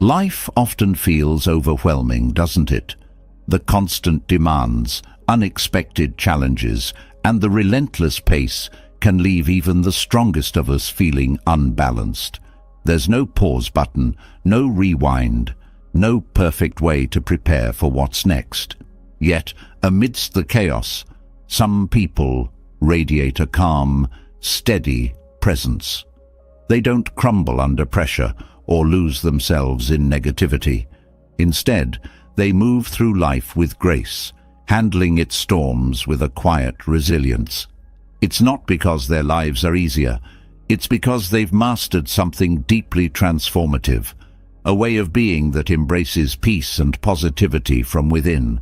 Life often feels overwhelming, doesn't it? The constant demands, unexpected challenges, and the relentless pace can leave even the strongest of us feeling unbalanced. There's no pause button, no rewind, no perfect way to prepare for what's next. Yet, amidst the chaos, some people radiate a calm, steady presence. They don't crumble under pressure or lose themselves in negativity. Instead, they move through life with grace, handling its storms with a quiet resilience. It's not because their lives are easier, it's because they've mastered something deeply transformative, a way of being that embraces peace and positivity from within.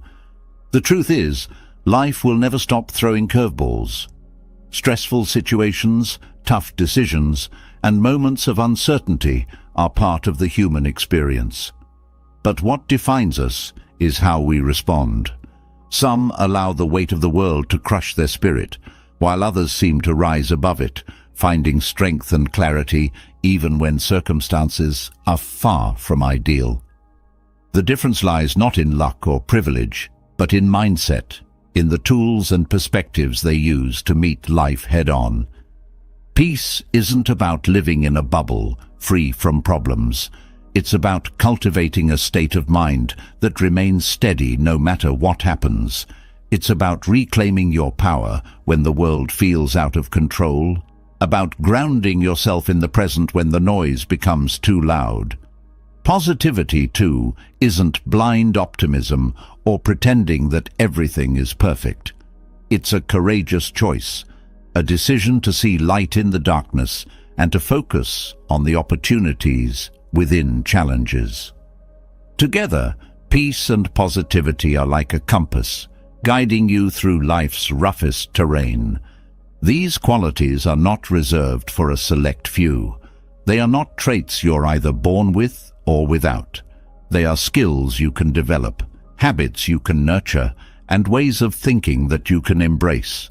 The truth is, life will never stop throwing curveballs. Stressful situations, tough decisions, and moments of uncertainty are part of the human experience. But what defines us is how we respond. Some allow the weight of the world to crush their spirit, while others seem to rise above it, finding strength and clarity even when circumstances are far from ideal. The difference lies not in luck or privilege, but in mindset, in the tools and perspectives they use to meet life head-on. Peace isn't about living in a bubble, free from problems. It's about cultivating a state of mind that remains steady no matter what happens. It's about reclaiming your power when the world feels out of control, about grounding yourself in the present when the noise becomes too loud. Positivity, too, isn't blind optimism or pretending that everything is perfect. It's a courageous choice, a decision to see light in the darkness and to focus on the opportunities within challenges. Together, peace and positivity are like a compass, guiding you through life's roughest terrain. These qualities are not reserved for a select few. They are not traits you're either born with or without. They are skills you can develop, habits you can nurture, and ways of thinking that you can embrace.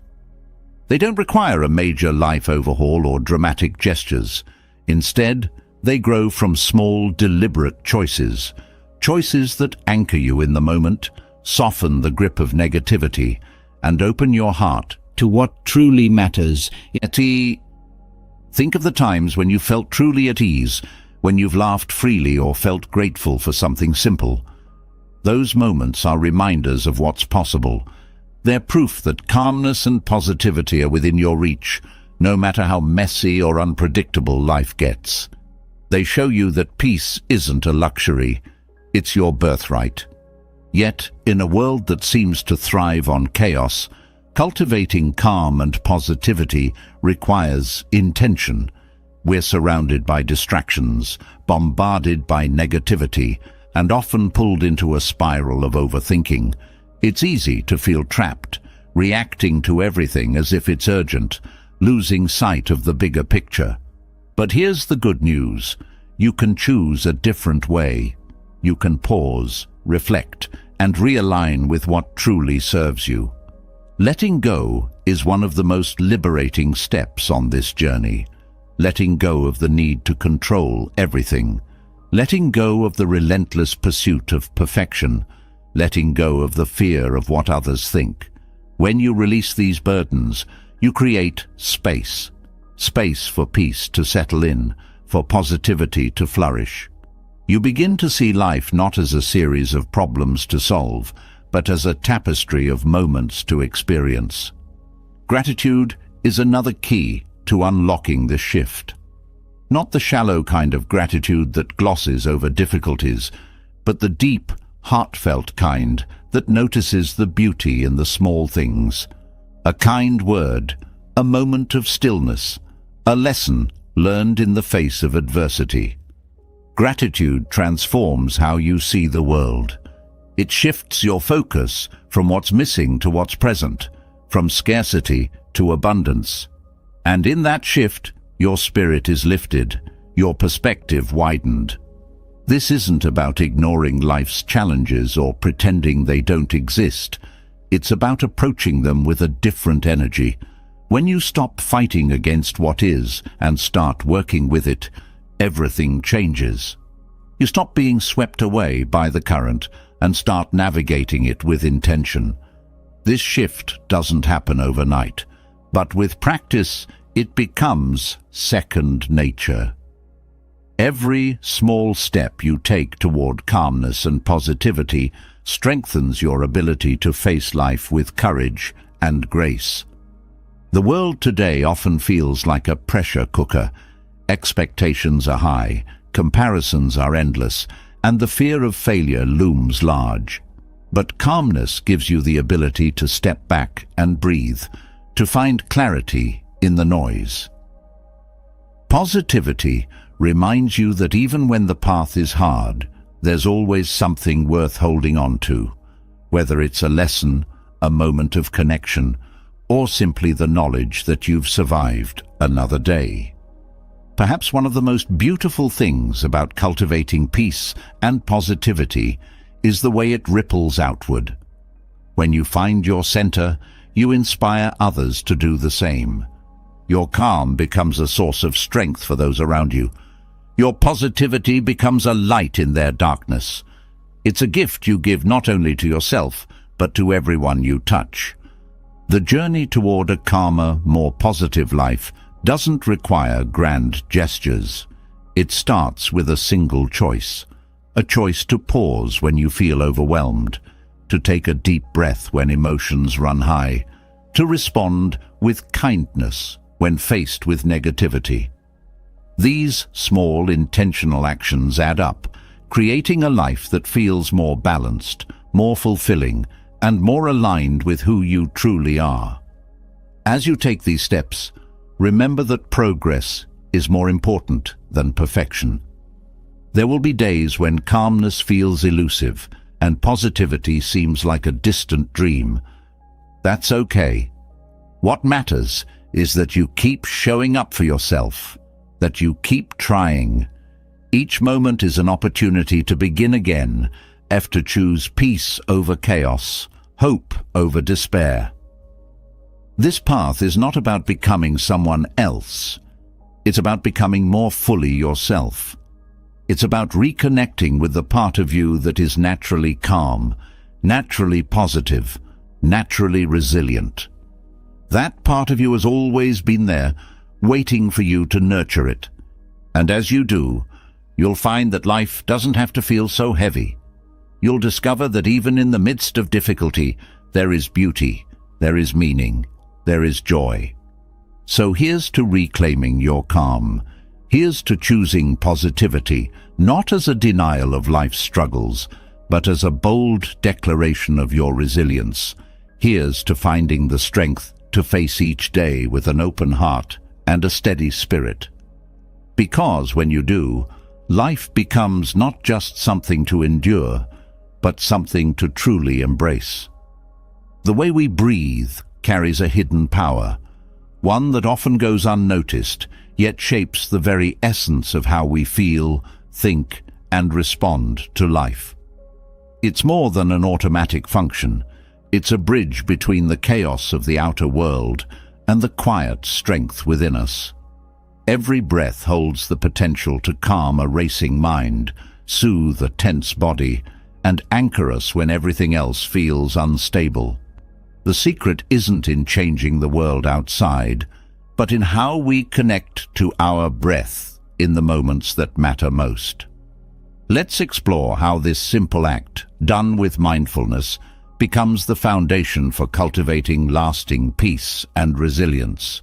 They don't require a major life overhaul or dramatic gestures. Instead, they grow from small, deliberate choices that anchor you in the moment, soften the grip of negativity, and open your heart to what truly matters. Think of the times when you felt truly at ease, when you've laughed freely or felt grateful for something simple. Those moments are reminders of what's possible. They're proof that calmness and positivity are within your reach, no matter how messy or unpredictable life gets. They show you that peace isn't a luxury, it's your birthright. Yet, in a world that seems to thrive on chaos, cultivating calm and positivity requires intention. We're surrounded by distractions, bombarded by negativity, and often pulled into a spiral of overthinking. It's easy to feel trapped, reacting to everything as if it's urgent, losing sight of the bigger picture. But here's the good news. You can choose a different way. You can pause, reflect, and realign with what truly serves you. Letting go is one of the most liberating steps on this journey. Letting go of the need to control everything. Letting go of the relentless pursuit of perfection. Letting go of the fear of what others think. When you release these burdens, you create space. Space for peace to settle in, for positivity to flourish. You begin to see life not as a series of problems to solve, but as a tapestry of moments to experience. Gratitude is another key to unlocking this shift. Not the shallow kind of gratitude that glosses over difficulties, but the deep, heartfelt kind that notices the beauty in the small things. A kind word, a moment of stillness, a lesson learned in the face of adversity. Gratitude transforms how you see the world. It shifts your focus from what's missing to what's present, from scarcity to abundance. And in that shift, your spirit is lifted, your perspective widened. This isn't about ignoring life's challenges or pretending they don't exist. It's about approaching them with a different energy. When you stop fighting against what is and start working with it, everything changes. You stop being swept away by the current and start navigating it with intention. This shift doesn't happen overnight, but with practice, it becomes second nature. Every small step you take toward calmness and positivity strengthens your ability to face life with courage and grace. The world today often feels like a pressure cooker. Expectations are high, comparisons are endless, and the fear of failure looms large. But calmness gives you the ability to step back and breathe, to find clarity in the noise. Positivity reminds you that even when the path is hard, there's always something worth holding on to, whether it's a lesson, a moment of connection, or simply the knowledge that you've survived another day. Perhaps one of the most beautiful things about cultivating peace and positivity is the way it ripples outward. When you find your center, you inspire others to do the same. Your calm becomes a source of strength for those around you. Your positivity becomes a light in their darkness. It's a gift you give not only to yourself, but to everyone you touch. The journey toward a calmer, more positive life doesn't require grand gestures. It starts with a single choice. A choice to pause when you feel overwhelmed, to take a deep breath when emotions run high, to respond with kindness when faced with negativity. These small, intentional actions add up, creating a life that feels more balanced, more fulfilling, and more aligned with who you truly are. As you take these steps, remember that progress is more important than perfection. There will be days when calmness feels elusive and positivity seems like a distant dream. That's okay. What matters is that you keep showing up for yourself, that you keep trying. Each moment is an opportunity to begin again, to choose peace over chaos, hope over despair. This path is not about becoming someone else. It's about becoming more fully yourself. It's about reconnecting with the part of you that is naturally calm, naturally positive, naturally resilient. That part of you has always been there, waiting for you to nurture it. And as you do, you'll find that life doesn't have to feel so heavy. You'll discover that even in the midst of difficulty, there is beauty, there is meaning, there is joy. So here's to reclaiming your calm. Here's to choosing positivity, not as a denial of life's struggles, but as a bold declaration of your resilience. Here's to finding the strength to face each day with an open heart and a steady spirit. Because when you do, life becomes not just something to endure, but something to truly embrace. The way we breathe carries a hidden power, one that often goes unnoticed, yet shapes the very essence of how we feel, think, and respond to life. It's more than an automatic function. It's a bridge between the chaos of the outer world and the quiet strength within us. Every breath holds the potential to calm a racing mind, soothe a tense body, and anchor us when everything else feels unstable. The secret isn't in changing the world outside, but in how we connect to our breath in the moments that matter most. Let's explore how this simple act, done with mindfulness, becomes the foundation for cultivating lasting peace and resilience.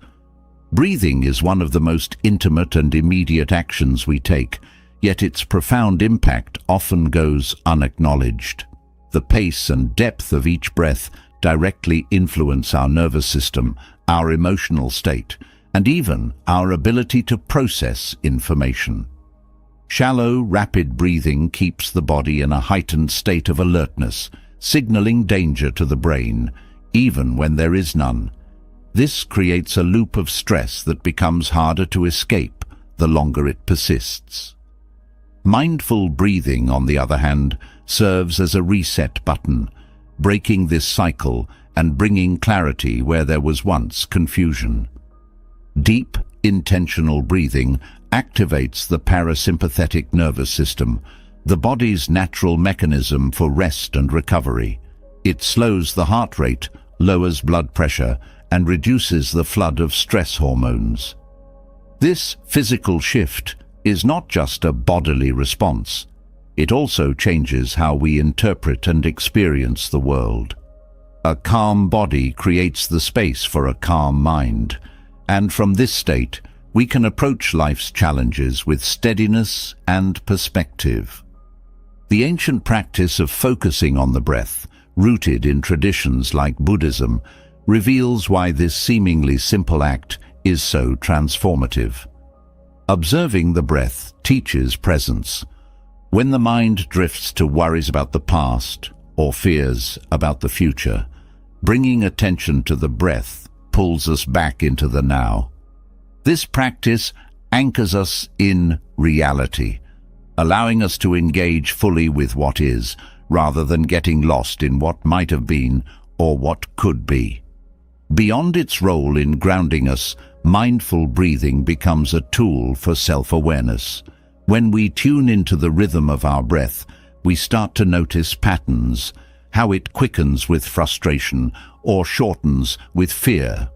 Breathing is one of the most intimate and immediate actions we take, yet its profound impact often goes unacknowledged. The pace and depth of each breath directly influence our nervous system, our emotional state, and even our ability to process information. Shallow, rapid breathing keeps the body in a heightened state of alertness, signaling danger to the brain, even when there is none. This creates a loop of stress that becomes harder to escape the longer it persists. Mindful breathing, on the other hand, serves as a reset button, breaking this cycle and bringing clarity where there was once confusion. Deep, intentional breathing activates the parasympathetic nervous system, the body's natural mechanism for rest and recovery. It slows the heart rate, lowers blood pressure, and reduces the flood of stress hormones. This physical shift is not just a bodily response. It also changes how we interpret and experience the world. A calm body creates the space for a calm mind, and from this state, we can approach life's challenges with steadiness and perspective. The ancient practice of focusing on the breath, rooted in traditions like Buddhism, reveals why this seemingly simple act is so transformative. Observing the breath teaches presence. When the mind drifts to worries about the past or fears about the future, bringing attention to the breath pulls us back into the now. This practice anchors us in reality, allowing us to engage fully with what is, rather than getting lost in what might have been or what could be. Beyond its role in grounding us, mindful breathing becomes a tool for self-awareness. When we tune into the rhythm of our breath, we start to notice patterns, how it quickens with frustration or shortens with fear.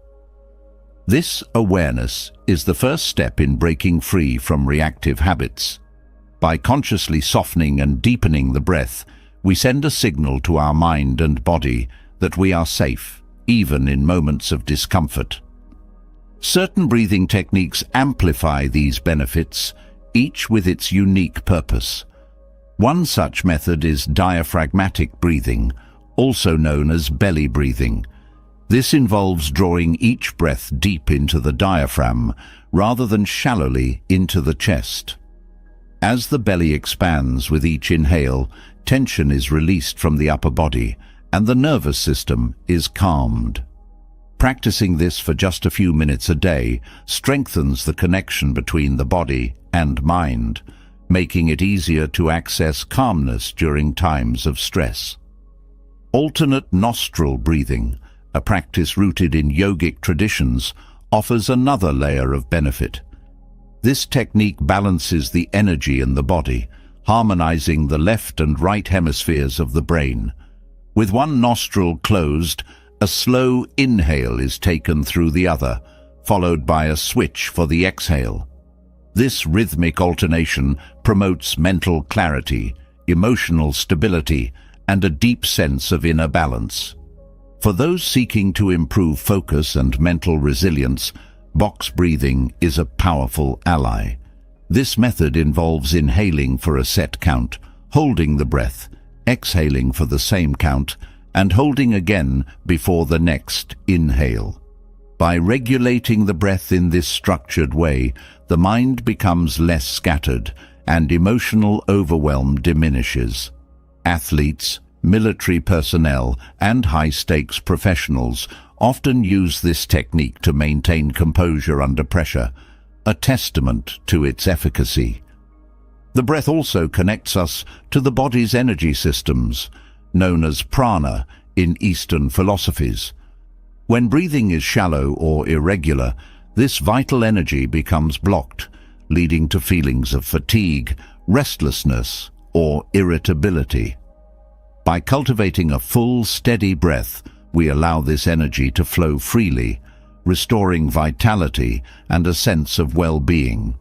This awareness is the first step in breaking free from reactive habits. By consciously softening and deepening the breath, we send a signal to our mind and body that we are safe, even in moments of discomfort. Certain breathing techniques amplify these benefits, each with its unique purpose. One such method is diaphragmatic breathing, also known as belly breathing. This involves drawing each breath deep into the diaphragm, rather than shallowly into the chest. As the belly expands with each inhale, tension is released from the upper body, and the nervous system is calmed. Practicing this for just a few minutes a day strengthens the connection between the body and mind, making it easier to access calmness during times of stress. Alternate nostril breathing, a practice rooted in yogic traditions, offers another layer of benefit. This technique balances the energy in the body, harmonizing the left and right hemispheres of the brain. With one nostril closed, a slow inhale is taken through the other, followed by a switch for the exhale. This rhythmic alternation promotes mental clarity, emotional stability, and a deep sense of inner balance. For those seeking to improve focus and mental resilience, box breathing is a powerful ally. This method involves inhaling for a set count, holding the breath, exhaling for the same count, and holding again before the next inhale. By regulating the breath in this structured way, the mind becomes less scattered and emotional overwhelm diminishes. Athletes, military personnel, and high-stakes professionals often use this technique to maintain composure under pressure, a testament to its efficacy. The breath also connects us to the body's energy systems, known as prana in Eastern philosophies. When breathing is shallow or irregular, this vital energy becomes blocked, leading to feelings of fatigue, restlessness, or irritability. By cultivating a full, steady breath, we allow this energy to flow freely, restoring vitality and a sense of well-being.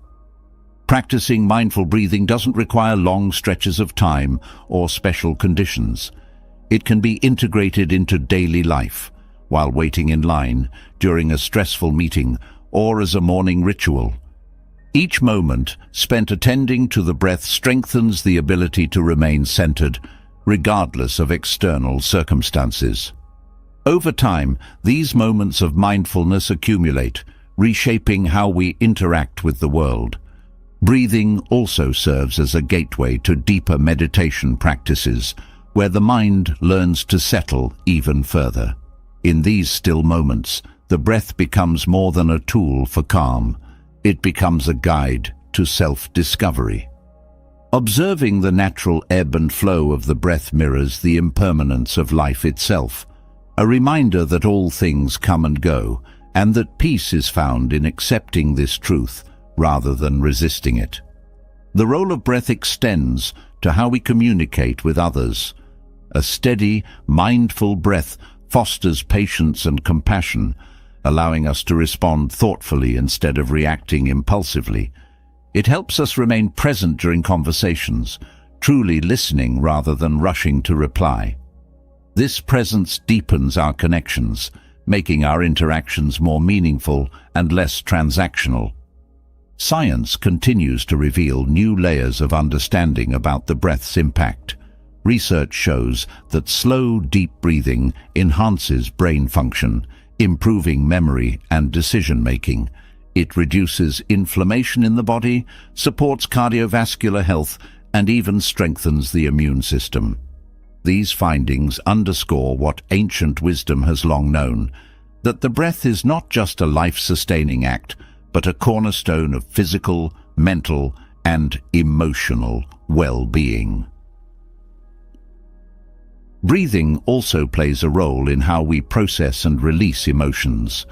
Practicing mindful breathing doesn't require long stretches of time or special conditions. It can be integrated into daily life, while waiting in line, during a stressful meeting, or as a morning ritual. Each moment spent attending to the breath strengthens the ability to remain centered, regardless of external circumstances. Over time, these moments of mindfulness accumulate, reshaping how we interact with the world. Breathing also serves as a gateway to deeper meditation practices, where the mind learns to settle even further. In these still moments, the breath becomes more than a tool for calm. It becomes a guide to self-discovery. Observing the natural ebb and flow of the breath mirrors the impermanence of life itself, a reminder that all things come and go, and that peace is found in accepting this truth rather than resisting it. The role of breath extends to how we communicate with others. A steady, mindful breath fosters patience and compassion, allowing us to respond thoughtfully instead of reacting impulsively. It helps us remain present during conversations, truly listening rather than rushing to reply. This presence deepens our connections, making our interactions more meaningful and less transactional. Science continues to reveal new layers of understanding about the breath's impact. Research shows that slow, deep breathing enhances brain function, improving memory and decision-making. It reduces inflammation in the body, supports cardiovascular health, and even strengthens the immune system. These findings underscore what ancient wisdom has long known, that the breath is not just a life-sustaining act, but a cornerstone of physical, mental, and emotional well-being. Breathing also plays a role in how we process and release emotions.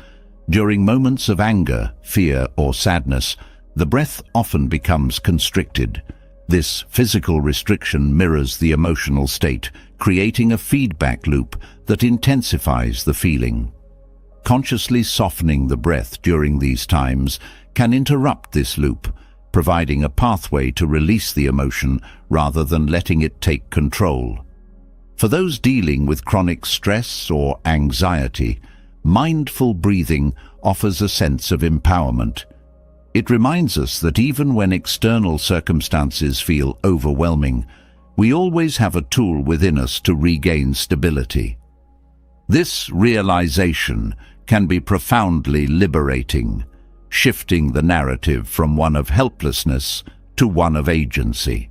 During moments of anger, fear, or sadness, the breath often becomes constricted. This physical restriction mirrors the emotional state, creating a feedback loop that intensifies the feeling. Consciously softening the breath during these times can interrupt this loop, providing a pathway to release the emotion rather than letting it take control. For those dealing with chronic stress or anxiety, mindful breathing offers a sense of empowerment. It reminds us that even when external circumstances feel overwhelming, we always have a tool within us to regain stability. This realization can be profoundly liberating, shifting the narrative from one of helplessness to one of agency.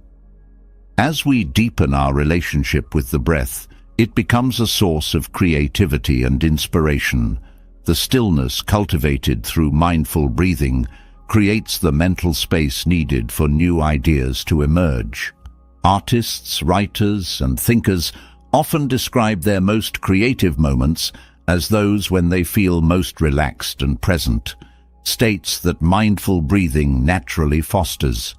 As we deepen our relationship with the breath, it becomes a source of creativity and inspiration. The stillness cultivated through mindful breathing creates the mental space needed for new ideas to emerge. Artists, writers, and thinkers often describe their most creative moments as those when they feel most relaxed and present, states that mindful breathing naturally fosters.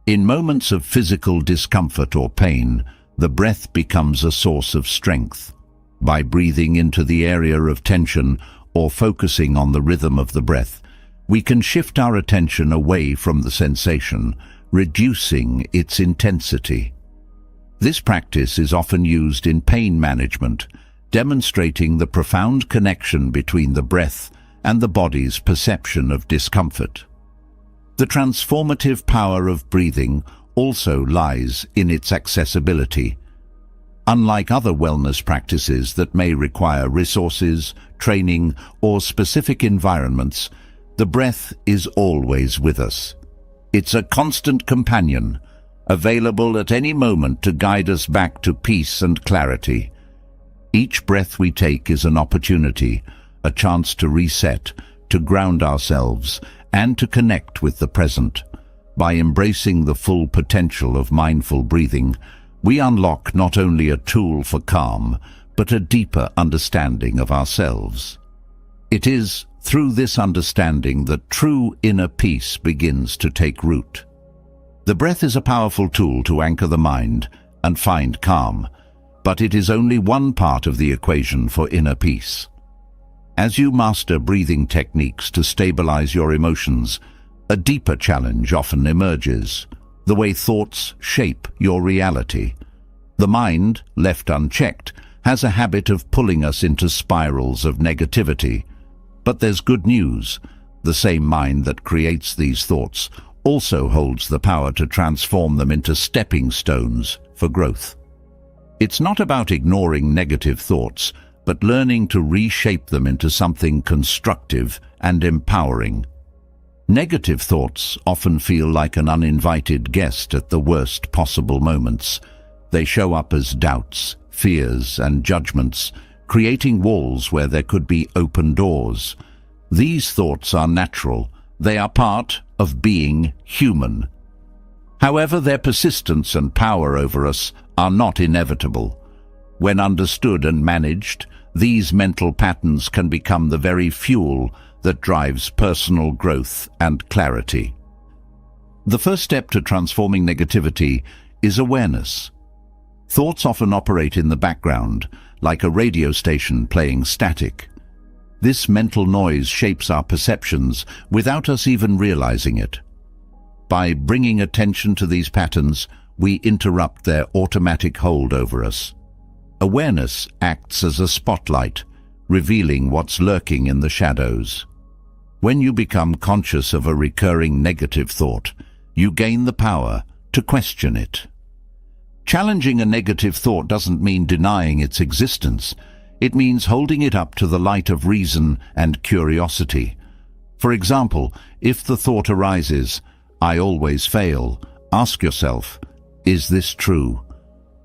In moments of physical discomfort or pain, the breath becomes a source of strength. By breathing into the area of tension or focusing on the rhythm of the breath, we can shift our attention away from the sensation, reducing its intensity. This practice is often used in pain management, demonstrating the profound connection between the breath and the body's perception of discomfort. The transformative power of breathing also lies in its accessibility. Unlike other wellness practices that may require resources, training, or specific environments, the breath is always with us. It's a constant companion, available at any moment to guide us back to peace and clarity. Each breath we take is an opportunity, a chance to reset, to ground ourselves, and to connect with the present. By embracing the full potential of mindful breathing, we unlock not only a tool for calm, but a deeper understanding of ourselves. It is through this understanding that true inner peace begins to take root. The breath is a powerful tool to anchor the mind and find calm, but it is only one part of the equation for inner peace. As you master breathing techniques to stabilize your emotions, a deeper challenge often emerges: the way thoughts shape your reality. The mind, left unchecked, has a habit of pulling us into spirals of negativity. But there's good news. The same mind that creates these thoughts also holds the power to transform them into stepping stones for growth. It's not about ignoring negative thoughts, but learning to reshape them into something constructive and empowering. Negative thoughts often feel like an uninvited guest at the worst possible moments. They show up as doubts, fears, and judgments, creating walls where there could be open doors. These thoughts are natural. They are part of being human. However, their persistence and power over us are not inevitable. When understood and managed, these mental patterns can become the very fuel that drives personal growth and clarity. The first step to transforming negativity is awareness. Thoughts often operate in the background, like a radio station playing static. This mental noise shapes our perceptions without us even realizing it. By bringing attention to these patterns, we interrupt their automatic hold over us. Awareness acts as a spotlight, revealing what's lurking in the shadows. When you become conscious of a recurring negative thought, you gain the power to question it. Challenging a negative thought doesn't mean denying its existence. It means holding it up to the light of reason and curiosity. For example, if the thought arises, "I always fail," ask yourself, is this true?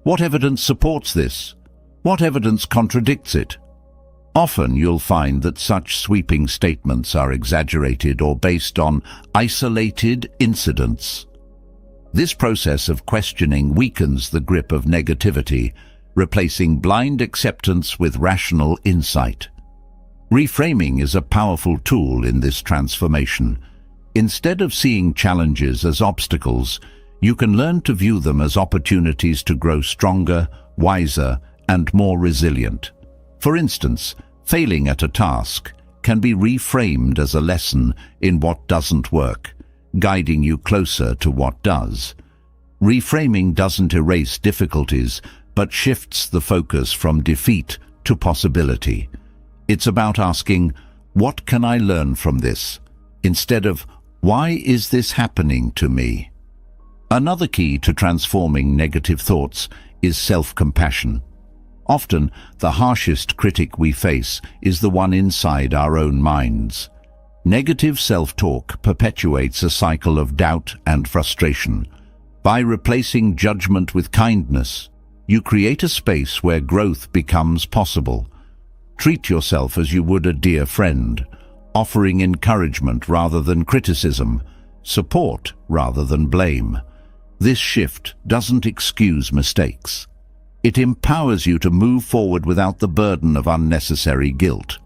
What evidence supports this? What evidence contradicts it? Often you'll find that such sweeping statements are exaggerated or based on isolated incidents. This process of questioning weakens the grip of negativity, replacing blind acceptance with rational insight. Reframing is a powerful tool in this transformation. Instead of seeing challenges as obstacles, you can learn to view them as opportunities to grow stronger, wiser, and more resilient. For instance, failing at a task can be reframed as a lesson in what doesn't work, guiding you closer to what does. Reframing doesn't erase difficulties, but shifts the focus from defeat to possibility. It's about asking, what can I learn from this? Instead of, why is this happening to me? Another key to transforming negative thoughts is self-compassion. Often, the harshest critic we face is the one inside our own minds. Negative self-talk perpetuates a cycle of doubt and frustration. By replacing judgment with kindness, you create a space where growth becomes possible. Treat yourself as you would a dear friend, offering encouragement rather than criticism, support rather than blame. This shift doesn't excuse mistakes. It empowers you to move forward without the burden of unnecessary guilt.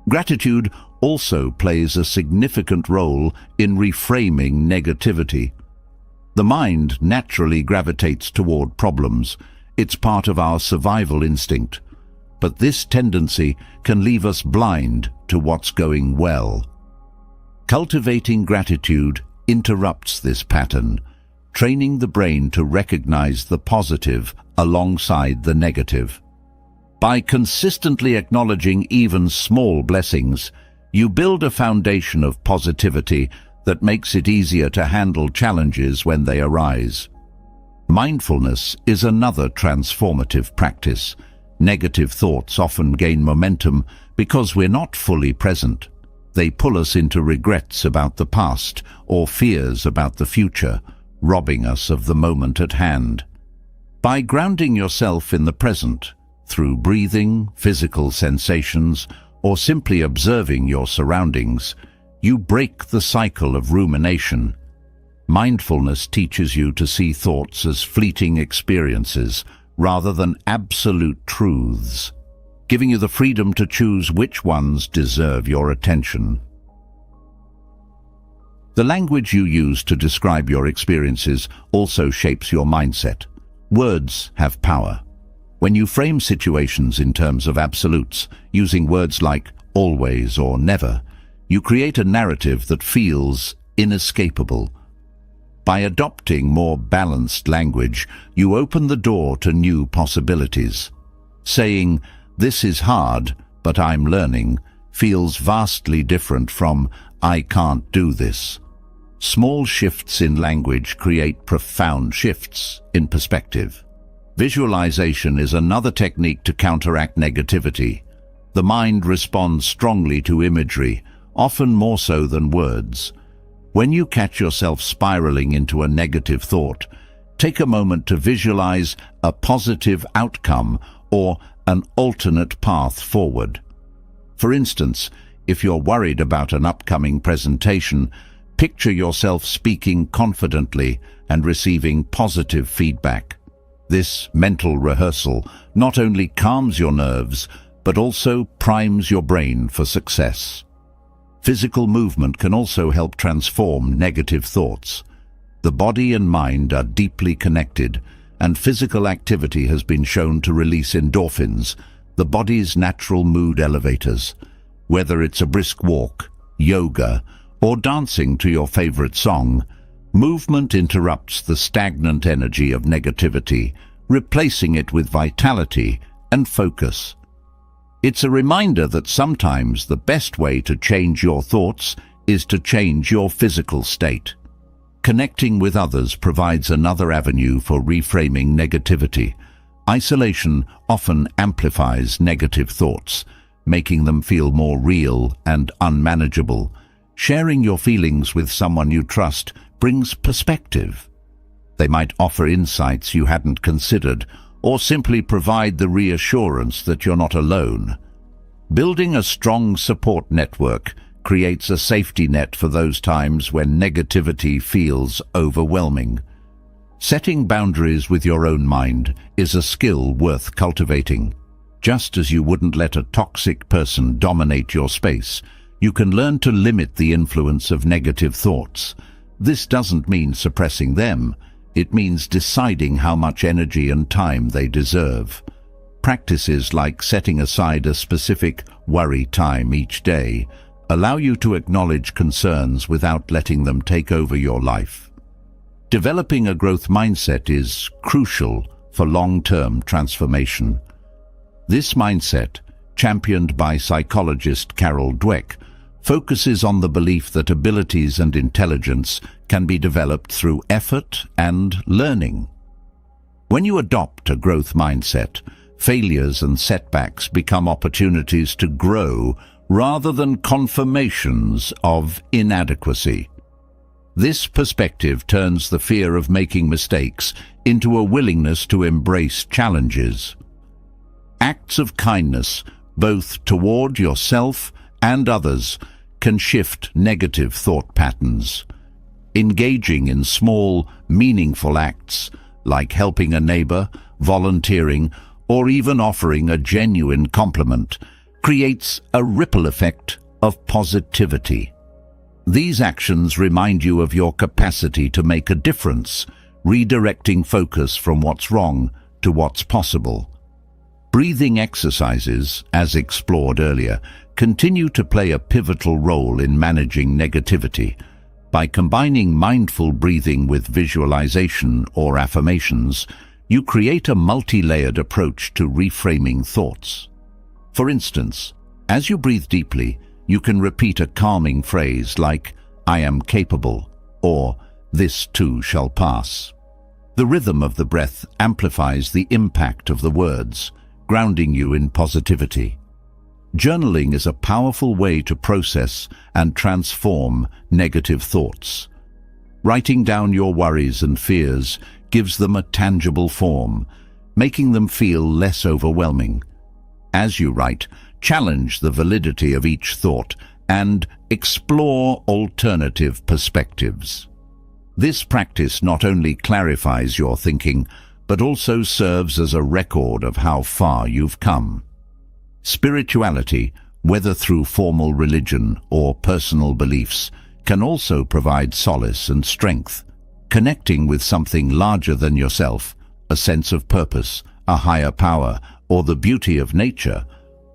Gratitude also plays a significant role in reframing negativity. The mind naturally gravitates toward problems. It's part of our survival instinct. But this tendency can leave us blind to what's going well. Cultivating gratitude interrupts this pattern, training the brain to recognize the positive alongside the negative. By consistently acknowledging even small blessings, you build a foundation of positivity that makes it easier to handle challenges when they arise. Mindfulness is another transformative practice. Negative thoughts often gain momentum because we're not fully present. They pull us into regrets about the past or fears about the future, robbing us of the moment at hand. By grounding yourself in the present, through breathing, physical sensations, or simply observing your surroundings, you break the cycle of rumination. Mindfulness teaches you to see thoughts as fleeting experiences rather than absolute truths, giving you the freedom to choose which ones deserve your attention. The language you use to describe your experiences also shapes your mindset. Words have power. When you frame situations in terms of absolutes, using words like always or never, you create a narrative that feels inescapable. By adopting more balanced language, you open the door to new possibilities. Saying, "This is hard, but I'm learning," feels vastly different from, "I can't do this." Small shifts in language create profound shifts in perspective. Visualization is another technique to counteract negativity. The mind responds strongly to imagery, often more so than words. When you catch yourself spiraling into a negative thought, take a moment to visualize a positive outcome or an alternate path forward. For instance, if you're worried about an upcoming presentation, picture yourself speaking confidently and receiving positive feedback. This mental rehearsal not only calms your nerves, but also primes your brain for success. Physical movement can also help transform negative thoughts. The body and mind are deeply connected, and physical activity has been shown to release endorphins, the body's natural mood elevators. Whether it's a brisk walk, yoga, or dancing to your favorite song, movement interrupts the stagnant energy of negativity, replacing it with vitality and focus. It's a reminder that sometimes the best way to change your thoughts is to change your physical state. Connecting with others provides another avenue for reframing negativity. Isolation often amplifies negative thoughts, making them feel more real and unmanageable. Sharing your feelings with someone you trust brings perspective. They might offer insights you hadn't considered, or simply provide the reassurance that you're not alone. Building a strong support network creates a safety net for those times when negativity feels overwhelming. Setting boundaries with your own mind is a skill worth cultivating. Just as you wouldn't let a toxic person dominate your space, you can learn to limit the influence of negative thoughts. This doesn't mean suppressing them. It means deciding how much energy and time they deserve. Practices like setting aside a specific worry time each day allow you to acknowledge concerns without letting them take over your life. Developing a growth mindset is crucial for long-term transformation. This mindset, championed by psychologist Carol Dweck, focuses on the belief that abilities and intelligence can be developed through effort and learning. When you adopt a growth mindset, failures and setbacks become opportunities to grow rather than confirmations of inadequacy. This perspective turns the fear of making mistakes into a willingness to embrace challenges. Acts of kindness, both toward yourself and others, can shift negative thought patterns. Engaging in small, meaningful acts, like helping a neighbor, volunteering, or even offering a genuine compliment, creates a ripple effect of positivity. These actions remind you of your capacity to make a difference, redirecting focus from what's wrong to what's possible. Breathing exercises, as explored earlier, continue to play a pivotal role in managing negativity. By combining mindful breathing with visualization or affirmations, you create a multi-layered approach to reframing thoughts. For instance, as you breathe deeply, you can repeat a calming phrase like, "I am capable," or "This too shall pass." The rhythm of the breath amplifies the impact of the words, grounding you in positivity. Journaling is a powerful way to process and transform negative thoughts. Writing down your worries and fears gives them a tangible form, making them feel less overwhelming. As you write, challenge the validity of each thought and explore alternative perspectives. This practice not only clarifies your thinking, but also serves as a record of how far you've come. Spirituality, whether through formal religion or personal beliefs, can also provide solace and strength. Connecting with something larger than yourself, a sense of purpose, a higher power, or the beauty of nature,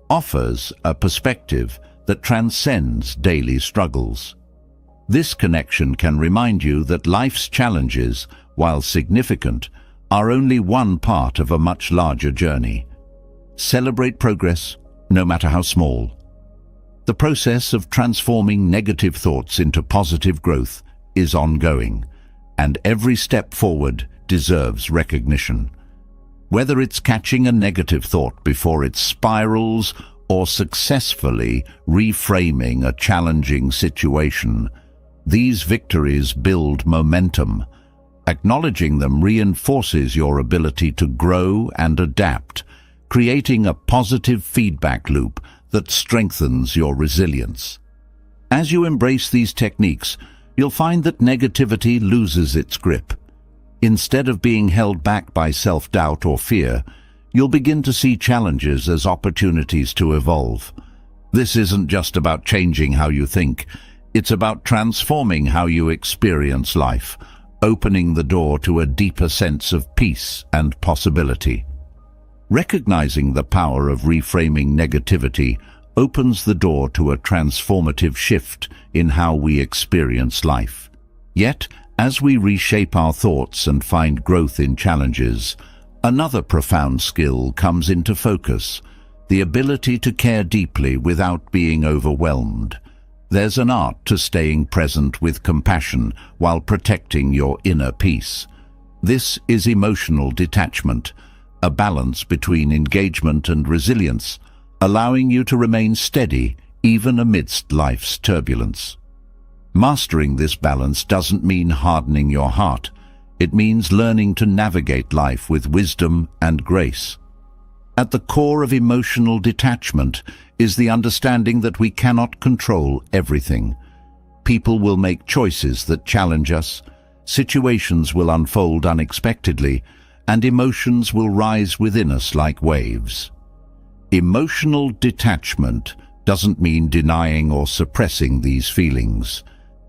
offers a perspective that transcends daily struggles. This connection can remind you that life's challenges, while significant, are only one part of a much larger journey. Celebrate progress, no matter how small. The process of transforming negative thoughts into positive growth is ongoing, and every step forward deserves recognition. Whether it's catching a negative thought before it spirals or successfully reframing a challenging situation, these victories build momentum. Acknowledging them reinforces your ability to grow and adapt, creating a positive feedback loop that strengthens your resilience. As you embrace these techniques, you'll find that negativity loses its grip. Instead of being held back by self-doubt or fear, you'll begin to see challenges as opportunities to evolve. This isn't just about changing how you think, it's about transforming how you experience life, opening the door to a deeper sense of peace and possibility. Recognizing the power of reframing negativity opens the door to a transformative shift in how we experience life. Yet, as we reshape our thoughts and find growth in challenges, another profound skill comes into focus: the ability to care deeply without being overwhelmed. There's an art to staying present with compassion while protecting your inner peace. This is emotional detachment, a balance between engagement and resilience, allowing you to remain steady even amidst life's turbulence. Mastering this balance doesn't mean hardening your heart. It means learning to navigate life with wisdom and grace. At the core of emotional detachment is the understanding that we cannot control everything. People will make choices that challenge us, situations will unfold unexpectedly, and emotions will rise within us like waves. Emotional detachment doesn't mean denying or suppressing these feelings.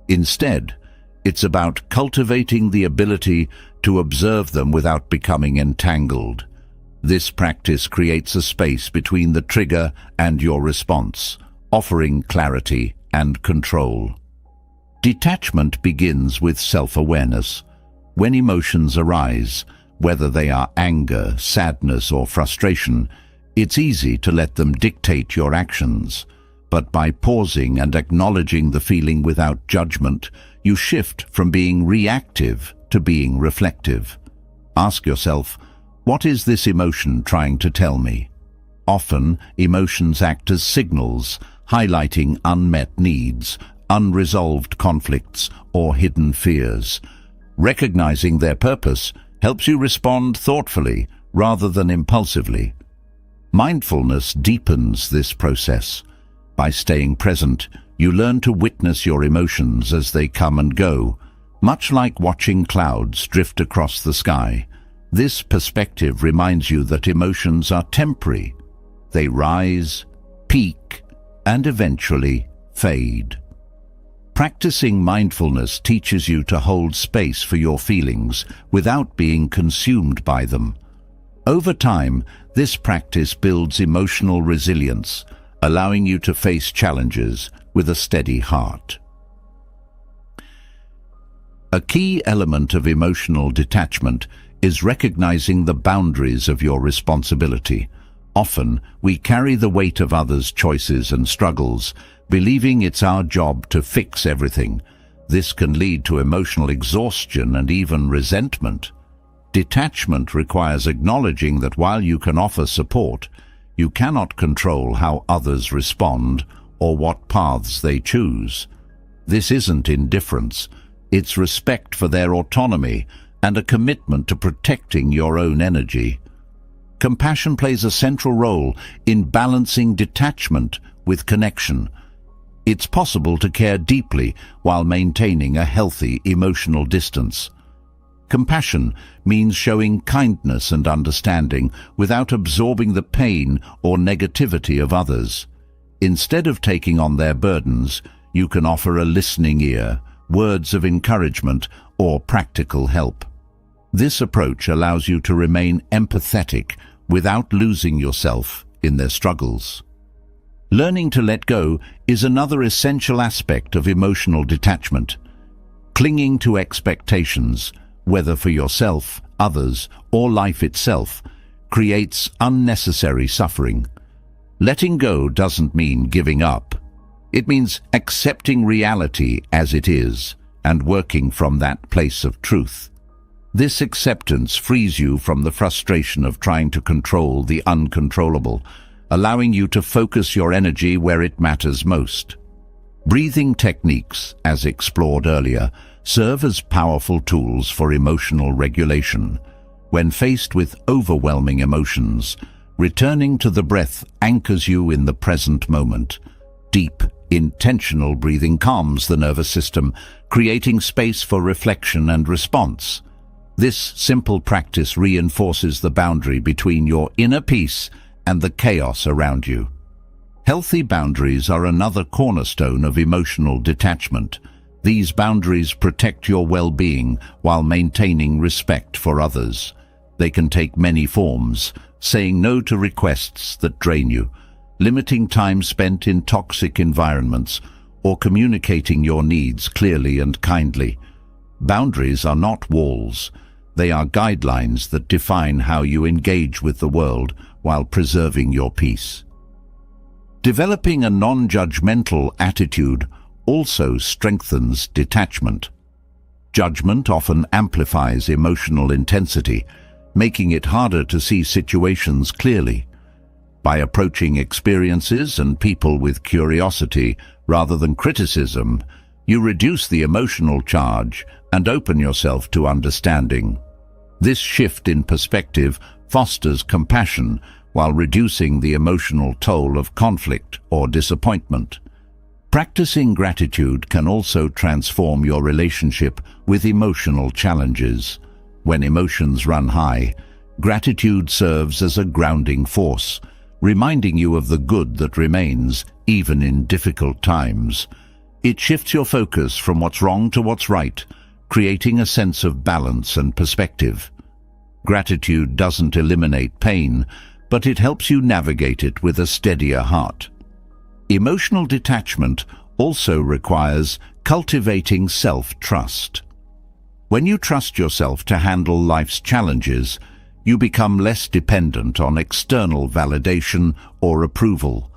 Instead, it's about cultivating the ability to observe them without becoming entangled. This practice creates a space between the trigger and your response, offering clarity and control. Detachment begins with self-awareness. When emotions arise, whether they are anger, sadness, or frustration, it's easy to let them dictate your actions. But by pausing and acknowledging the feeling without judgment, you shift from being reactive to being reflective. Ask yourself, what is this emotion trying to tell me? Often, emotions act as signals, highlighting unmet needs, unresolved conflicts, or hidden fears. Recognizing their purpose helps you respond thoughtfully rather than impulsively. Mindfulness deepens this process. By staying present, you learn to witness your emotions as they come and go, much like watching clouds drift across the sky. This perspective reminds you that emotions are temporary. They rise, peak, and eventually fade. Practicing mindfulness teaches you to hold space for your feelings without being consumed by them. Over time, this practice builds emotional resilience, allowing you to face challenges with a steady heart. A key element of emotional detachment is recognizing the boundaries of your responsibility. Often, we carry the weight of others' choices and struggles, believing it's our job to fix everything. This can lead to emotional exhaustion and even resentment. Detachment requires acknowledging that while you can offer support, you cannot control how others respond or what paths they choose. This isn't indifference, it's respect for their autonomy and a commitment to protecting your own energy. Compassion plays a central role in balancing detachment with connection. It's possible to care deeply while maintaining a healthy emotional distance. Compassion means showing kindness and understanding without absorbing the pain or negativity of others. Instead of taking on their burdens, you can offer a listening ear, words of encouragement, or practical help. This approach allows you to remain empathetic without losing yourself in their struggles. Learning to let go is another essential aspect of emotional detachment. Clinging to expectations, whether for yourself, others, or life itself, creates unnecessary suffering. Letting go doesn't mean giving up. It means accepting reality as it is and working from that place of truth. This acceptance frees you from the frustration of trying to control the uncontrollable, allowing you to focus your energy where it matters most. Breathing techniques, as explored earlier, serve as powerful tools for emotional regulation. When faced with overwhelming emotions, returning to the breath anchors you in the present moment. Deep, intentional breathing calms the nervous system, creating space for reflection and response. This simple practice reinforces the boundary between your inner peace and the chaos around you. Healthy boundaries are another cornerstone of emotional detachment. These boundaries protect your well-being while maintaining respect for others. They can take many forms: saying no to requests that drain you, limiting time spent in toxic environments, or communicating your needs clearly and kindly. Boundaries are not walls. They are guidelines that define how you engage with the world while preserving your peace. Developing a non-judgmental attitude also strengthens detachment. Judgment often amplifies emotional intensity, making it harder to see situations clearly. By approaching experiences and people with curiosity rather than criticism, you reduce the emotional charge and open yourself to understanding. This shift in perspective fosters compassion while reducing the emotional toll of conflict or disappointment. Practicing gratitude can also transform your relationship with emotional challenges. When emotions run high, gratitude serves as a grounding force, reminding you of the good that remains even in difficult times. It shifts your focus from what's wrong to what's right, creating a sense of balance and perspective. Gratitude doesn't eliminate pain, but it helps you navigate it with a steadier heart. Emotional detachment also requires cultivating self-trust. When you trust yourself to handle life's challenges, you become less dependent on external validation or approval.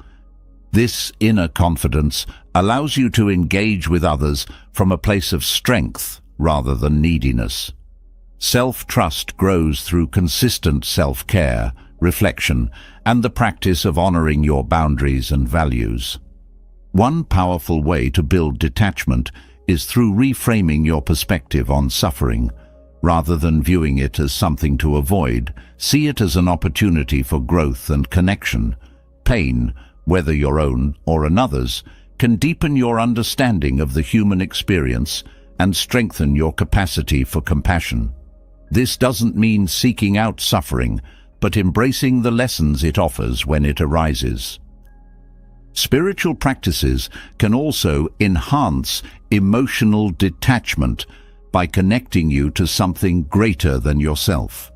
This inner confidence allows you to engage with others from a place of strength rather than neediness. Self-trust grows through consistent self-care, reflection, and the practice of honoring your boundaries and values. One powerful way to build detachment is through reframing your perspective on suffering. Rather than viewing it as something to avoid, see it as an opportunity for growth and connection. Pain, whether your own or another's, can deepen your understanding of the human experience and strengthen your capacity for compassion. This doesn't mean seeking out suffering, but embracing the lessons it offers when it arises. Spiritual practices can also enhance emotional detachment by connecting you to something greater than yourself.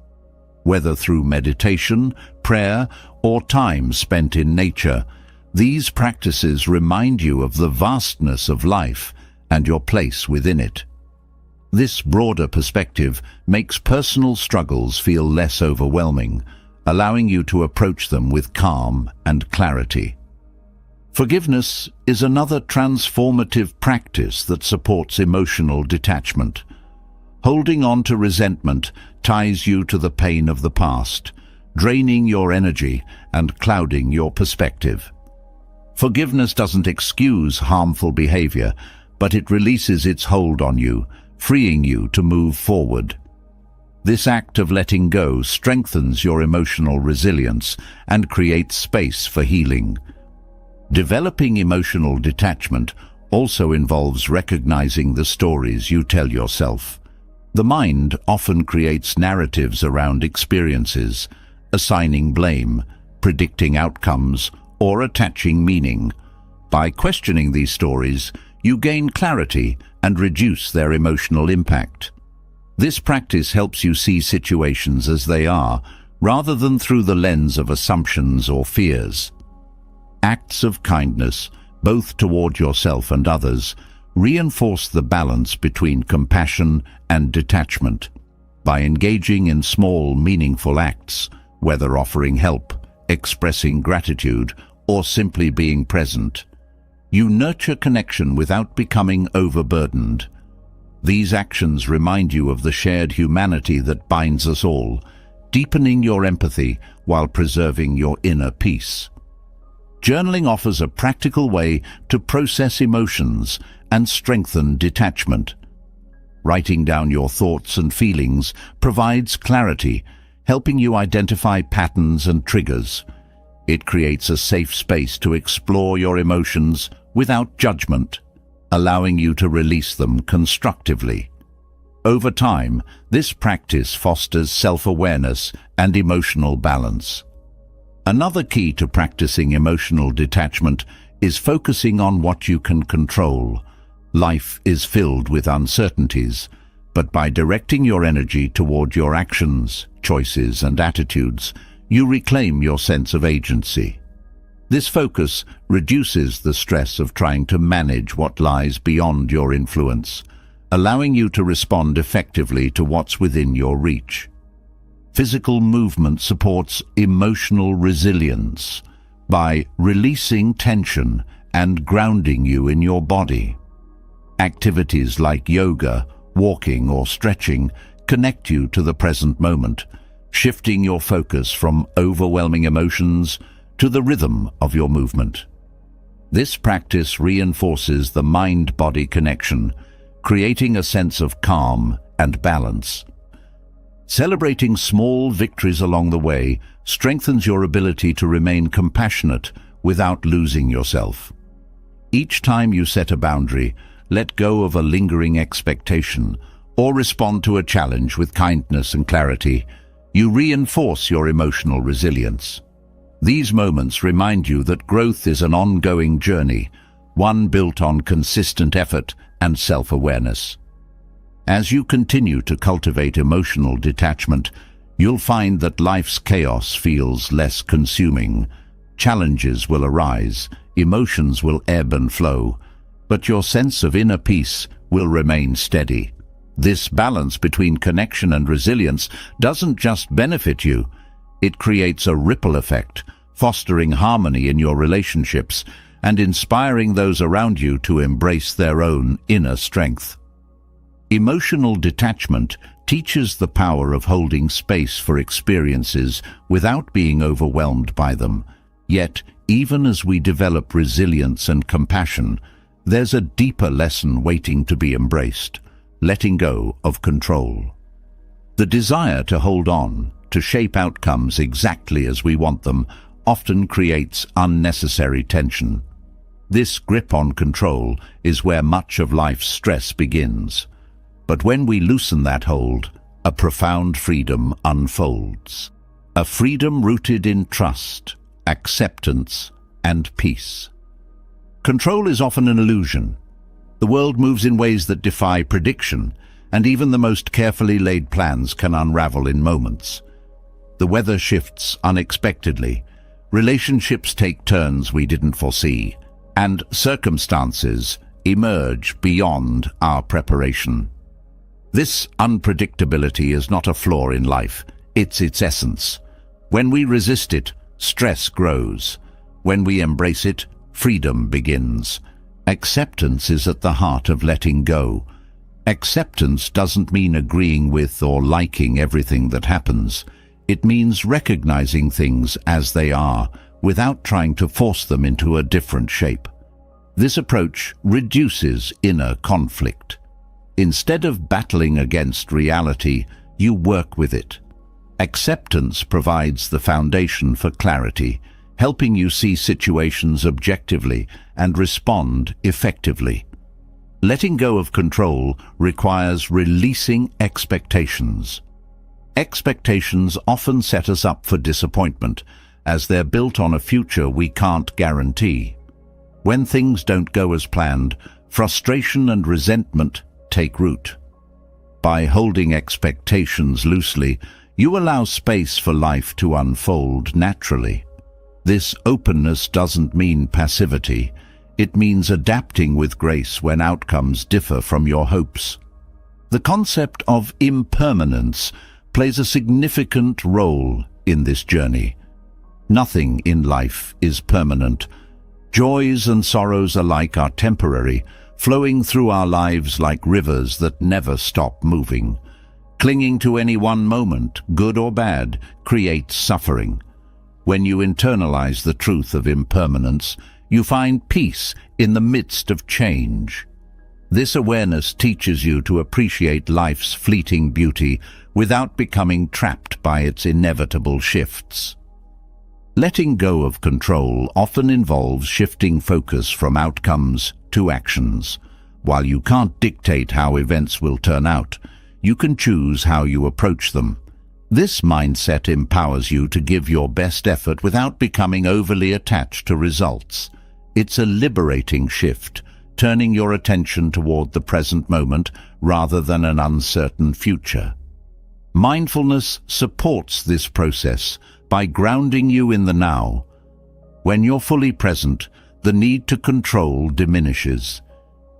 Whether through meditation, prayer, or time spent in nature, these practices remind you of the vastness of life and your place within it. This broader perspective makes personal struggles feel less overwhelming, allowing you to approach them with calm and clarity. Forgiveness is another transformative practice that supports emotional detachment. Holding on to resentment ties you to the pain of the past, draining your energy and clouding your perspective. Forgiveness doesn't excuse harmful behavior, but it releases its hold on you, freeing you to move forward. This act of letting go strengthens your emotional resilience and creates space for healing. Developing emotional detachment also involves recognizing the stories you tell yourself. The mind often creates narratives around experiences, assigning blame, predicting outcomes, or attaching meaning. By questioning these stories, you gain clarity and reduce their emotional impact. This practice helps you see situations as they are, rather than through the lens of assumptions or fears. Acts of kindness, both toward yourself and others, reinforce the balance between compassion and detachment. By engaging in small, meaningful acts, whether offering help, expressing gratitude, or simply being present, you nurture connection without becoming overburdened. These actions remind you of the shared humanity that binds us all, deepening your empathy while preserving your inner peace. Journaling offers a practical way to process emotions and strengthen detachment. Writing down your thoughts and feelings provides clarity, helping you identify patterns and triggers. It creates a safe space to explore your emotions without judgment, allowing you to release them constructively. Over time, this practice fosters self-awareness and emotional balance. Another key to practicing emotional detachment is focusing on what you can control. Life is filled with uncertainties, but by directing your energy toward your actions, choices, and attitudes, you reclaim your sense of agency. This focus reduces the stress of trying to manage what lies beyond your influence, allowing you to respond effectively to what's within your reach. Physical movement supports emotional resilience by releasing tension and grounding you in your body. Activities like yoga, walking, or stretching connect you to the present moment, shifting your focus from overwhelming emotions to the rhythm of your movement. This practice reinforces the mind-body connection, creating a sense of calm and balance. Celebrating small victories along the way strengthens your ability to remain compassionate without losing yourself. Each time you set a boundary, let go of a lingering expectation, or respond to a challenge with kindness and clarity, you reinforce your emotional resilience. These moments remind you that growth is an ongoing journey, one built on consistent effort and self-awareness. As you continue to cultivate emotional detachment, you'll find that life's chaos feels less consuming. Challenges will arise, emotions will ebb and flow, but your sense of inner peace will remain steady. This balance between connection and resilience doesn't just benefit you, it creates a ripple effect, fostering harmony in your relationships and inspiring those around you to embrace their own inner strength. Emotional detachment teaches the power of holding space for experiences without being overwhelmed by them. Yet, even as we develop resilience and compassion, there's a deeper lesson waiting to be embraced: letting go of control. The desire to hold on, to shape outcomes exactly as we want them, often creates unnecessary tension. This grip on control is where much of life's stress begins. But when we loosen that hold, a profound freedom unfolds. A freedom rooted in trust, acceptance, and peace. Control is often an illusion. The world moves in ways that defy prediction, and even the most carefully laid plans can unravel in moments. The weather shifts unexpectedly, relationships take turns we didn't foresee, and circumstances emerge beyond our preparation. This unpredictability is not a flaw in life, it's its essence. When we resist it, stress grows. When we embrace it, freedom begins. Acceptance is at the heart of letting go. Acceptance doesn't mean agreeing with or liking everything that happens. It means recognizing things as they are, without trying to force them into a different shape. This approach reduces inner conflict. Instead of battling against reality, you work with it. Acceptance provides the foundation for clarity, helping you see situations objectively and respond effectively. Letting go of control requires releasing expectations. Expectations often set us up for disappointment, as they're built on a future we can't guarantee. When things don't go as planned, frustration and resentment take root. By holding expectations loosely, you allow space for life to unfold naturally. This openness doesn't mean passivity. It means adapting with grace when outcomes differ from your hopes. The concept of impermanence plays a significant role in this journey. Nothing in life is permanent. Joys and sorrows alike are temporary, flowing through our lives like rivers that never stop moving. Clinging to any one moment, good or bad, creates suffering. When you internalize the truth of impermanence, you find peace in the midst of change. This awareness teaches you to appreciate life's fleeting beauty without becoming trapped by its inevitable shifts. Letting go of control often involves shifting focus from outcomes to actions. While you can't dictate how events will turn out, you can choose how you approach them. This mindset empowers you to give your best effort without becoming overly attached to results. It's a liberating shift, turning your attention toward the present moment rather than an uncertain future. Mindfulness supports this process by grounding you in the now. When you're fully present, the need to control diminishes.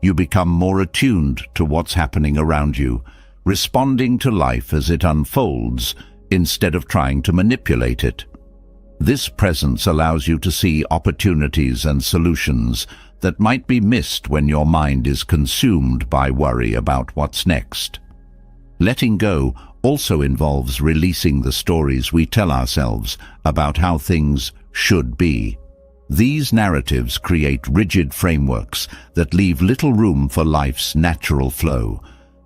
You become more attuned to what's happening around you, responding to life as it unfolds instead of trying to manipulate it. This presence allows you to see opportunities and solutions that might be missed when your mind is consumed by worry about what's next. Letting go also involves releasing the stories we tell ourselves about how things should be. These narratives create rigid frameworks that leave little room for life's natural flow.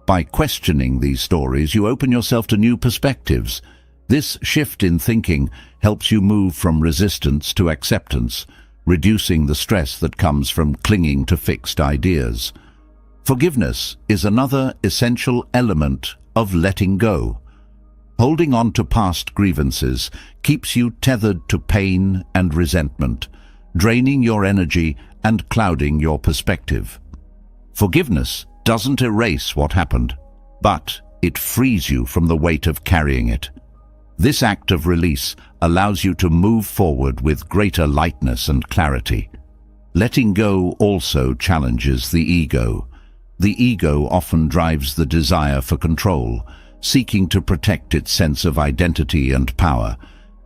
By questioning these stories, you open yourself to new perspectives. This shift in thinking helps you move from resistance to acceptance, reducing the stress that comes from clinging to fixed ideas. Forgiveness is another essential element of letting go. Holding on to past grievances keeps you tethered to pain and resentment, draining your energy and clouding your perspective. Forgiveness doesn't erase what happened, but it frees you from the weight of carrying it. This act of release allows you to move forward with greater lightness and clarity. Letting go also challenges the ego. The ego often drives the desire for control, seeking to protect its sense of identity and power.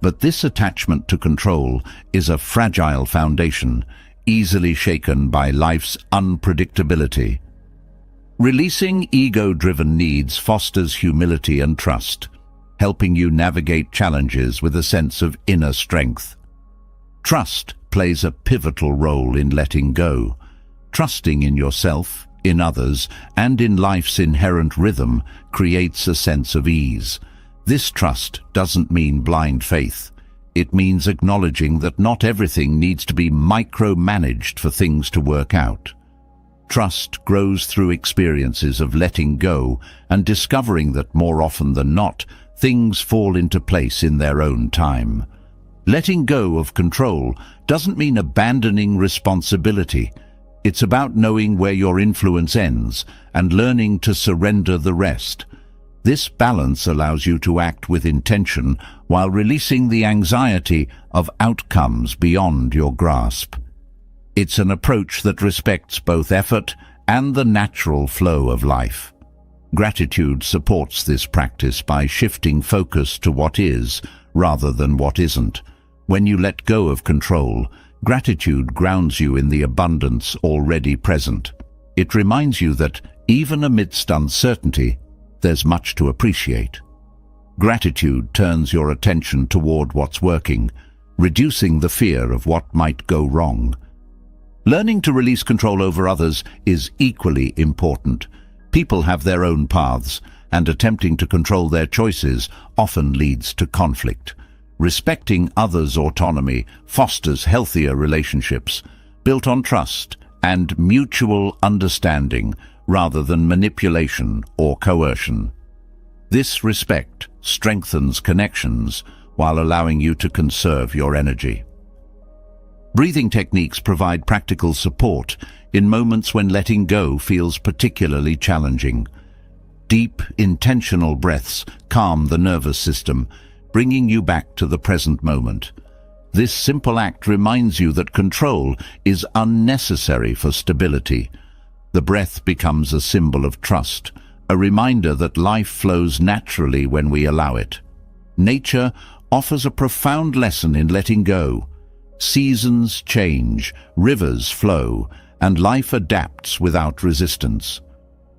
But this attachment to control is a fragile foundation, easily shaken by life's unpredictability. Releasing ego-driven needs fosters humility and trust, helping you navigate challenges with a sense of inner strength. Trust plays a pivotal role in letting go. Trusting in yourself, in others, and in life's inherent rhythm creates a sense of ease. This trust doesn't mean blind faith. It means acknowledging that not everything needs to be micromanaged for things to work out. Trust grows through experiences of letting go and discovering that more often than not, things fall into place in their own time. Letting go of control doesn't mean abandoning responsibility. It's about knowing where your influence ends and learning to surrender the rest. This balance allows you to act with intention while releasing the anxiety of outcomes beyond your grasp. It's an approach that respects both effort and the natural flow of life. Gratitude supports this practice by shifting focus to what is rather than what isn't. When you let go of control, gratitude grounds you in the abundance already present. It reminds you that, even amidst uncertainty, there's much to appreciate. Gratitude turns your attention toward what's working, reducing the fear of what might go wrong. Learning to release control over others is equally important. People have their own paths, and attempting to control their choices often leads to conflict. Respecting others' autonomy fosters healthier relationships, built on trust and mutual understanding rather than manipulation or coercion. This respect strengthens connections while allowing you to conserve your energy. Breathing techniques provide practical support in moments when letting go feels particularly challenging. Deep, intentional breaths calm the nervous system, bringing you back to the present moment. This simple act reminds you that control is unnecessary for stability. The breath becomes a symbol of trust, a reminder that life flows naturally when we allow it. Nature offers a profound lesson in letting go. Seasons change, rivers flow, and life adapts without resistance.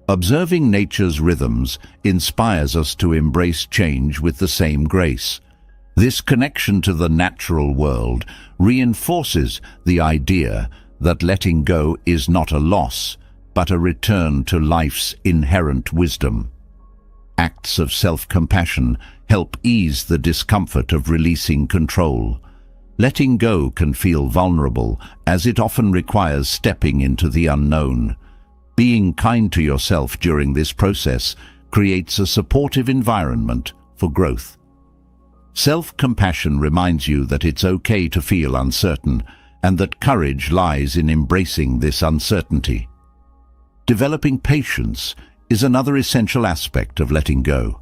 Observing nature's rhythms inspires us to embrace change with the same grace. This connection to the natural world reinforces the idea that letting go is not a loss, but a return to life's inherent wisdom. Acts of self-compassion help ease the discomfort of releasing control. Letting go can feel vulnerable, as it often requires stepping into the unknown. Being kind to yourself during this process creates a supportive environment for growth. Self-compassion reminds you that it's okay to feel uncertain, and that courage lies in embracing this uncertainty. Developing patience is another essential aspect of letting go.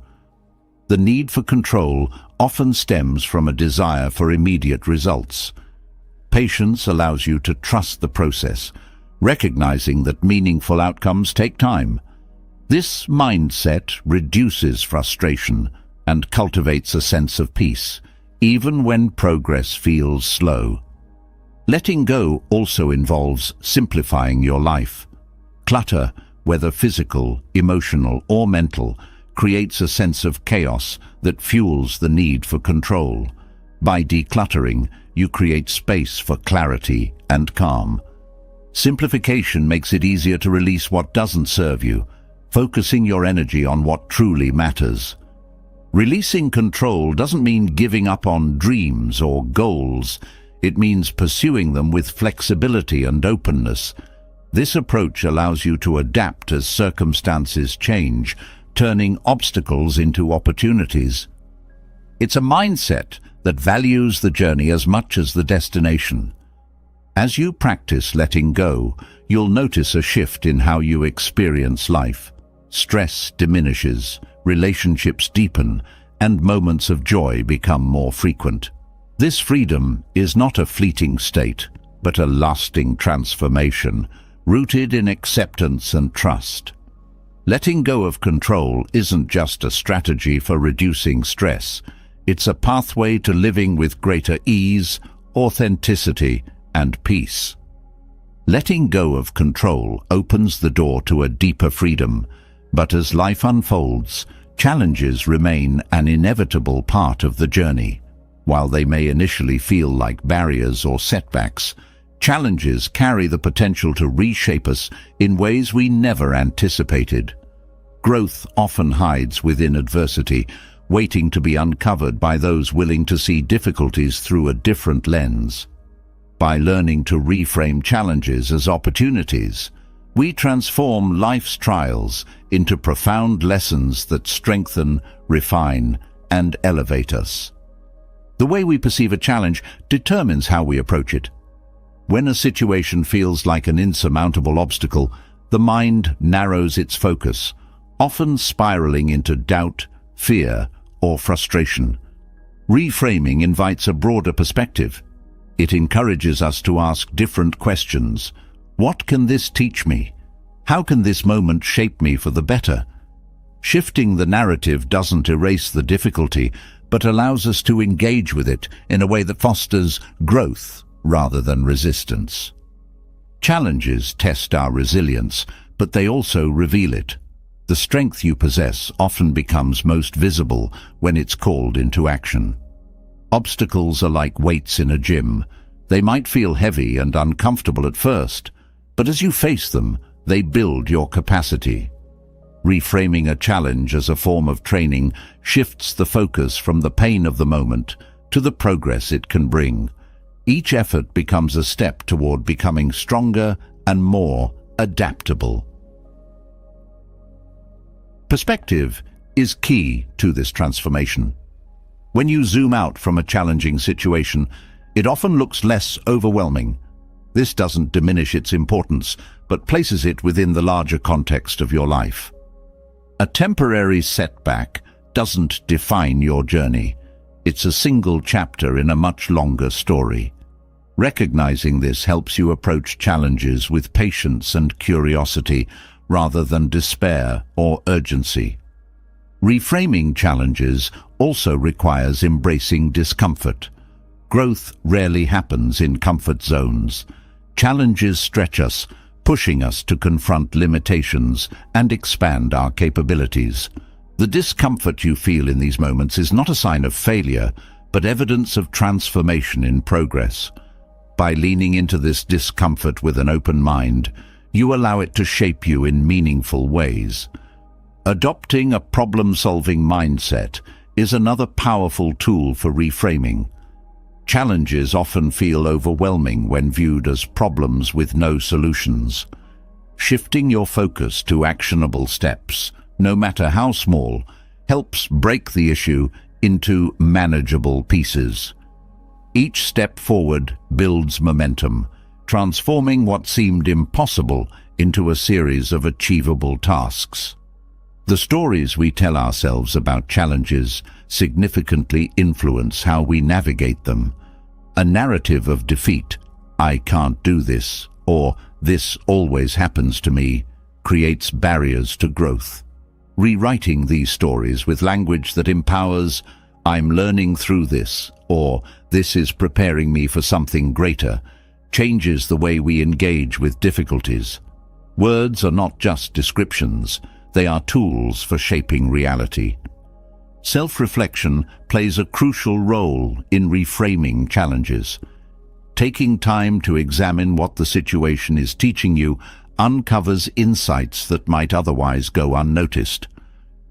The need for control often stems from a desire for immediate results. Patience allows you to trust the process, recognizing that meaningful outcomes take time. This mindset reduces frustration and cultivates a sense of peace, even when progress feels slow. Letting go also involves simplifying your life. Clutter, whether physical, emotional, or mental, creates a sense of chaos that fuels the need for control. By decluttering, you create space for clarity and calm. Simplification makes it easier to release what doesn't serve you, focusing your energy on what truly matters. Releasing control doesn't mean giving up on dreams or goals. It means pursuing them with flexibility and openness. This approach allows you to adapt as circumstances change, turning obstacles into opportunities. It's a mindset that values the journey as much as the destination. As you practice letting go, you'll notice a shift in how you experience life. Stress diminishes, relationships deepen, and moments of joy become more frequent. This freedom is not a fleeting state, but a lasting transformation, rooted in acceptance and trust. Letting go of control isn't just a strategy for reducing stress. It's a pathway to living with greater ease, authenticity, and peace. Letting go of control opens the door to a deeper freedom, but as life unfolds, challenges remain an inevitable part of the journey. While they may initially feel like barriers or setbacks, challenges carry the potential to reshape us in ways we never anticipated. Growth often hides within adversity, waiting to be uncovered by those willing to see difficulties through a different lens. By learning to reframe challenges as opportunities, we transform life's trials into profound lessons that strengthen, refine, and elevate us. The way we perceive a challenge determines how we approach it. When a situation feels like an insurmountable obstacle, the mind narrows its focus, often spiraling into doubt, fear, or frustration. Reframing invites a broader perspective. It encourages us to ask different questions. What can this teach me? How can this moment shape me for the better? Shifting the narrative doesn't erase the difficulty, but allows us to engage with it in a way that fosters growth rather than resistance. Challenges test our resilience, but they also reveal it. The strength you possess often becomes most visible when it's called into action. Obstacles are like weights in a gym. They might feel heavy and uncomfortable at first, but as you face them, they build your capacity. Reframing a challenge as a form of training shifts the focus from the pain of the moment to the progress it can bring. Each effort becomes a step toward becoming stronger and more adaptable. Perspective is key to this transformation. When you zoom out from a challenging situation, it often looks less overwhelming. This doesn't diminish its importance, but places it within the larger context of your life. A temporary setback doesn't define your journey. It's a single chapter in a much longer story. Recognizing this helps you approach challenges with patience and curiosity rather than despair or urgency. Reframing challenges also requires embracing discomfort. Growth rarely happens in comfort zones. Challenges stretch us, pushing us to confront limitations and expand our capabilities. The discomfort you feel in these moments is not a sign of failure, but evidence of transformation in progress. By leaning into this discomfort with an open mind, you allow it to shape you in meaningful ways. Adopting a problem-solving mindset is another powerful tool for reframing. Challenges often feel overwhelming when viewed as problems with no solutions. Shifting your focus to actionable steps, no matter how small, helps break the issue into manageable pieces. Each step forward builds momentum, transforming what seemed impossible into a series of achievable tasks. The stories we tell ourselves about challenges significantly influence how we navigate them. A narrative of defeat, "I can't do this," or "this always happens to me," creates barriers to growth. Rewriting these stories with language that empowers, "I'm learning through this," or "this is preparing me for something greater," changes the way we engage with difficulties. Words are not just descriptions, they are tools for shaping reality. Self-reflection plays a crucial role in reframing challenges. Taking time to examine what the situation is teaching you uncovers insights that might otherwise go unnoticed.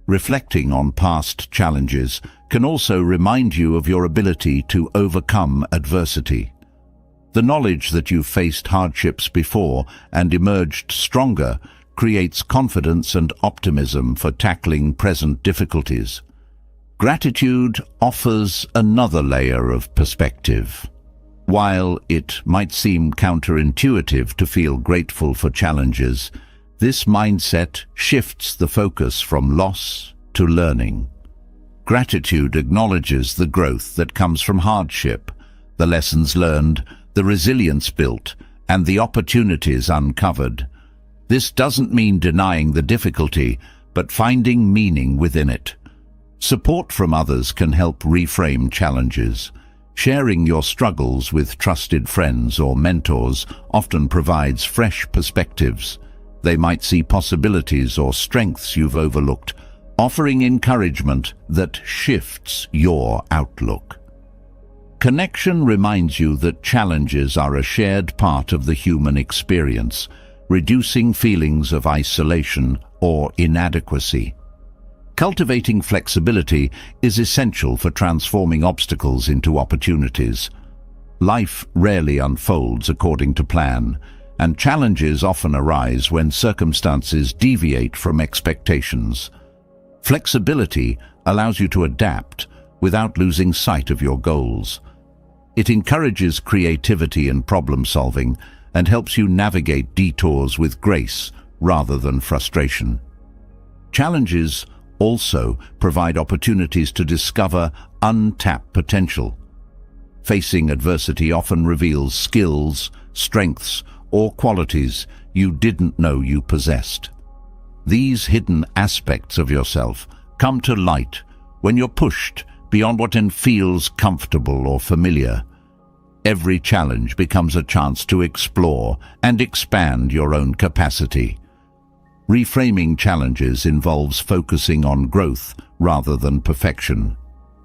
Reflecting on past challenges can also remind you of your ability to overcome adversity. The knowledge that you've faced hardships before and emerged stronger creates confidence and optimism for tackling present difficulties. Gratitude offers another layer of perspective. While it might seem counterintuitive to feel grateful for challenges, this mindset shifts the focus from loss to learning. Gratitude acknowledges the growth that comes from hardship, the lessons learned, the resilience built, and the opportunities uncovered. This doesn't mean denying the difficulty, but finding meaning within it. Support from others can help reframe challenges. Sharing your struggles with trusted friends or mentors often provides fresh perspectives. They might see possibilities or strengths you've overlooked, offering encouragement that shifts your outlook. Connection reminds you that challenges are a shared part of the human experience, reducing feelings of isolation or inadequacy. Cultivating flexibility is essential for transforming obstacles into opportunities. Life rarely unfolds according to plan, and challenges often arise when circumstances deviate from expectations. Flexibility allows you to adapt without losing sight of your goals. It encourages creativity and problem-solving and helps you navigate detours with grace rather than frustration. Challenges also provide opportunities to discover untapped potential. Facing adversity often reveals skills, strengths, or qualities you didn't know you possessed. These hidden aspects of yourself come to light when you're pushed beyond what feels comfortable or familiar. Every challenge becomes a chance to explore and expand your own capacity. Reframing challenges involves focusing on growth rather than perfection.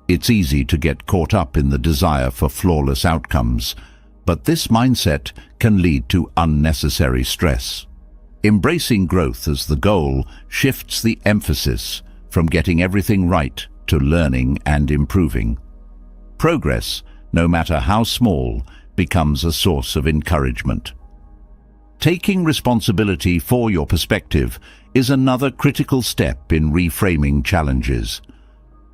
It's easy to get caught up in the desire for flawless outcomes, but this mindset can lead to unnecessary stress. Embracing growth as the goal shifts the emphasis from getting everything right to learning and improving. Progress, no matter how small, becomes a source of encouragement. Taking responsibility for your perspective is another critical step in reframing challenges.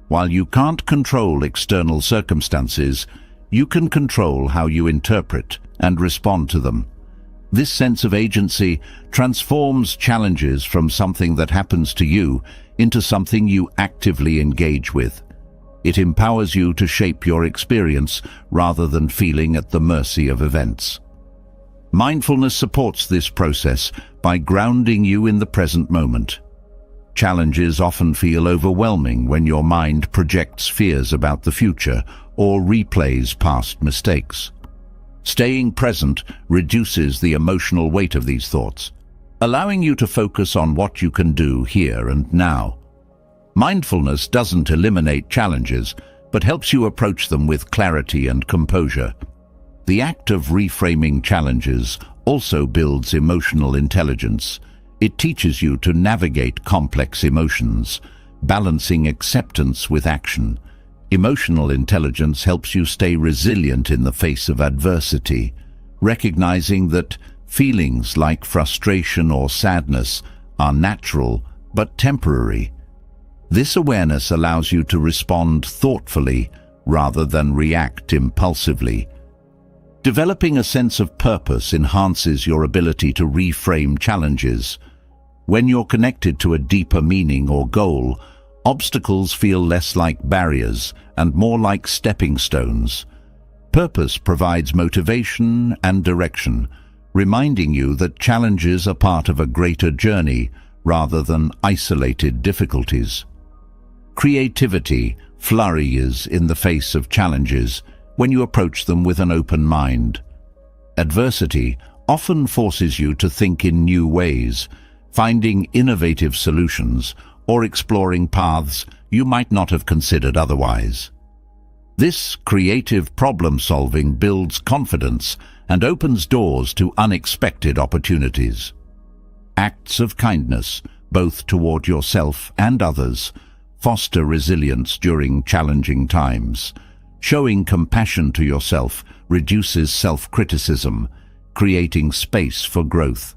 While you can't control external circumstances, you can control how you interpret and respond to them. This sense of agency transforms challenges from something that happens to you into something you actively engage with. It empowers you to shape your experience rather than feeling at the mercy of events. Mindfulness supports this process by grounding you in the present moment. Challenges often feel overwhelming when your mind projects fears about the future or replays past mistakes. Staying present reduces the emotional weight of these thoughts, allowing you to focus on what you can do here and now. Mindfulness doesn't eliminate challenges, but helps you approach them with clarity and composure. The act of reframing challenges also builds emotional intelligence. It teaches you to navigate complex emotions, balancing acceptance with action. Emotional intelligence helps you stay resilient in the face of adversity, recognizing that feelings like frustration or sadness are natural but temporary. This awareness allows you to respond thoughtfully rather than react impulsively. Developing a sense of purpose enhances your ability to reframe challenges. When you're connected to a deeper meaning or goal, obstacles feel less like barriers and more like stepping stones. Purpose provides motivation and direction, reminding you that challenges are part of a greater journey rather than isolated difficulties. Creativity flourishes in the face of challenges when you approach them with an open mind. Adversity often forces you to think in new ways, finding innovative solutions or exploring paths you might not have considered otherwise. This creative problem-solving builds confidence and opens doors to unexpected opportunities. Acts of kindness, both toward yourself and others, foster resilience during challenging times. Showing compassion to yourself reduces self-criticism, creating space for growth.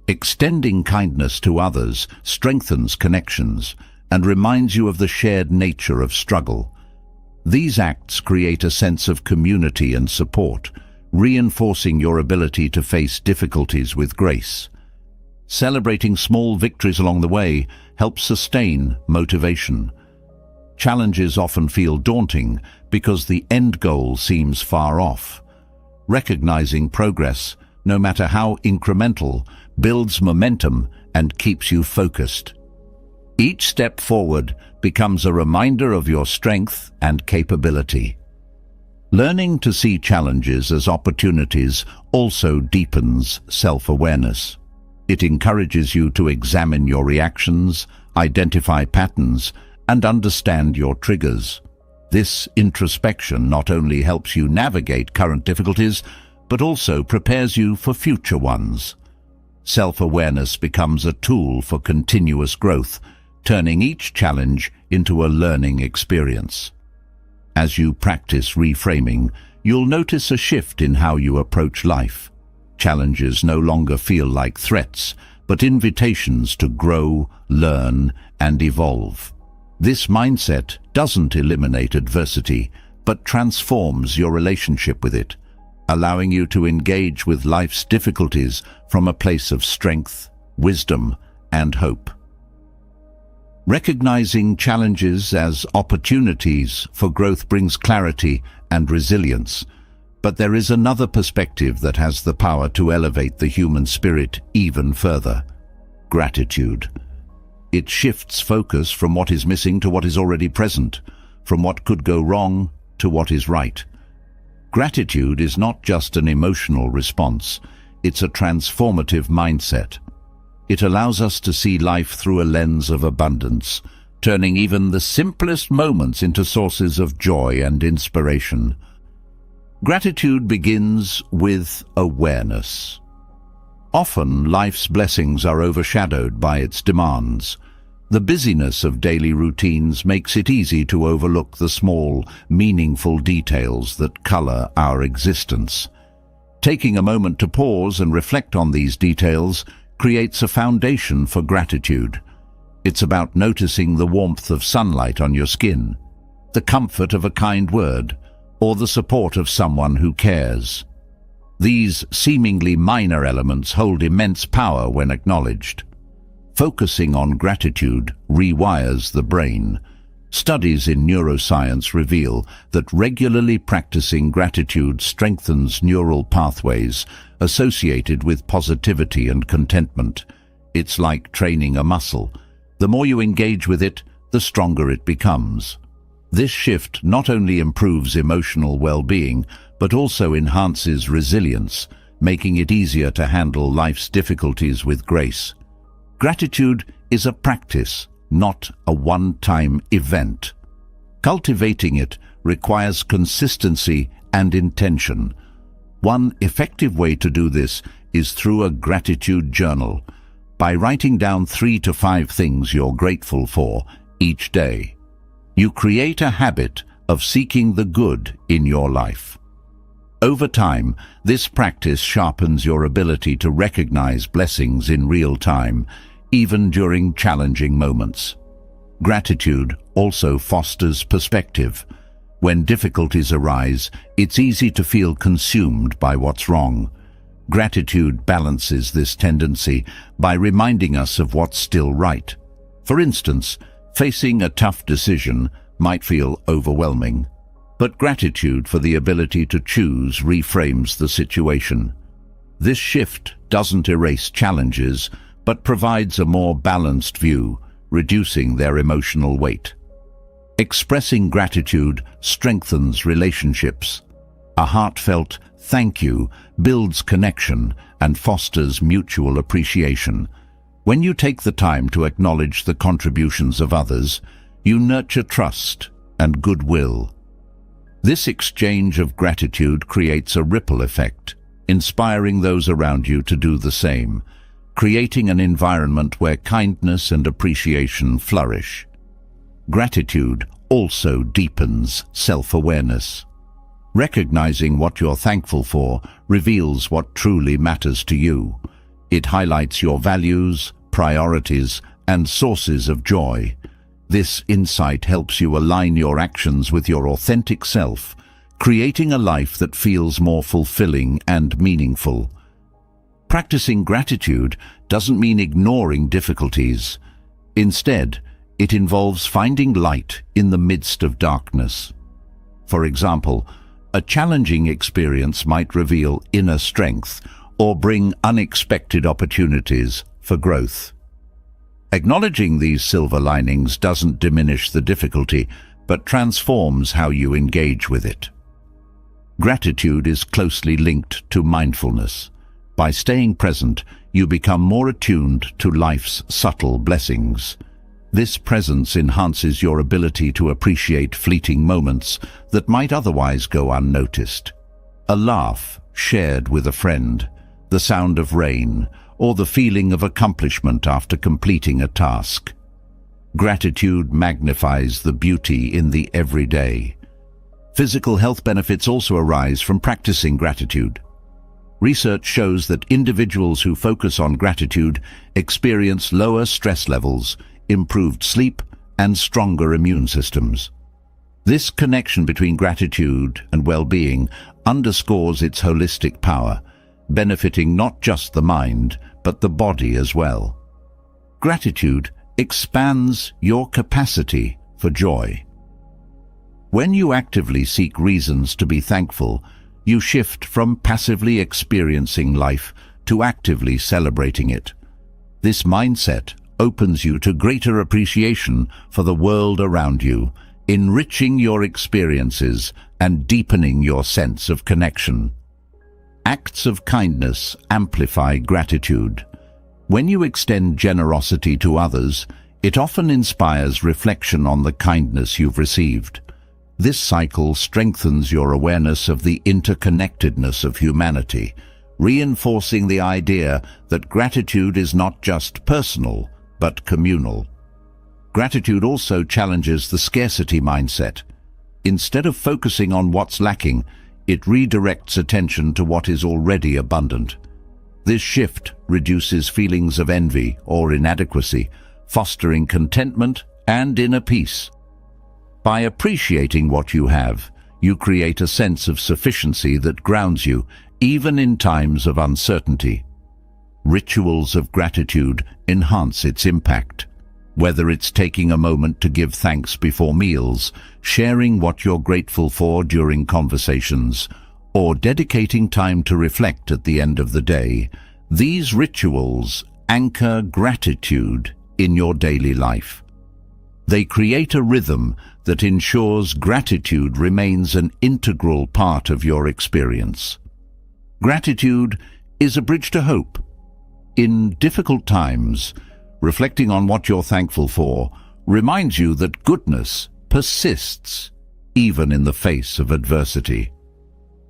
Extending kindness to others strengthens connections and reminds you of the shared nature of struggle. These acts create a sense of community and support, reinforcing your ability to face difficulties with grace. Celebrating small victories along the way helps sustain motivation. Challenges often feel daunting because the end goal seems far off. Recognizing progress, no matter how incremental, builds momentum and keeps you focused. Each step forward becomes a reminder of your strength and capability. Learning to see challenges as opportunities also deepens self-awareness. It encourages you to examine your reactions, identify patterns, and understand your triggers. This introspection not only helps you navigate current difficulties, but also prepares you for future ones. Self-awareness becomes a tool for continuous growth, turning each challenge into a learning experience. As you practice reframing, you'll notice a shift in how you approach life. Challenges no longer feel like threats, but invitations to grow, learn, and evolve. This mindset doesn't eliminate adversity, but transforms your relationship with it, allowing you to engage with life's difficulties from a place of strength, wisdom, and hope. Recognizing challenges as opportunities for growth brings clarity and resilience, but there is another perspective that has the power to elevate the human spirit even further: gratitude. It shifts focus from what is missing to what is already present, from what could go wrong to what is right. Gratitude is not just an emotional response, it's a transformative mindset. It allows us to see life through a lens of abundance, turning even the simplest moments into sources of joy and inspiration. Gratitude begins with awareness. Often, life's blessings are overshadowed by its demands. The busyness of daily routines makes it easy to overlook the small, meaningful details that color our existence. Taking a moment to pause and reflect on these details creates a foundation for gratitude. It's about noticing the warmth of sunlight on your skin, the comfort of a kind word, or the support of someone who cares. These seemingly minor elements hold immense power when acknowledged. Focusing on gratitude rewires the brain. Studies in neuroscience reveal that regularly practicing gratitude strengthens neural pathways associated with positivity and contentment. It's like training a muscle. The more you engage with it, the stronger it becomes. This shift not only improves emotional well-being, but also enhances resilience, making it easier to handle life's difficulties with grace. Gratitude is a practice, not a one-time event. Cultivating it requires consistency and intention. One effective way to do this is through a gratitude journal, by writing down 3 to 5 things you're grateful for each day. You create a habit of seeking the good in your life. Over time, this practice sharpens your ability to recognize blessings in real time, even during challenging moments. Gratitude also fosters perspective. When difficulties arise, it's easy to feel consumed by what's wrong. Gratitude balances this tendency by reminding us of what's still right. For instance, facing a tough decision might feel overwhelming, but gratitude for the ability to choose reframes the situation. This shift doesn't erase challenges, but provides a more balanced view, reducing their emotional weight. Expressing gratitude strengthens relationships. A heartfelt thank you builds connection and fosters mutual appreciation. When you take the time to acknowledge the contributions of others, you nurture trust and goodwill. This exchange of gratitude creates a ripple effect, inspiring those around you to do the same, creating an environment where kindness and appreciation flourish. Gratitude also deepens self-awareness. Recognizing what you're thankful for reveals what truly matters to you. It highlights your values, priorities, and sources of joy. This insight helps you align your actions with your authentic self, creating a life that feels more fulfilling and meaningful. Practicing gratitude doesn't mean ignoring difficulties. Instead, it involves finding light in the midst of darkness. For example, a challenging experience might reveal inner strength or bring unexpected opportunities for growth. Acknowledging these silver linings doesn't diminish the difficulty, but transforms how you engage with it. Gratitude is closely linked to mindfulness. By staying present, you become more attuned to life's subtle blessings. This presence enhances your ability to appreciate fleeting moments that might otherwise go unnoticed. A laugh shared with a friend, the sound of rain, or the feeling of accomplishment after completing a task. Gratitude magnifies the beauty in the everyday. Physical health benefits also arise from practicing gratitude. Research shows that individuals who focus on gratitude experience lower stress levels, improved sleep, and stronger immune systems. This connection between gratitude and well-being underscores its holistic power, benefiting not just the mind, but the body as well. Gratitude expands your capacity for joy. When you actively seek reasons to be thankful, you shift from passively experiencing life to actively celebrating it. This mindset opens you to greater appreciation for the world around you, enriching your experiences and deepening your sense of connection. Acts of kindness amplify gratitude. When you extend generosity to others, it often inspires reflection on the kindness you've received. This cycle strengthens your awareness of the interconnectedness of humanity, reinforcing the idea that gratitude is not just personal, but communal. Gratitude also challenges the scarcity mindset. Instead of focusing on what's lacking, it redirects attention to what is already abundant. This shift reduces feelings of envy or inadequacy, fostering contentment and inner peace. By appreciating what you have, you create a sense of sufficiency that grounds you, even in times of uncertainty. Rituals of gratitude enhance its impact. Whether it's taking a moment to give thanks before meals, sharing what you're grateful for during conversations, or dedicating time to reflect at the end of the day, these rituals anchor gratitude in your daily life. They create a rhythm that ensures gratitude remains an integral part of your experience. Gratitude is a bridge to hope. In difficult times, reflecting on what you're thankful for reminds you that goodness persists even in the face of adversity.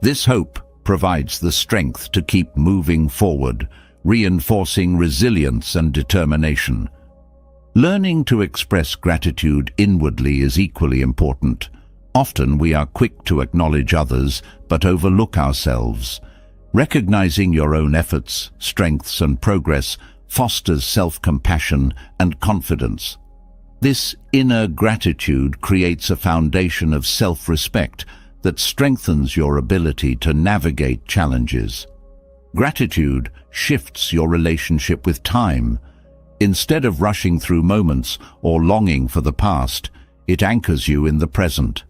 This hope provides the strength to keep moving forward, reinforcing resilience and determination. Learning to express gratitude inwardly is equally important. Often we are quick to acknowledge others but overlook ourselves. Recognizing your own efforts, strengths, and progress fosters self-compassion and confidence. This inner gratitude creates a foundation of self-respect that strengthens your ability to navigate challenges. Gratitude shifts your relationship with time. Instead of rushing through moments or longing for the past, it anchors you in the present.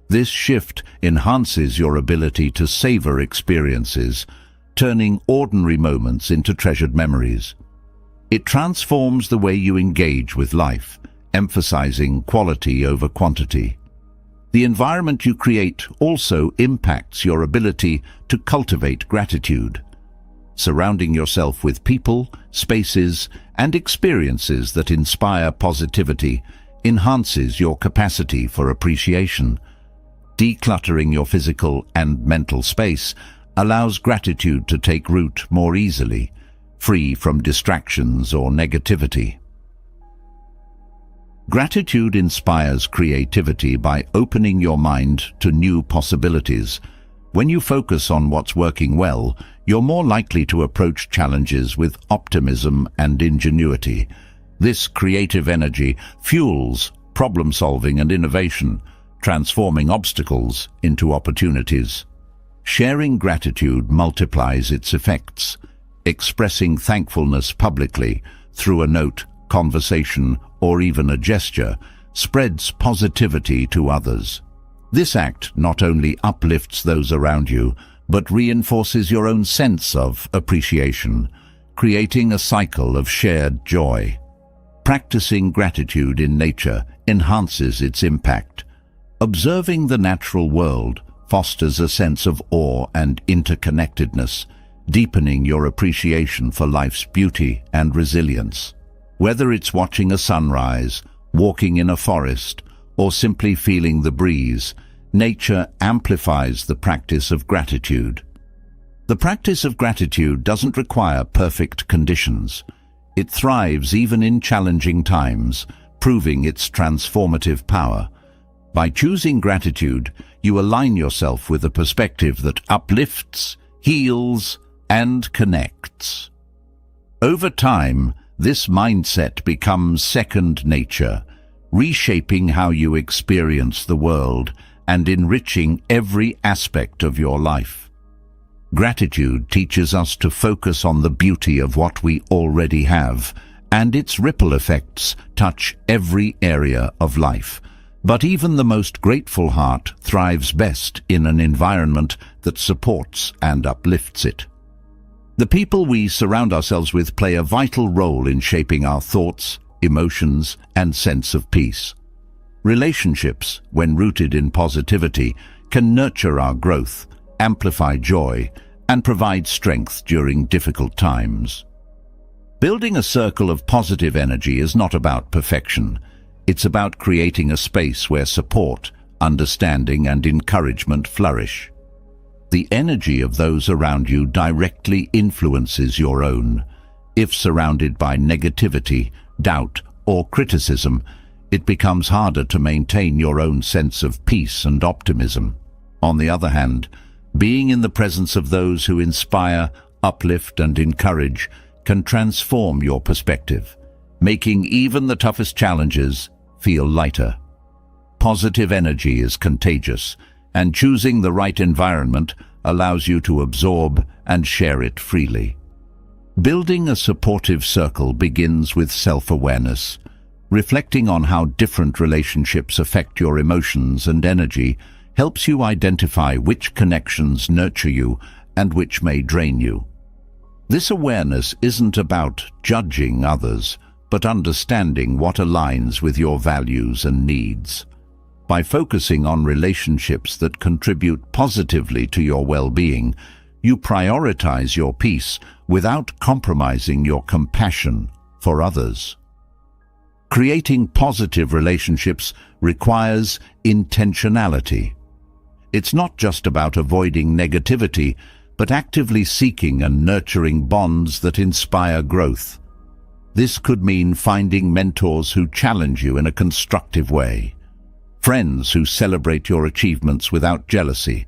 This shift enhances your ability to savor experiences, turning ordinary moments into treasured memories. It transforms the way you engage with life, emphasizing quality over quantity. The environment you create also impacts your ability to cultivate gratitude. Surrounding yourself with people, spaces, and experiences that inspire positivity enhances your capacity for appreciation. Decluttering your physical and mental space allows gratitude to take root more easily, free from distractions or negativity. Gratitude inspires creativity by opening your mind to new possibilities. When you focus on what's working well, you're more likely to approach challenges with optimism and ingenuity. This creative energy fuels problem-solving and innovation, transforming obstacles into opportunities. Sharing gratitude multiplies its effects. Expressing thankfulness publicly through a note, conversation, or even a gesture spreads positivity to others. This act not only uplifts those around you, but reinforces your own sense of appreciation, creating a cycle of shared joy. Practicing gratitude in nature enhances its impact. Observing the natural world fosters a sense of awe and interconnectedness, deepening your appreciation for life's beauty and resilience. Whether it's watching a sunrise, walking in a forest, or simply feeling the breeze, nature amplifies the practice of gratitude. The practice of gratitude doesn't require perfect conditions. It thrives even in challenging times, proving its transformative power. By choosing gratitude, you align yourself with a perspective that uplifts, heals, and connects. Over time, this mindset becomes second nature, reshaping how you experience the world and enriching every aspect of your life. Gratitude teaches us to focus on the beauty of what we already have, and its ripple effects touch every area of life. But even the most grateful heart thrives best in an environment that supports and uplifts it. The people we surround ourselves with play a vital role in shaping our thoughts, emotions, and sense of peace. Relationships, when rooted in positivity, can nurture our growth, amplify joy, and provide strength during difficult times. Building a circle of positive energy is not about perfection. It's about creating a space where support, understanding, and encouragement flourish. The energy of those around you directly influences your own. If surrounded by negativity, doubt, or criticism, it becomes harder to maintain your own sense of peace and optimism. On the other hand, being in the presence of those who inspire, uplift, and encourage can transform your perspective, making even the toughest challenges feel lighter. Positive energy is contagious, and choosing the right environment allows you to absorb and share it freely. Building a supportive circle begins with self-awareness. Reflecting on how different relationships affect your emotions and energy helps you identify which connections nurture you and which may drain you. This awareness isn't about judging others, but understanding what aligns with your values and needs. By focusing on relationships that contribute positively to your well-being, you prioritize your peace without compromising your compassion for others. Creating positive relationships requires intentionality. It's not just about avoiding negativity, but actively seeking and nurturing bonds that inspire growth. This could mean finding mentors who challenge you in a constructive way, friends who celebrate your achievements without jealousy,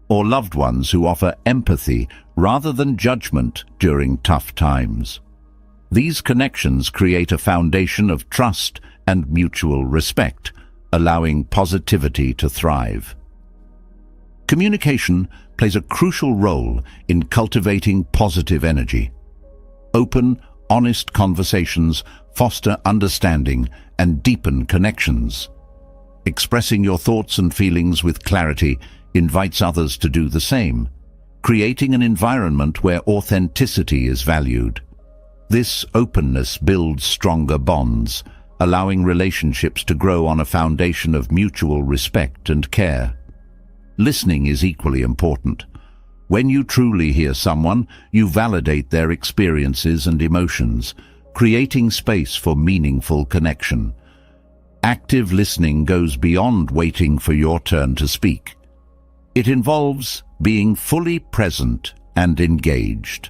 or loved ones who offer empathy rather than judgment during tough times. These connections create a foundation of trust and mutual respect, allowing positivity to thrive. Communication plays a crucial role in cultivating positive energy. Open, honest conversations foster understanding and deepen connections. Expressing your thoughts and feelings with clarity invites others to do the same, creating an environment where authenticity is valued. This openness builds stronger bonds, allowing relationships to grow on a foundation of mutual respect and care. Listening is equally important. When you truly hear someone, you validate their experiences and emotions, creating space for meaningful connection. Active listening goes beyond waiting for your turn to speak. It involves being fully present and engaged.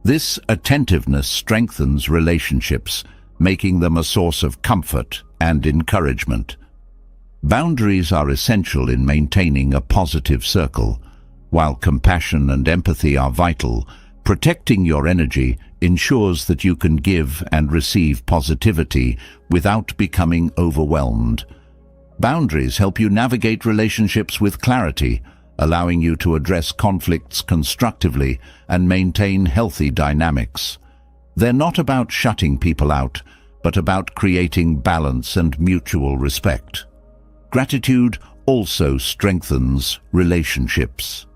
This attentiveness strengthens relationships, making them a source of comfort and encouragement. Boundaries are essential in maintaining a positive circle. While compassion and empathy are vital, protecting your energy ensures that you can give and receive positivity without becoming overwhelmed. Boundaries help you navigate relationships with clarity, allowing you to address conflicts constructively and maintain healthy dynamics. They're not about shutting people out, but about creating balance and mutual respect. Gratitude also strengthens relationships.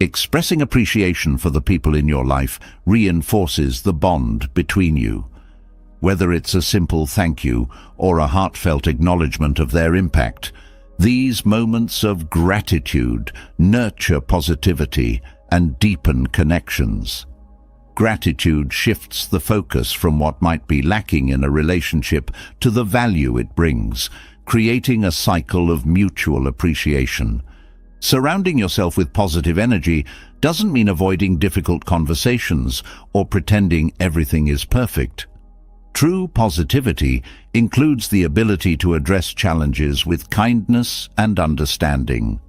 Expressing appreciation for the people in your life reinforces the bond between you. Whether it's a simple thank you or a heartfelt acknowledgement of their impact, these moments of gratitude nurture positivity and deepen connections. Gratitude shifts the focus from what might be lacking in a relationship to the value it brings, creating a cycle of mutual appreciation. Surrounding yourself with positive energy doesn't mean avoiding difficult conversations or pretending everything is perfect. True positivity includes the ability to address challenges with kindness and understanding.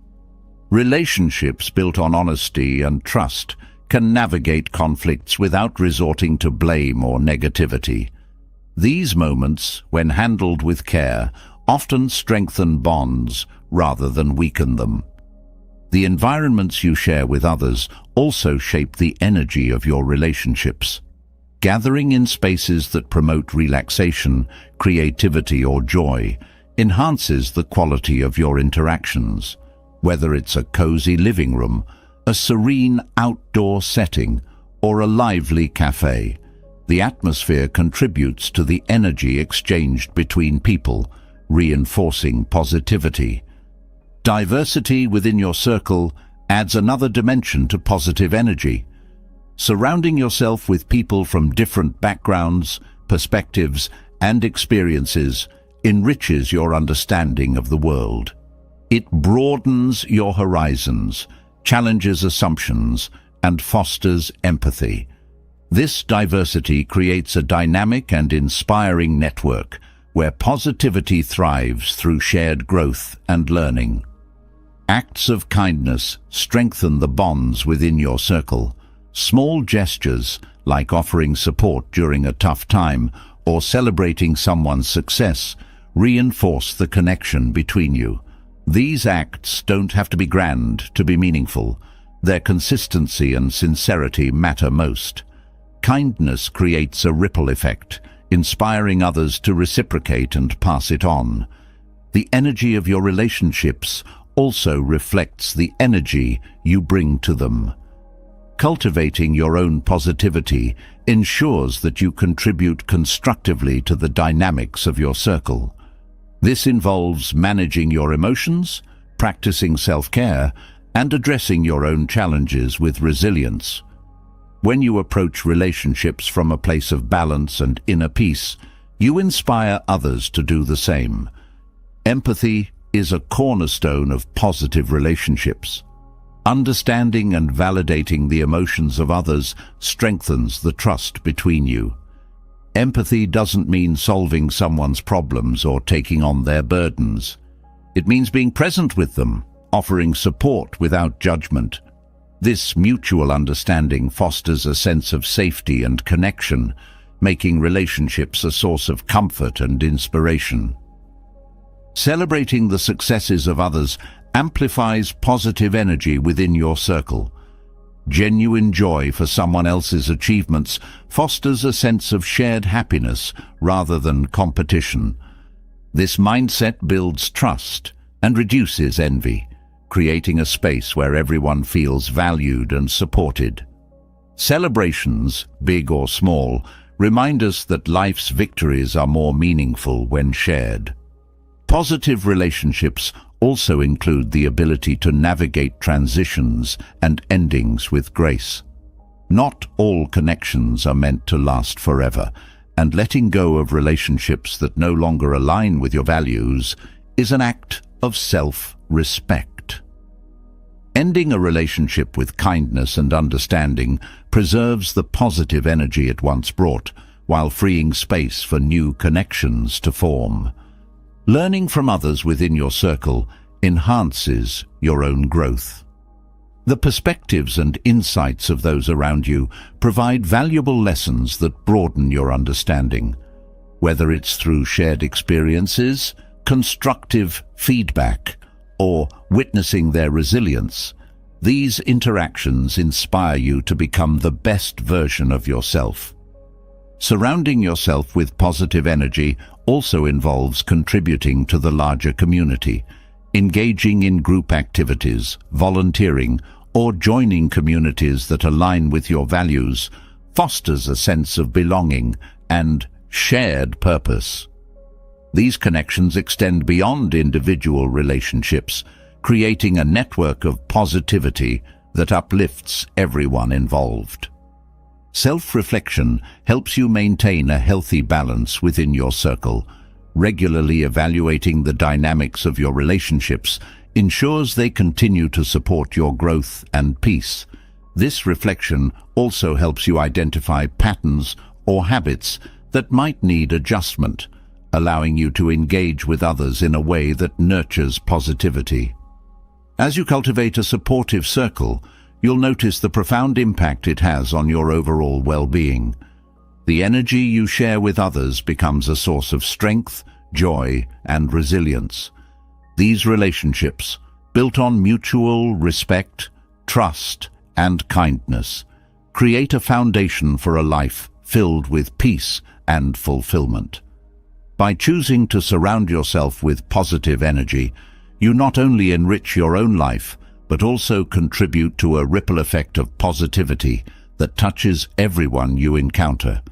Relationships built on honesty and trust can navigate conflicts without resorting to blame or negativity. These moments, when handled with care, often strengthen bonds rather than weaken them. The environments you share with others also shape the energy of your relationships. Gathering in spaces that promote relaxation, creativity, or joy enhances the quality of your interactions. Whether it's a cozy living room, a serene outdoor setting, or a lively cafe, the atmosphere contributes to the energy exchanged between people, reinforcing positivity. Diversity within your circle adds another dimension to positive energy. Surrounding yourself with people from different backgrounds, perspectives, and experiences enriches your understanding of the world. It broadens your horizons, challenges assumptions, and fosters empathy. This diversity creates a dynamic and inspiring network where positivity thrives through shared growth and learning. Acts of kindness strengthen the bonds within your circle. Small gestures, like offering support during a tough time or celebrating someone's success, reinforce the connection between you. These acts don't have to be grand to be meaningful. Their consistency and sincerity matter most. Kindness creates a ripple effect, inspiring others to reciprocate and pass it on. The energy of your relationships also reflects the energy you bring to them. Cultivating your own positivity ensures that you contribute constructively to the dynamics of your circle. This involves managing your emotions, practicing self-care, and addressing your own challenges with resilience. When you approach relationships from a place of balance and inner peace, you inspire others to do the same. Empathy is a cornerstone of positive relationships. Understanding and validating the emotions of others strengthens the trust between you. Empathy doesn't mean solving someone's problems or taking on their burdens. It means being present with them, offering support without judgment. This mutual understanding fosters a sense of safety and connection, making relationships a source of comfort and inspiration. Celebrating the successes of others amplifies positive energy within your circle. Genuine joy for someone else's achievements fosters a sense of shared happiness rather than competition. This mindset builds trust and reduces envy, creating a space where everyone feels valued and supported. Celebrations, big or small, remind us that life's victories are more meaningful when shared. Positive relationships also include the ability to navigate transitions and endings with grace. Not all connections are meant to last forever, and letting go of relationships that no longer align with your values is an act of self-respect. Ending a relationship with kindness and understanding preserves the positive energy it once brought, while freeing space for new connections to form. Learning from others within your circle enhances your own growth. The perspectives and insights of those around you provide valuable lessons that broaden your understanding. Whether it's through shared experiences, constructive feedback, or witnessing their resilience, these interactions inspire you to become the best version of yourself. Surrounding yourself with positive energy also involves contributing to the larger community. Engaging in group activities, volunteering, or joining communities that align with your values fosters a sense of belonging and shared purpose. These connections extend beyond individual relationships, creating a network of positivity that uplifts everyone involved. Self-reflection helps you maintain a healthy balance within your circle. Regularly evaluating the dynamics of your relationships ensures they continue to support your growth and peace. This reflection also helps you identify patterns or habits that might need adjustment, allowing you to engage with others in a way that nurtures positivity. As you cultivate a supportive circle, you'll notice the profound impact it has on your overall well-being. The energy you share with others becomes a source of strength, joy, and resilience. These relationships, built on mutual respect, trust, and kindness, create a foundation for a life filled with peace and fulfillment. By choosing to surround yourself with positive energy, you not only enrich your own life, but also contribute to a ripple effect of positivity that touches everyone you encounter.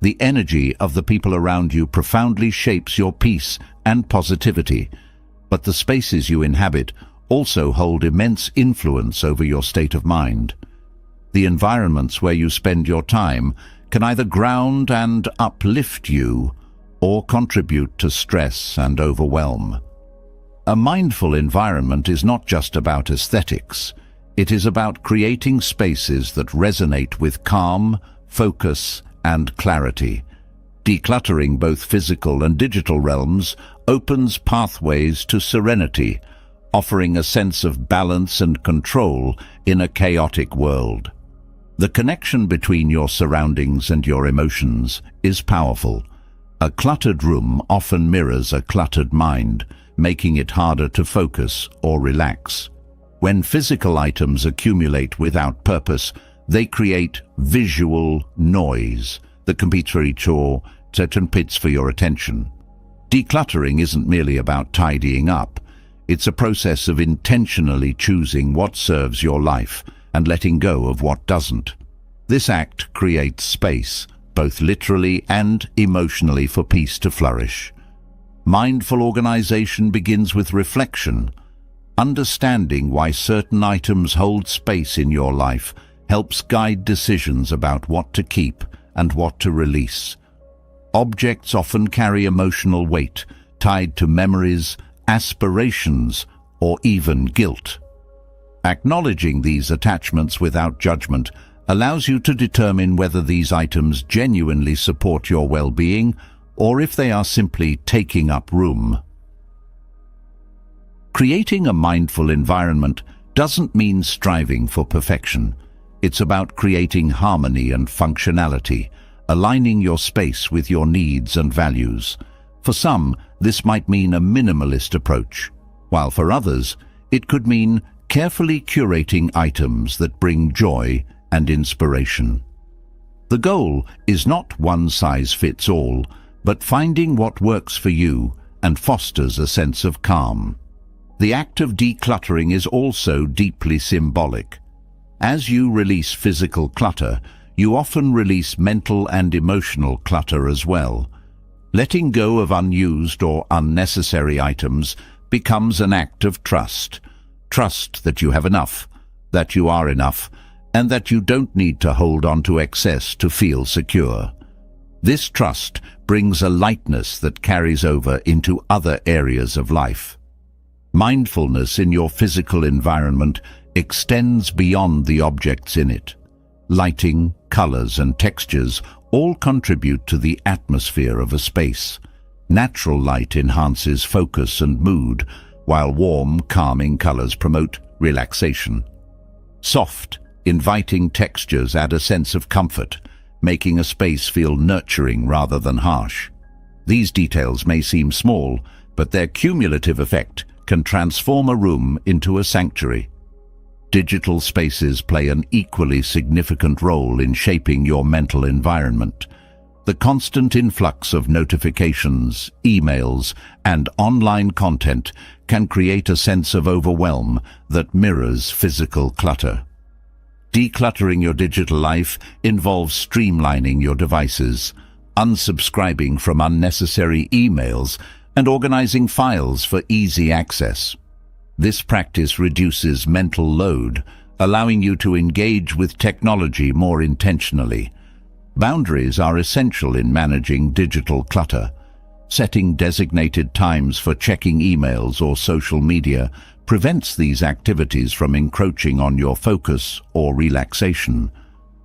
The energy of the people around you profoundly shapes your peace and positivity, but the spaces you inhabit also hold immense influence over your state of mind. The environments where you spend your time can either ground and uplift you or contribute to stress and overwhelm. A mindful environment is not just about aesthetics. It is about creating spaces that resonate with calm, focus, and clarity. Decluttering both physical and digital realms opens pathways to serenity, offering a sense of balance and control in a chaotic world. The connection between your surroundings and your emotions is powerful. A cluttered room often mirrors a cluttered mind, making it harder to focus or relax. When physical items accumulate without purpose, they create visual noise that competes for each or competes for your attention. Decluttering isn't merely about tidying up. It's a process of intentionally choosing what serves your life and letting go of what doesn't. This act creates space, both literally and emotionally, for peace to flourish. Mindful organization begins with reflection. Understanding why certain items hold space in your life helps guide decisions about what to keep and what to release. Objects often carry emotional weight, tied to memories, aspirations, or even guilt. Acknowledging these attachments without judgment allows you to determine whether these items genuinely support your well-being or if they are simply taking up room. Creating a mindful environment doesn't mean striving for perfection. It's about creating harmony and functionality, aligning your space with your needs and values. For some, this might mean a minimalist approach, while for others, it could mean carefully curating items that bring joy and inspiration. The goal is not one size fits all, but finding what works for you and fosters a sense of calm. The act of decluttering is also deeply symbolic. As you release physical clutter, you often release mental and emotional clutter as well. Letting go of unused or unnecessary items becomes an act of trust. Trust that you have enough, that you are enough, and that you don't need to hold on to excess to feel secure. This trust brings a lightness that carries over into other areas of life. Mindfulness in your physical environment extends beyond the objects in it. Lighting, colors, and textures all contribute to the atmosphere of a space. Natural light enhances focus and mood, while warm, calming colors promote relaxation. Soft, inviting textures add a sense of comfort, making a space feel nurturing rather than harsh. These details may seem small, but their cumulative effect can transform a room into a sanctuary. Digital spaces play an equally significant role in shaping your mental environment. The constant influx of notifications, emails, and online content can create a sense of overwhelm that mirrors physical clutter. Decluttering your digital life involves streamlining your devices, unsubscribing from unnecessary emails, and organizing files for easy access. This practice reduces mental load, allowing you to engage with technology more intentionally. Boundaries are essential in managing digital clutter. Setting designated times for checking emails or social media prevents these activities from encroaching on your focus or relaxation.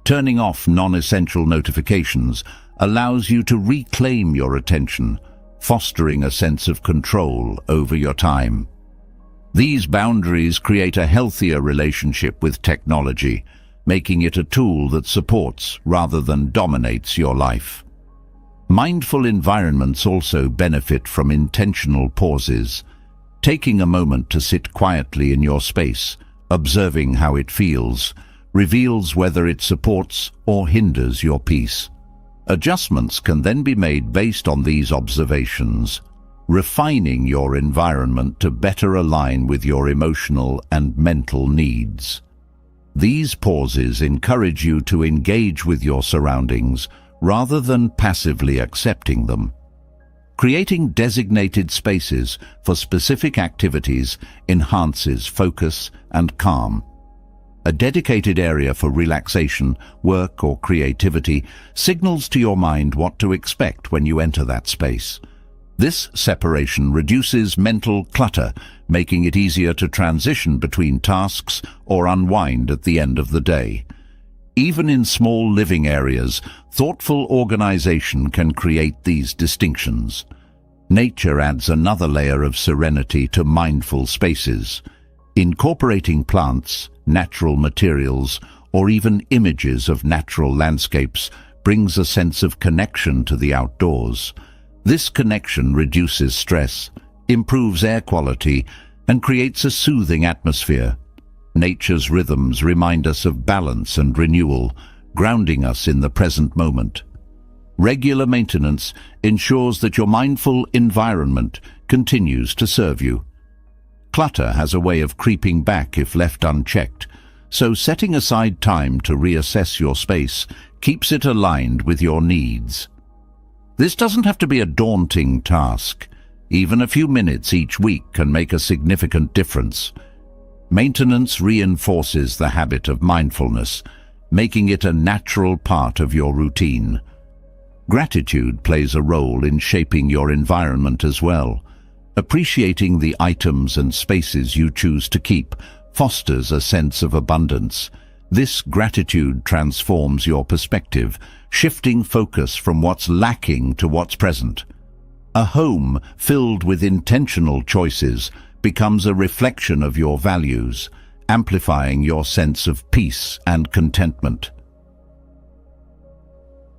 Turning off non-essential notifications allows you to reclaim your attention, fostering a sense of control over your time. These boundaries create a healthier relationship with technology, making it a tool that supports rather than dominates your life. Mindful environments also benefit from intentional pauses. Taking a moment to sit quietly in your space, observing how it feels, reveals whether it supports or hinders your peace. Adjustments can then be made based on these observations, refining your environment to better align with your emotional and mental needs. These pauses encourage you to engage with your surroundings rather than passively accepting them. Creating designated spaces for specific activities enhances focus and calm. A dedicated area for relaxation, work, or creativity signals to your mind what to expect when you enter that space. This separation reduces mental clutter, making it easier to transition between tasks or unwind at the end of the day. Even in small living areas, thoughtful organization can create these distinctions. Nature adds another layer of serenity to mindful spaces. Incorporating plants, natural materials, or even images of natural landscapes brings a sense of connection to the outdoors. This connection reduces stress, improves air quality, and creates a soothing atmosphere. Nature's rhythms remind us of balance and renewal, grounding us in the present moment. Regular maintenance ensures that your mindful environment continues to serve you. Clutter has a way of creeping back if left unchecked, so setting aside time to reassess your space keeps it aligned with your needs. This doesn't have to be a daunting task. Even a few minutes each week can make a significant difference. Maintenance reinforces the habit of mindfulness, making it a natural part of your routine. Gratitude plays a role in shaping your environment as well. Appreciating the items and spaces you choose to keep fosters a sense of abundance. This gratitude transforms your perspective, shifting focus from what's lacking to what's present. A home filled with intentional choices becomes a reflection of your values, amplifying your sense of peace and contentment.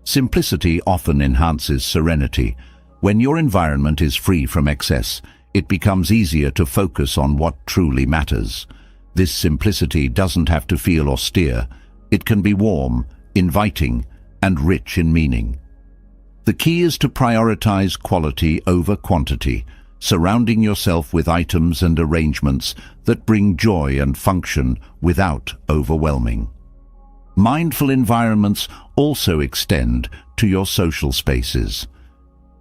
Simplicity often enhances serenity. When your environment is free from excess, it becomes easier to focus on what truly matters. This simplicity doesn't have to feel austere. It can be warm, inviting, and rich in meaning. The key is to prioritize quality over quantity, surrounding yourself with items and arrangements that bring joy and function without overwhelming. Mindful environments also extend to your social spaces.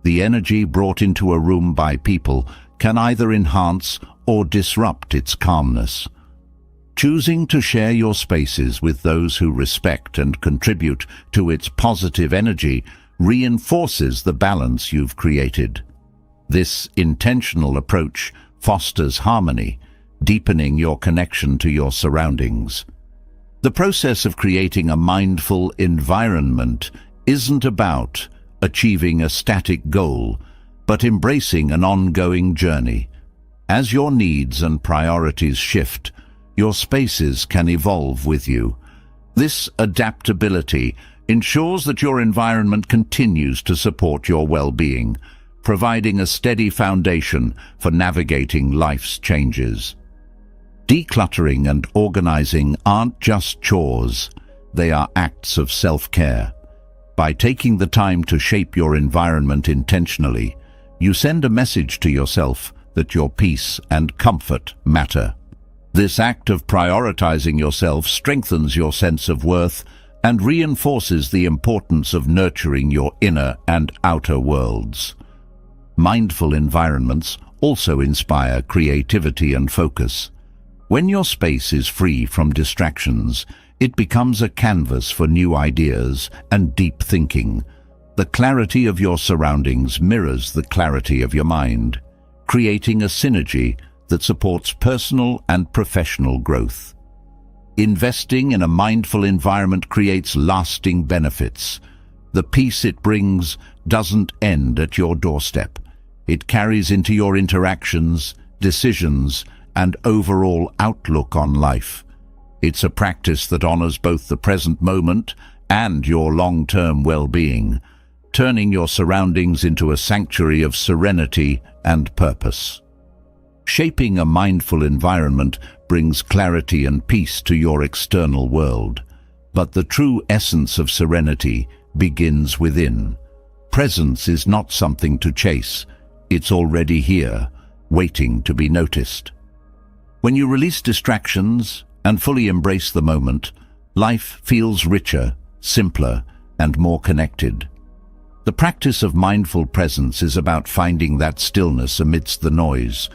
The energy brought into a room by people can either enhance or disrupt its calmness. Choosing to share your spaces with those who respect and contribute to its positive energy reinforces the balance you've created. This intentional approach fosters harmony, deepening your connection to your surroundings. The process of creating a mindful environment isn't about achieving a static goal, but embracing an ongoing journey. As your needs and priorities shift, your spaces can evolve with you. This adaptability ensures that your environment continues to support your well-being, providing a steady foundation for navigating life's changes. Decluttering and organizing aren't just chores, they are acts of self-care. By taking the time to shape your environment intentionally, you send a message to yourself that your peace and comfort matter. This act of prioritizing yourself strengthens your sense of worth and reinforces the importance of nurturing your inner and outer worlds. Mindful environments also inspire creativity and focus. When your space is free from distractions, it becomes a canvas for new ideas and deep thinking. The clarity of your surroundings mirrors the clarity of your mind, creating a synergy that supports personal and professional growth. Investing in a mindful environment creates lasting benefits. The peace it brings doesn't end at your doorstep. It carries into your interactions, decisions, and overall outlook on life. It's a practice that honors both the present moment and your long-term well-being, turning your surroundings into a sanctuary of serenity and purpose. Shaping a mindful environment brings clarity and peace to your external world, but the true essence of serenity begins within. Presence is not something to chase. It's already here, waiting to be noticed. When you release distractions and fully embrace the moment, life feels richer, simpler, and more connected. The practice of mindful presence is about finding that stillness amidst the noise,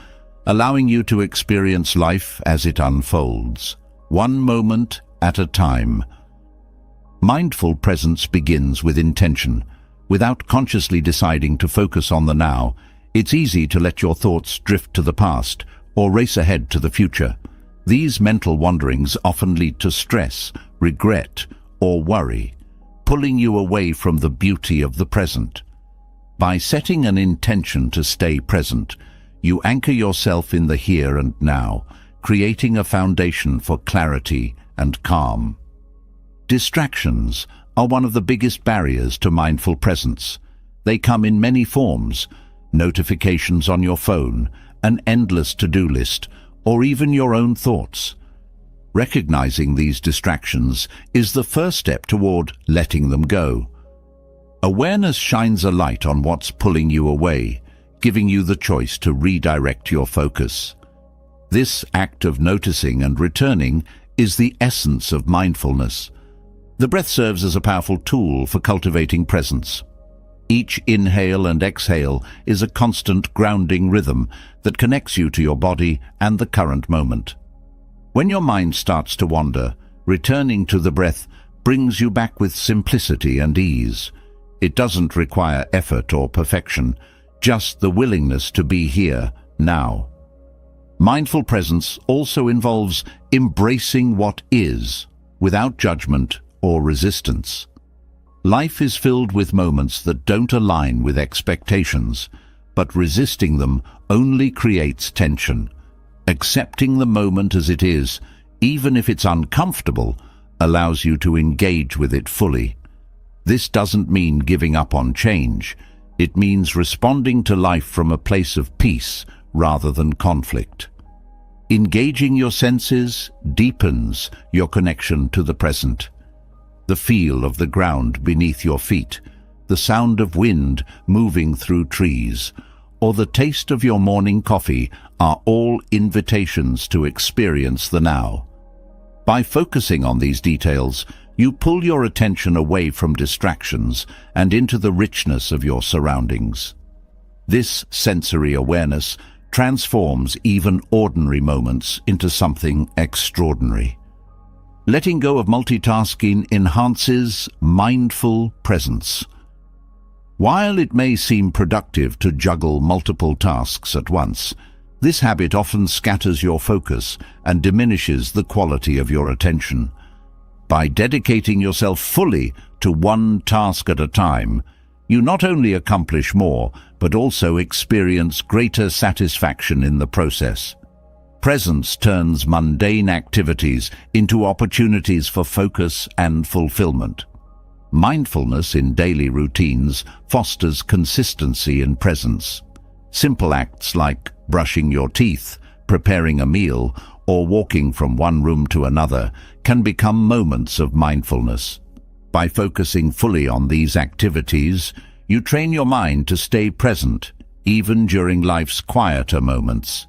allowing you to experience life as it unfolds, one moment at a time. Mindful presence begins with intention. Without consciously deciding to focus on the now, it's easy to let your thoughts drift to the past or race ahead to the future. These mental wanderings often lead to stress, regret, or worry, pulling you away from the beauty of the present. By setting an intention to stay present, you anchor yourself in the here and now, creating a foundation for clarity and calm. Distractions are one of the biggest barriers to mindful presence. They come in many forms: notifications on your phone, an endless to-do list, or even your own thoughts. Recognizing these distractions is the first step toward letting them go. Awareness shines a light on what's pulling you away, giving you the choice to redirect your focus. This act of noticing and returning is the essence of mindfulness. The breath serves as a powerful tool for cultivating presence. Each inhale and exhale is a constant grounding rhythm that connects you to your body and the current moment. When your mind starts to wander, returning to the breath brings you back with simplicity and ease. It doesn't require effort or perfection, just the willingness to be here, now. Mindful presence also involves embracing what is, without judgment or resistance. Life is filled with moments that don't align with expectations, but resisting them only creates tension. Accepting the moment as it is, even if it's uncomfortable, allows you to engage with it fully. This doesn't mean giving up on change. It means responding to life from a place of peace rather than conflict. Engaging your senses deepens your connection to the present. The feel of the ground beneath your feet, the sound of wind moving through trees, or the taste of your morning coffee are all invitations to experience the now. By focusing on these details, you pull your attention away from distractions and into the richness of your surroundings. This sensory awareness transforms even ordinary moments into something extraordinary. Letting go of multitasking enhances mindful presence. While it may seem productive to juggle multiple tasks at once, this habit often scatters your focus and diminishes the quality of your attention. By dedicating yourself fully to one task at a time, you not only accomplish more, but also experience greater satisfaction in the process. Presence turns mundane activities into opportunities for focus and fulfillment. Mindfulness in daily routines fosters consistency in presence. Simple acts like brushing your teeth, preparing a meal, or walking from one room to another can become moments of mindfulness. By focusing fully on these activities, you train your mind to stay present, even during life's quieter moments.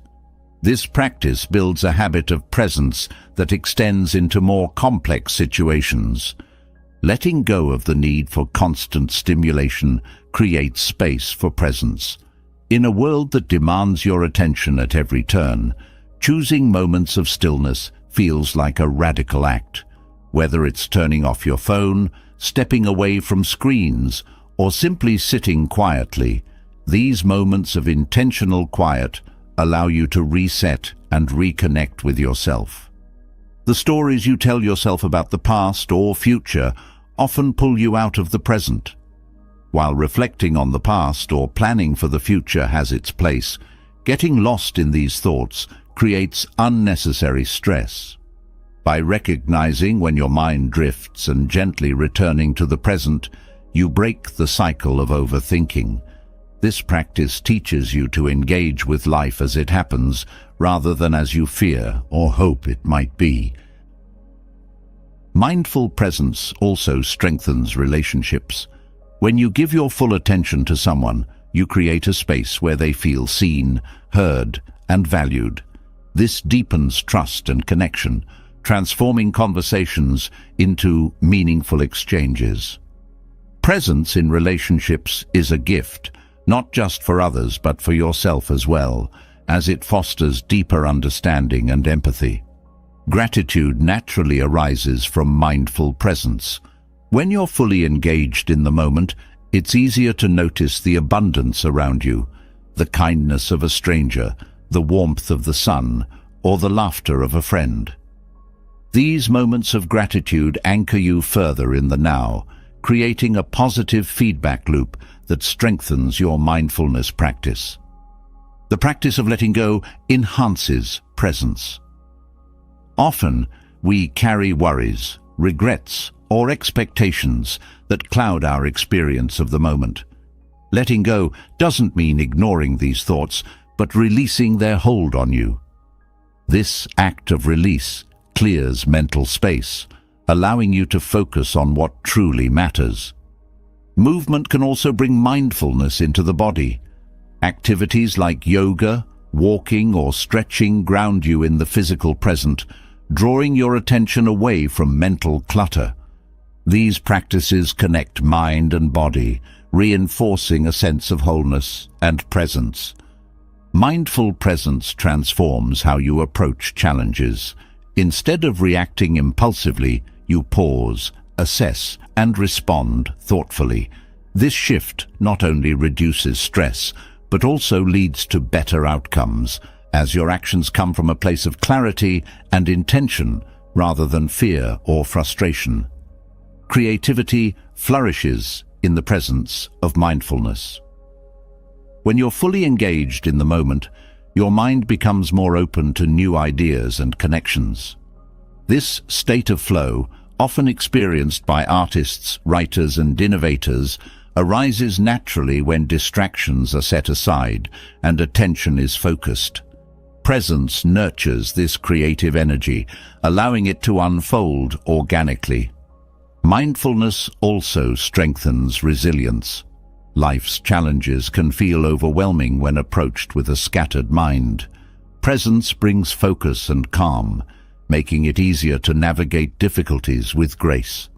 This practice builds a habit of presence that extends into more complex situations. Letting go of the need for constant stimulation creates space for presence. In a world that demands your attention at every turn, choosing moments of stillness feels like a radical act. Whether it's turning off your phone, stepping away from screens, or simply sitting quietly, these moments of intentional quiet allow you to reset and reconnect with yourself. The stories you tell yourself about the past or future often pull you out of the present. While reflecting on the past or planning for the future has its place, getting lost in these thoughts creates unnecessary stress. By recognizing when your mind drifts and gently returning to the present, you break the cycle of overthinking. This practice teaches you to engage with life as it happens, rather than as you fear or hope it might be. Mindful presence also strengthens relationships. When you give your full attention to someone, you create a space where they feel seen, heard, and valued. This deepens trust and connection, transforming conversations into meaningful exchanges. Presence in relationships is a gift, not just for others but for yourself as well, as it fosters deeper understanding and empathy. Gratitude naturally arises from mindful presence. When you're fully engaged in the moment, it's easier to notice the abundance around you, the kindness of a stranger, the warmth of the sun, or the laughter of a friend. These moments of gratitude anchor you further in the now, creating a positive feedback loop that strengthens your mindfulness practice. The practice of letting go enhances presence. Often, we carry worries, regrets, or expectations that cloud our experience of the moment. Letting go doesn't mean ignoring these thoughts, but releasing their hold on you. This act of release clears mental space, allowing you to focus on what truly matters. Movement can also bring mindfulness into the body. Activities like yoga, walking, or stretching ground you in the physical present, drawing your attention away from mental clutter. These practices connect mind and body, reinforcing a sense of wholeness and presence. Mindful presence transforms how you approach challenges. Instead of reacting impulsively, you pause, assess, and respond thoughtfully. This shift not only reduces stress, but also leads to better outcomes, as your actions come from a place of clarity and intention rather than fear or frustration. Creativity flourishes in the presence of mindfulness. When you're fully engaged in the moment, your mind becomes more open to new ideas and connections. This state of flow often experienced by artists, writers, and innovators, arises naturally when distractions are set aside and attention is focused. Presence nurtures this creative energy, allowing it to unfold organically. Mindfulness also strengthens resilience. Life's challenges can feel overwhelming when approached with a scattered mind. Presence brings focus and calm, making it easier to navigate difficulties with grace.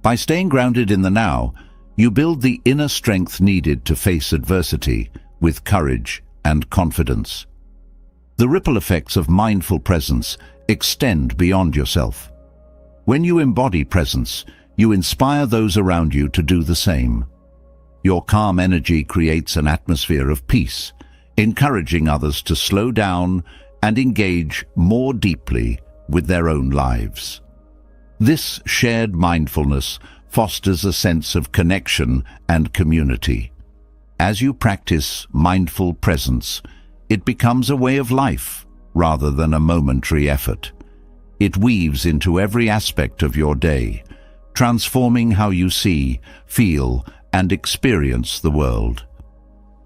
By staying grounded in the now, you build the inner strength needed to face adversity with courage and confidence. The ripple effects of mindful presence extend beyond yourself. When you embody presence, you inspire those around you to do the same. Your calm energy creates an atmosphere of peace, encouraging others to slow down and engage more deeply with their own lives. This shared mindfulness fosters a sense of connection and community. As you practice mindful presence, it becomes a way of life rather than a momentary effort. It weaves into every aspect of your day, transforming how you see, feel, and experience the world.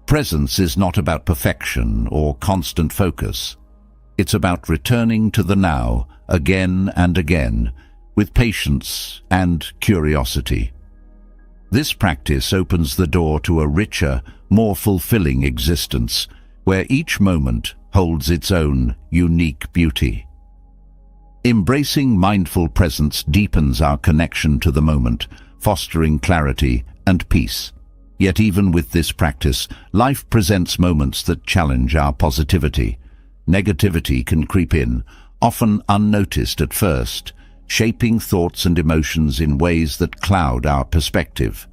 Presence is not about perfection or constant focus. It's about returning to the now again and again, with patience and curiosity. This practice opens the door to a richer, more fulfilling existence, where each moment holds its own unique beauty. Embracing mindful presence deepens our connection to the moment, fostering clarity and peace. Yet even with this practice, life presents moments that challenge our positivity. Negativity can creep in, often unnoticed at first, shaping thoughts and emotions in ways that cloud our perspective.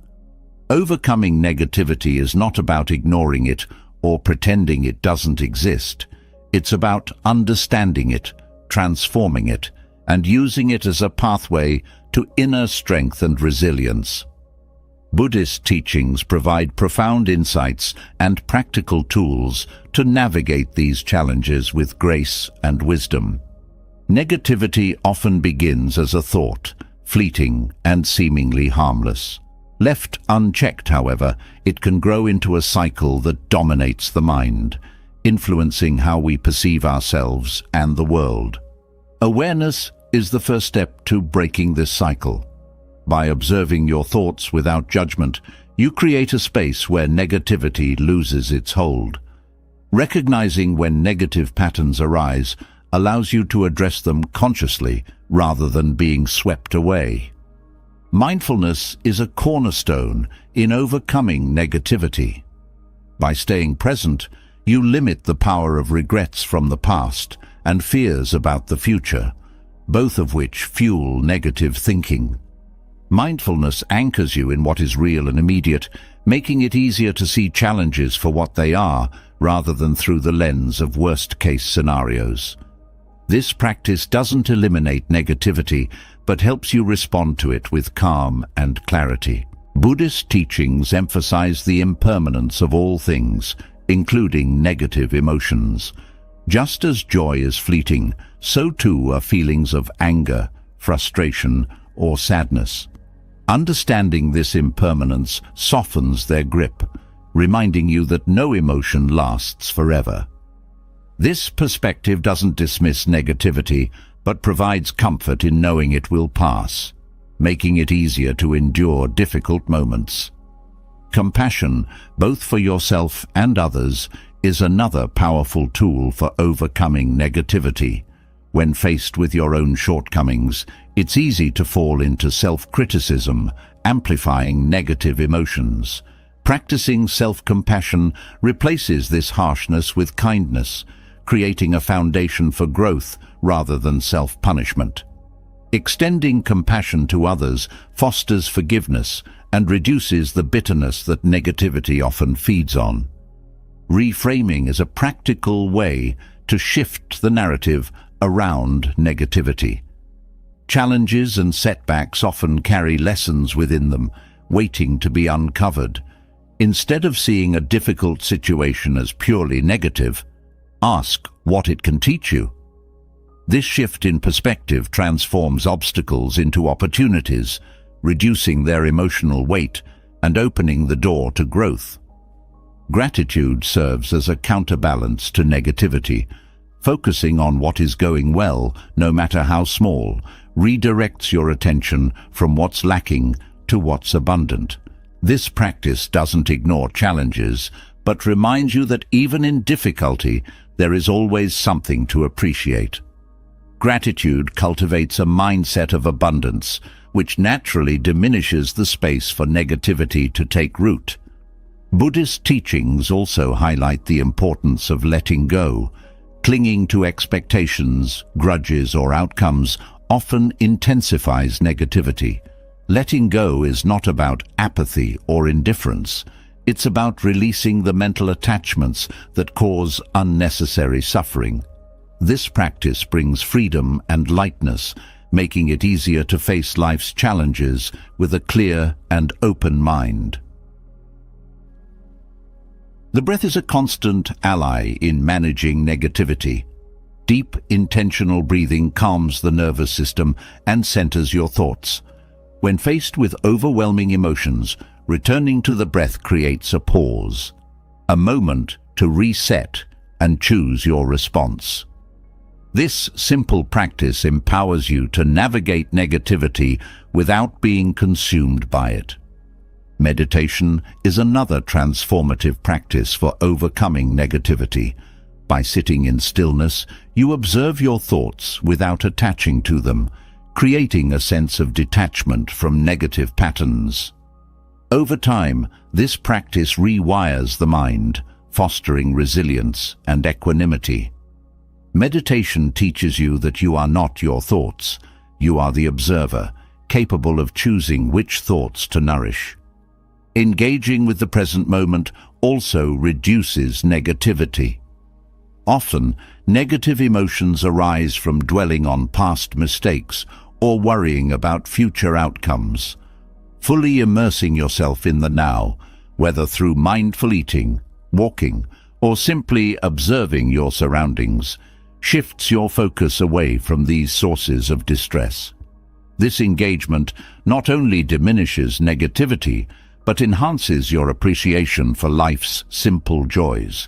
Overcoming negativity is not about ignoring it or pretending it doesn't exist. It's about understanding it, transforming it, and using it as a pathway to inner strength and resilience. Buddhist teachings provide profound insights and practical tools to navigate these challenges with grace and wisdom. Negativity often begins as a thought, fleeting and seemingly harmless. Left unchecked, however, it can grow into a cycle that dominates the mind, influencing how we perceive ourselves and the world. Awareness is the first step to breaking this cycle. By observing your thoughts without judgment, you create a space where negativity loses its hold. Recognizing when negative patterns arise allows you to address them consciously rather than being swept away. Mindfulness is a cornerstone in overcoming negativity. By staying present, you limit the power of regrets from the past and fears about the future, both of which fuel negative thinking. Mindfulness anchors you in what is real and immediate, making it easier to see challenges for what they are rather than through the lens of worst-case scenarios. This practice doesn't eliminate negativity, but helps you respond to it with calm and clarity. Buddhist teachings emphasize the impermanence of all things, including negative emotions. Just as joy is fleeting, so too are feelings of anger, frustration, or sadness. Understanding this impermanence softens their grip, reminding you that no emotion lasts forever. This perspective doesn't dismiss negativity, but provides comfort in knowing it will pass, making it easier to endure difficult moments. Compassion, both for yourself and others, is another powerful tool for overcoming negativity. When faced with your own shortcomings, it's easy to fall into self-criticism, amplifying negative emotions. Practicing self-compassion replaces this harshness with kindness, creating a foundation for growth rather than self-punishment. Extending compassion to others fosters forgiveness and reduces the bitterness that negativity often feeds on. Reframing is a practical way to shift the narrative around negativity. Challenges and setbacks often carry lessons within them, waiting to be uncovered. Instead of seeing a difficult situation as purely negative, ask what it can teach you. This shift in perspective transforms obstacles into opportunities, reducing their emotional weight and opening the door to growth. Gratitude serves as a counterbalance to negativity. Focusing on what is going well, no matter how small, redirects your attention from what's lacking to what's abundant. This practice doesn't ignore challenges, but reminds you that even in difficulty, there is always something to appreciate. Gratitude cultivates a mindset of abundance, which naturally diminishes the space for negativity to take root. Buddhist teachings also highlight the importance of letting go. Clinging to expectations, grudges, or outcomes often intensifies negativity. Letting go is not about apathy or indifference. It's about releasing the mental attachments that cause unnecessary suffering. This practice brings freedom and lightness, making it easier to face life's challenges with a clear and open mind. The breath is a constant ally in managing negativity. Deep, intentional breathing calms the nervous system and centers your thoughts. When faced with overwhelming emotions, returning to the breath creates a pause, a moment to reset and choose your response. This simple practice empowers you to navigate negativity without being consumed by it. Meditation is another transformative practice for overcoming negativity. By sitting in stillness, you observe your thoughts without attaching to them, creating a sense of detachment from negative patterns. Over time, this practice rewires the mind, fostering resilience and equanimity. Meditation teaches you that you are not your thoughts. You are the observer, capable of choosing which thoughts to nourish. Engaging with the present moment also reduces negativity. Often, negative emotions arise from dwelling on past mistakes or worrying about future outcomes. Fully immersing yourself in the now, whether through mindful eating, walking, or simply observing your surroundings, shifts your focus away from these sources of distress. This engagement not only diminishes negativity, but enhances your appreciation for life's simple joys.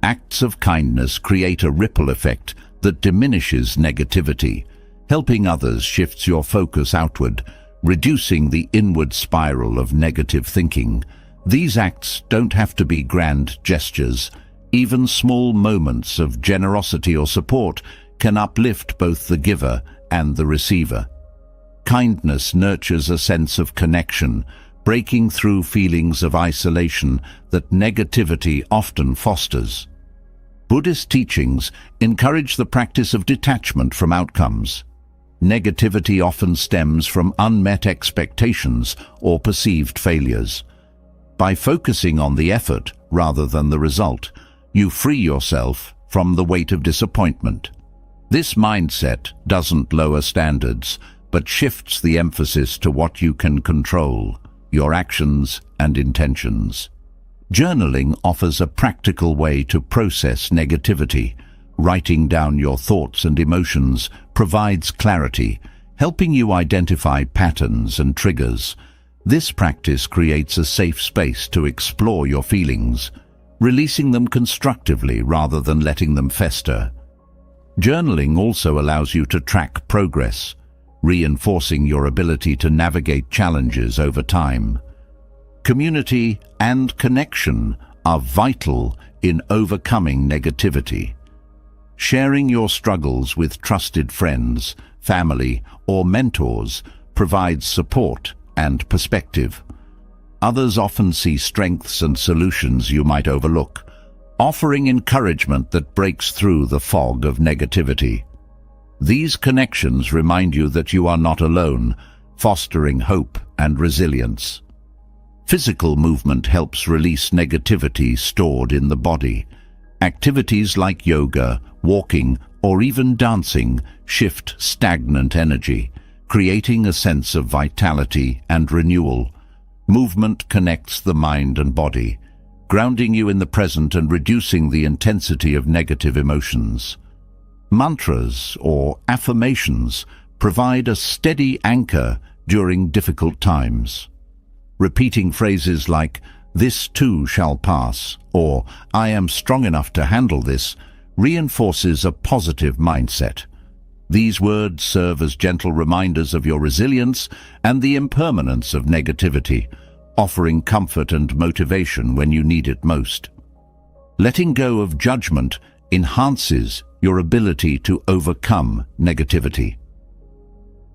Acts of kindness create a ripple effect that diminishes negativity. Helping others shifts your focus outward, reducing the inward spiral of negative thinking. These acts don't have to be grand gestures. Even small moments of generosity or support can uplift both the giver and the receiver. Kindness nurtures a sense of connection, breaking through feelings of isolation that negativity often fosters. Buddhist teachings encourage the practice of detachment from outcomes. Negativity often stems from unmet expectations or perceived failures. By focusing on the effort rather than the result, you free yourself from the weight of disappointment. This mindset doesn't lower standards, but shifts the emphasis to what you can control: your actions and intentions. Journaling offers a practical way to process negativity. Writing down your thoughts and emotions provides clarity, helping you identify patterns and triggers. This practice creates a safe space to explore your feelings, releasing them constructively rather than letting them fester. Journaling also allows you to track progress, reinforcing your ability to navigate challenges over time. Community and connection are vital in overcoming negativity. Sharing your struggles with trusted friends, family, or mentors provides support and perspective. Others often see strengths and solutions you might overlook, offering encouragement that breaks through the fog of negativity. These connections remind you that you are not alone, fostering hope and resilience. Physical movement helps release negativity stored in the body. Activities like yoga, walking, or even dancing shift stagnant energy, creating a sense of vitality and renewal. Movement connects the mind and body, grounding you in the present and reducing the intensity of negative emotions. Mantras or affirmations provide a steady anchor during difficult times. Repeating phrases like, "This too shall pass," or "I am strong enough to handle this," reinforces a positive mindset. These words serve as gentle reminders of your resilience and the impermanence of negativity, offering comfort and motivation when you need it most. Letting go of judgment enhances your ability to overcome negativity.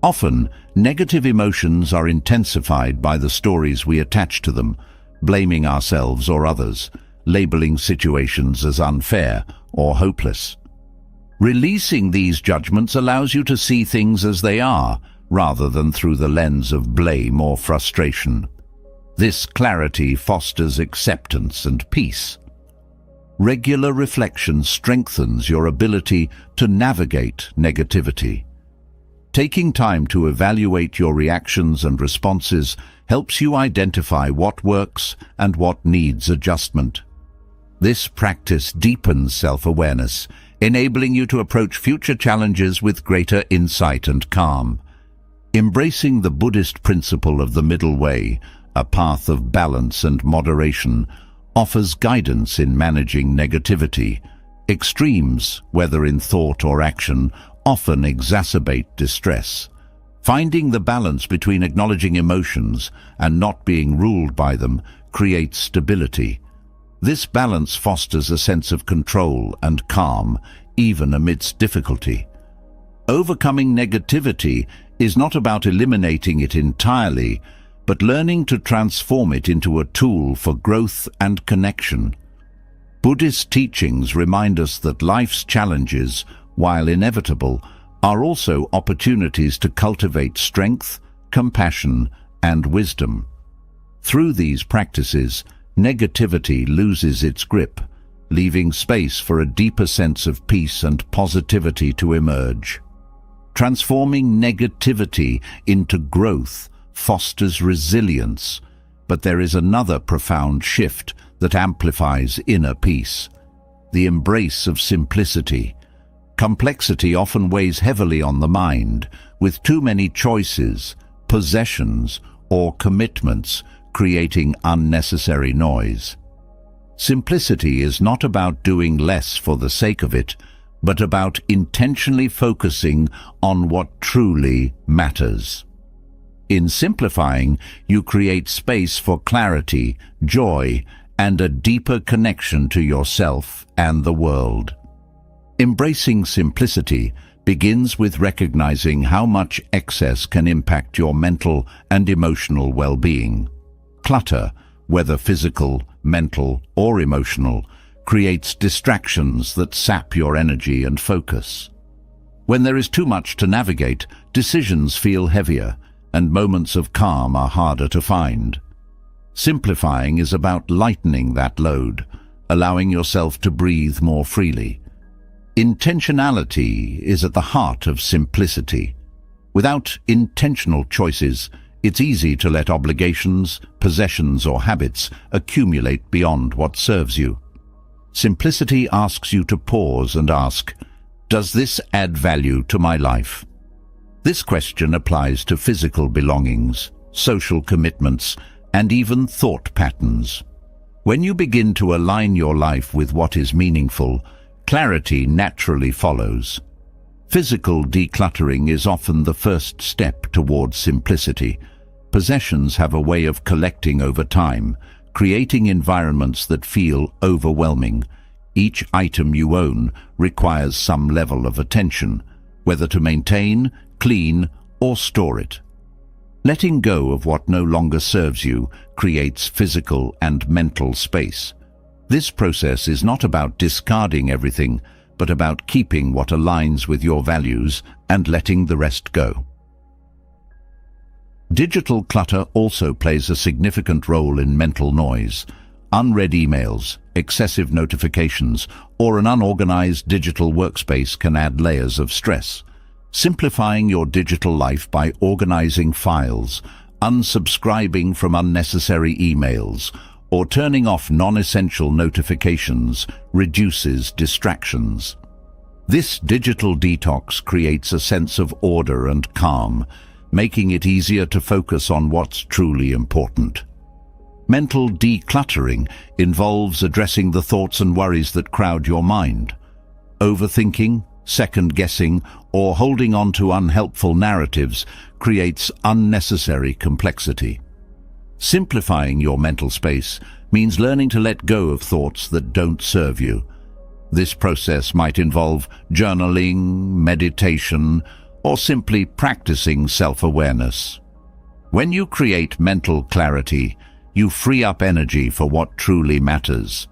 Often, negative emotions are intensified by the stories we attach to them, blaming ourselves or others, labeling situations as unfair or hopeless. Releasing these judgments allows you to see things as they are, rather than through the lens of blame or frustration. This clarity fosters acceptance and peace. Regular reflection strengthens your ability to navigate negativity. Taking time to evaluate your reactions and responses helps you identify what works and what needs adjustment. This practice deepens self-awareness, enabling you to approach future challenges with greater insight and calm. Embracing the Buddhist principle of the middle way, a path of balance and moderation, offers guidance in managing negativity. Extremes, whether in thought or action, often exacerbate distress. Finding the balance between acknowledging emotions and not being ruled by them creates stability. This balance fosters a sense of control and calm, even amidst difficulty. Overcoming negativity is not about eliminating it entirely, but learning to transform it into a tool for growth and connection. Buddhist teachings remind us that life's challenges, while inevitable, are also opportunities to cultivate strength, compassion, and wisdom. Through these practices, negativity loses its grip, leaving space for a deeper sense of peace and positivity to emerge. Transforming negativity into growth fosters resilience, but there is another profound shift that amplifies inner peace: the embrace of simplicity. Complexity often weighs heavily on the mind, with too many choices, possessions, or commitments creating unnecessary noise. Simplicity is not about doing less for the sake of it, but about intentionally focusing on what truly matters. In simplifying, you create space for clarity, joy, and a deeper connection to yourself and the world. Embracing simplicity begins with recognizing how much excess can impact your mental and emotional well-being. Clutter, whether physical, mental, or emotional, creates distractions that sap your energy and focus. When there is too much to navigate, decisions feel heavier, and moments of calm are harder to find. Simplifying is about lightening that load, allowing yourself to breathe more freely. Intentionality is at the heart of simplicity. Without intentional choices, it's easy to let obligations, possessions, or habits accumulate beyond what serves you. Simplicity asks you to pause and ask, does this add value to my life? This question applies to physical belongings, social commitments, and even thought patterns. When you begin to align your life with what is meaningful, clarity naturally follows. Physical decluttering is often the first step towards simplicity. Possessions have a way of collecting over time, creating environments that feel overwhelming. Each item you own requires some level of attention, whether to maintain, clean, or store it. Letting go of what no longer serves you creates physical and mental space. This process is not about discarding everything, but about keeping what aligns with your values and letting the rest go. Digital clutter also plays a significant role in mental noise. Unread emails, excessive notifications, or an unorganized digital workspace can add layers of stress. Simplifying your digital life by organizing files, unsubscribing from unnecessary emails, or turning off non-essential notifications reduces distractions. This digital detox creates a sense of order and calm, making it easier to focus on what's truly important. Mental decluttering involves addressing the thoughts and worries that crowd your mind. Overthinking, second-guessing, or holding on to unhelpful narratives creates unnecessary complexity. Simplifying your mental space means learning to let go of thoughts that don't serve you. This process might involve journaling, meditation, or simply practicing self-awareness. When you create mental clarity, you free up energy for what truly matters.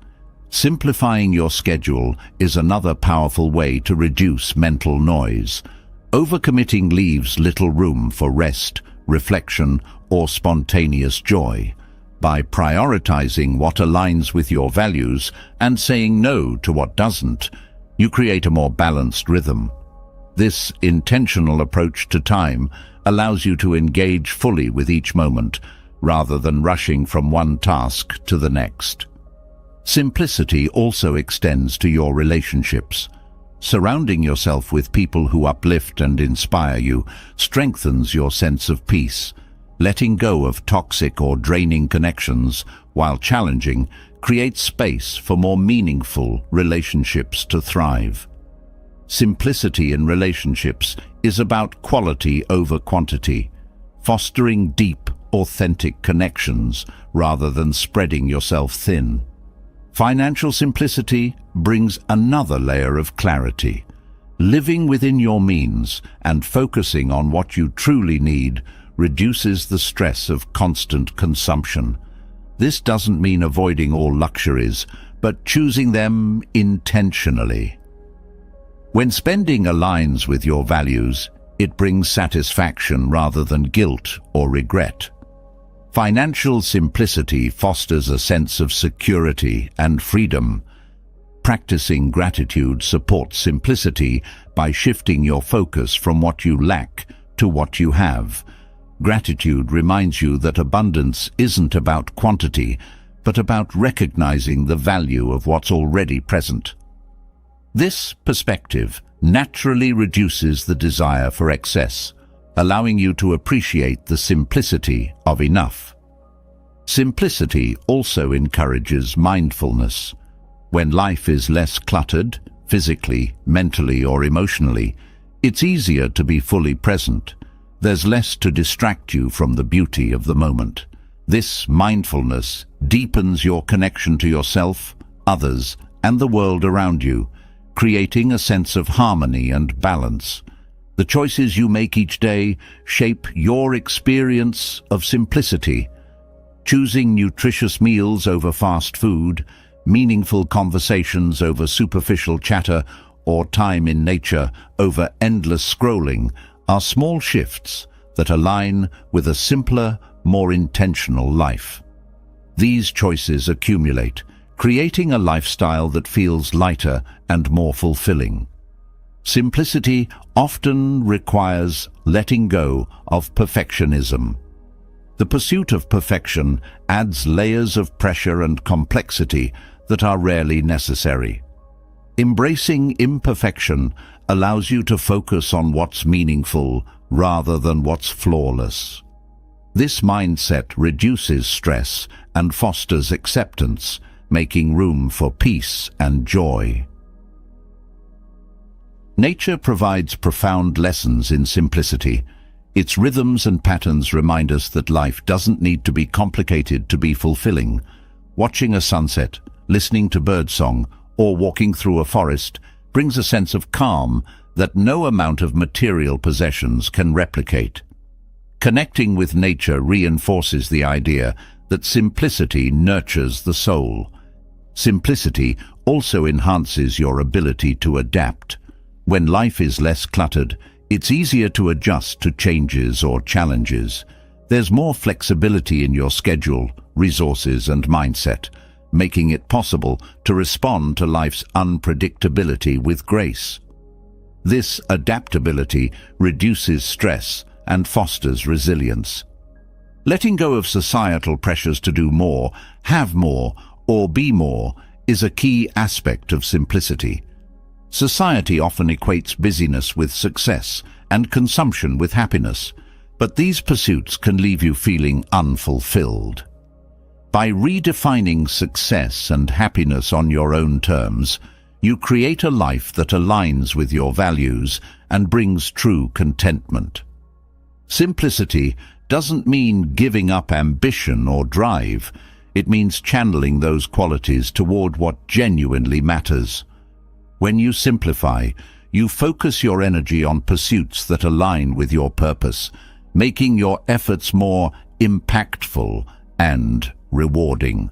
Simplifying your schedule is another powerful way to reduce mental noise. Overcommitting leaves little room for rest, reflection, or spontaneous joy. By prioritizing what aligns with your values and saying no to what doesn't, you create a more balanced rhythm. This intentional approach to time allows you to engage fully with each moment, rather than rushing from one task to the next. Simplicity also extends to your relationships. Surrounding yourself with people who uplift and inspire you strengthens your sense of peace. Letting go of toxic or draining connections, while challenging, creates space for more meaningful relationships to thrive. Simplicity in relationships is about quality over quantity, fostering deep, authentic connections rather than spreading yourself thin. Financial simplicity brings another layer of clarity. Living within your means and focusing on what you truly need reduces the stress of constant consumption. This doesn't mean avoiding all luxuries, but choosing them intentionally. When spending aligns with your values, it brings satisfaction rather than guilt or regret. Financial simplicity fosters a sense of security and freedom. Practicing gratitude supports simplicity by shifting your focus from what you lack to what you have. Gratitude reminds you that abundance isn't about quantity, but about recognizing the value of what's already present. This perspective naturally reduces the desire for excess, allowing you to appreciate the simplicity of enough. Simplicity also encourages mindfulness. When life is less cluttered, physically, mentally, or emotionally, it's easier to be fully present. There's less to distract you from the beauty of the moment. This mindfulness deepens your connection to yourself, others, and the world around you, creating a sense of harmony and balance. The choices you make each day shape your experience of simplicity. Choosing nutritious meals over fast food, meaningful conversations over superficial chatter, or time in nature over endless scrolling are small shifts that align with a simpler, more intentional life. These choices accumulate, creating a lifestyle that feels lighter and more fulfilling. Simplicity often requires letting go of perfectionism. The pursuit of perfection adds layers of pressure and complexity that are rarely necessary. Embracing imperfection allows you to focus on what's meaningful rather than what's flawless. This mindset reduces stress and fosters acceptance, making room for peace and joy. Nature provides profound lessons in simplicity. Its rhythms and patterns remind us that life doesn't need to be complicated to be fulfilling. Watching a sunset, listening to birdsong, or walking through a forest brings a sense of calm that no amount of material possessions can replicate. Connecting with nature reinforces the idea that simplicity nurtures the soul. Simplicity also enhances your ability to adapt. When life is less cluttered, it's easier to adjust to changes or challenges. There's more flexibility in your schedule, resources, and mindset, making it possible to respond to life's unpredictability with grace. This adaptability reduces stress and fosters resilience. Letting go of societal pressures to do more, have more, or be more is a key aspect of simplicity. Society often equates busyness with success and consumption with happiness, but these pursuits can leave you feeling unfulfilled. By redefining success and happiness on your own terms, you create a life that aligns with your values and brings true contentment. Simplicity doesn't mean giving up ambition or drive. It means channeling those qualities toward what genuinely matters. When you simplify, you focus your energy on pursuits that align with your purpose, making your efforts more impactful and rewarding.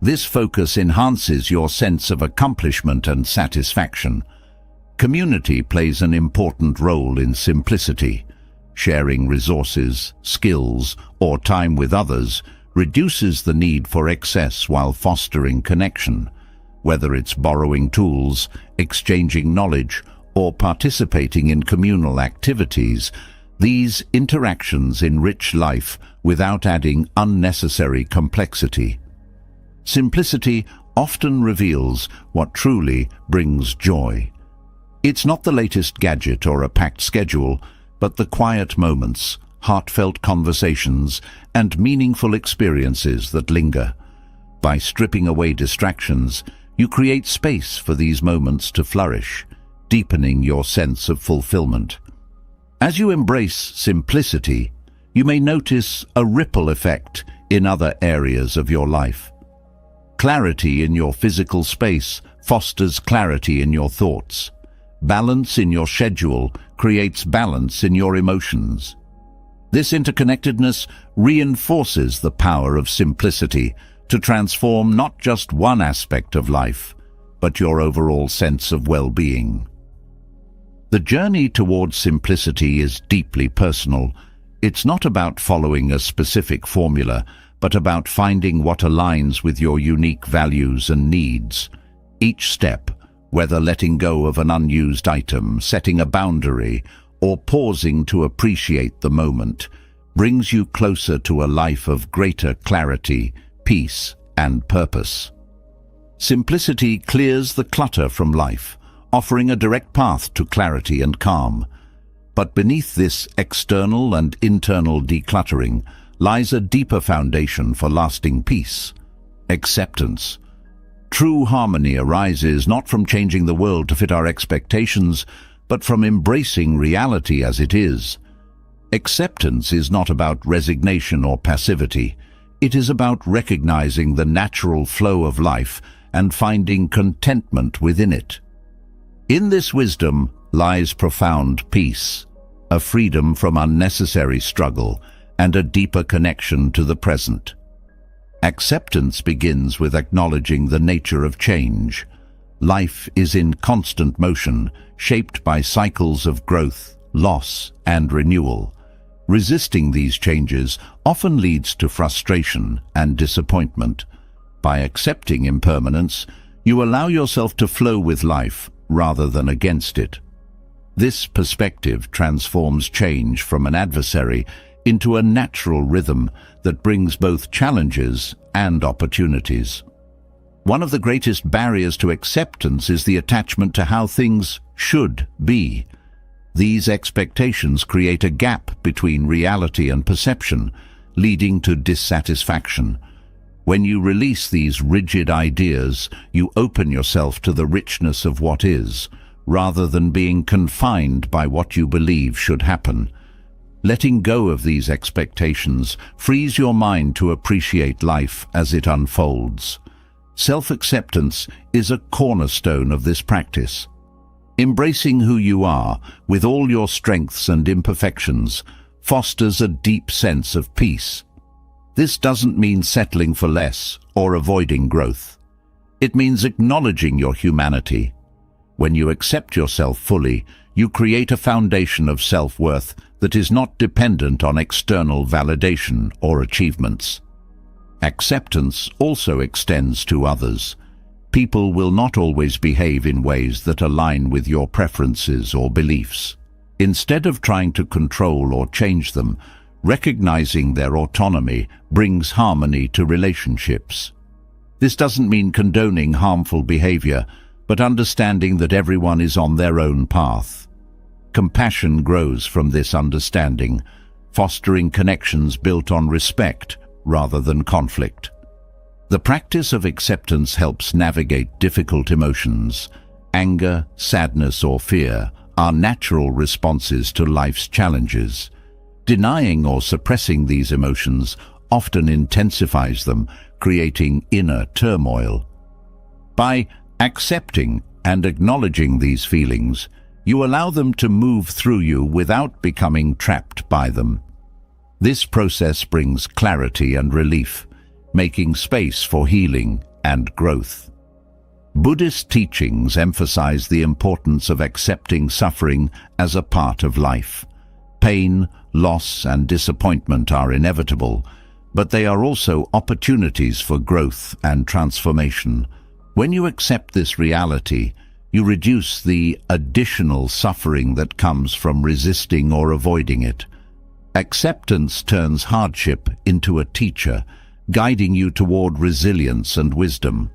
This focus enhances your sense of accomplishment and satisfaction. Community plays an important role in simplicity. Sharing resources, skills, or time with others reduces the need for excess while fostering connection. Whether it's borrowing tools, exchanging knowledge, or participating in communal activities, these interactions enrich life without adding unnecessary complexity. Simplicity often reveals what truly brings joy. It's not the latest gadget or a packed schedule, but the quiet moments, heartfelt conversations, and meaningful experiences that linger. By stripping away distractions, you create space for these moments to flourish, deepening your sense of fulfillment. As you embrace simplicity, you may notice a ripple effect in other areas of your life. Clarity in your physical space fosters clarity in your thoughts. Balance in your schedule creates balance in your emotions. This interconnectedness reinforces the power of simplicity to transform not just one aspect of life, but your overall sense of well-being. The journey towards simplicity is deeply personal. It's not about following a specific formula, but about finding what aligns with your unique values and needs. Each step, whether letting go of an unused item, setting a boundary, or pausing to appreciate the moment, brings you closer to a life of greater clarity, peace, and purpose. Simplicity clears the clutter from life, offering a direct path to clarity and calm. But beneath this external and internal decluttering lies a deeper foundation for lasting peace: acceptance. True harmony arises not from changing the world to fit our expectations, but from embracing reality as it is. Acceptance is not about resignation or passivity. It is about recognizing the natural flow of life and finding contentment within it. In this wisdom lies profound peace, a freedom from unnecessary struggle, and a deeper connection to the present. Acceptance begins with acknowledging the nature of change. Life is in constant motion, shaped by cycles of growth, loss, and renewal. Resisting these changes often leads to frustration and disappointment. By accepting impermanence, you allow yourself to flow with life rather than against it. This perspective transforms change from an adversary into a natural rhythm that brings both challenges and opportunities. One of the greatest barriers to acceptance is the attachment to how things should be. These expectations create a gap between reality and perception, leading to dissatisfaction. When you release these rigid ideas, you open yourself to the richness of what is, rather than being confined by what you believe should happen. Letting go of these expectations frees your mind to appreciate life as it unfolds. Self-acceptance is a cornerstone of this practice. Embracing who you are, with all your strengths and imperfections, fosters a deep sense of peace. This doesn't mean settling for less or avoiding growth. It means acknowledging your humanity. When you accept yourself fully, you create a foundation of self-worth that is not dependent on external validation or achievements. Acceptance also extends to others. People will not always behave in ways that align with your preferences or beliefs. Instead of trying to control or change them, recognizing their autonomy brings harmony to relationships. This doesn't mean condoning harmful behavior, but understanding that everyone is on their own path. Compassion grows from this understanding, fostering connections built on respect rather than conflict. The practice of acceptance helps navigate difficult emotions. Anger, sadness, or fear are natural responses to life's challenges. Denying or suppressing these emotions often intensifies them, creating inner turmoil. By accepting and acknowledging these feelings, you allow them to move through you without becoming trapped by them. This process brings clarity and relief, making space for healing and growth. Buddhist teachings emphasize the importance of accepting suffering as a part of life. Pain, loss, and disappointment are inevitable, but they are also opportunities for growth and transformation. When you accept this reality, you reduce the additional suffering that comes from resisting or avoiding it. Acceptance turns hardship into a teacher, guiding you toward resilience and wisdom.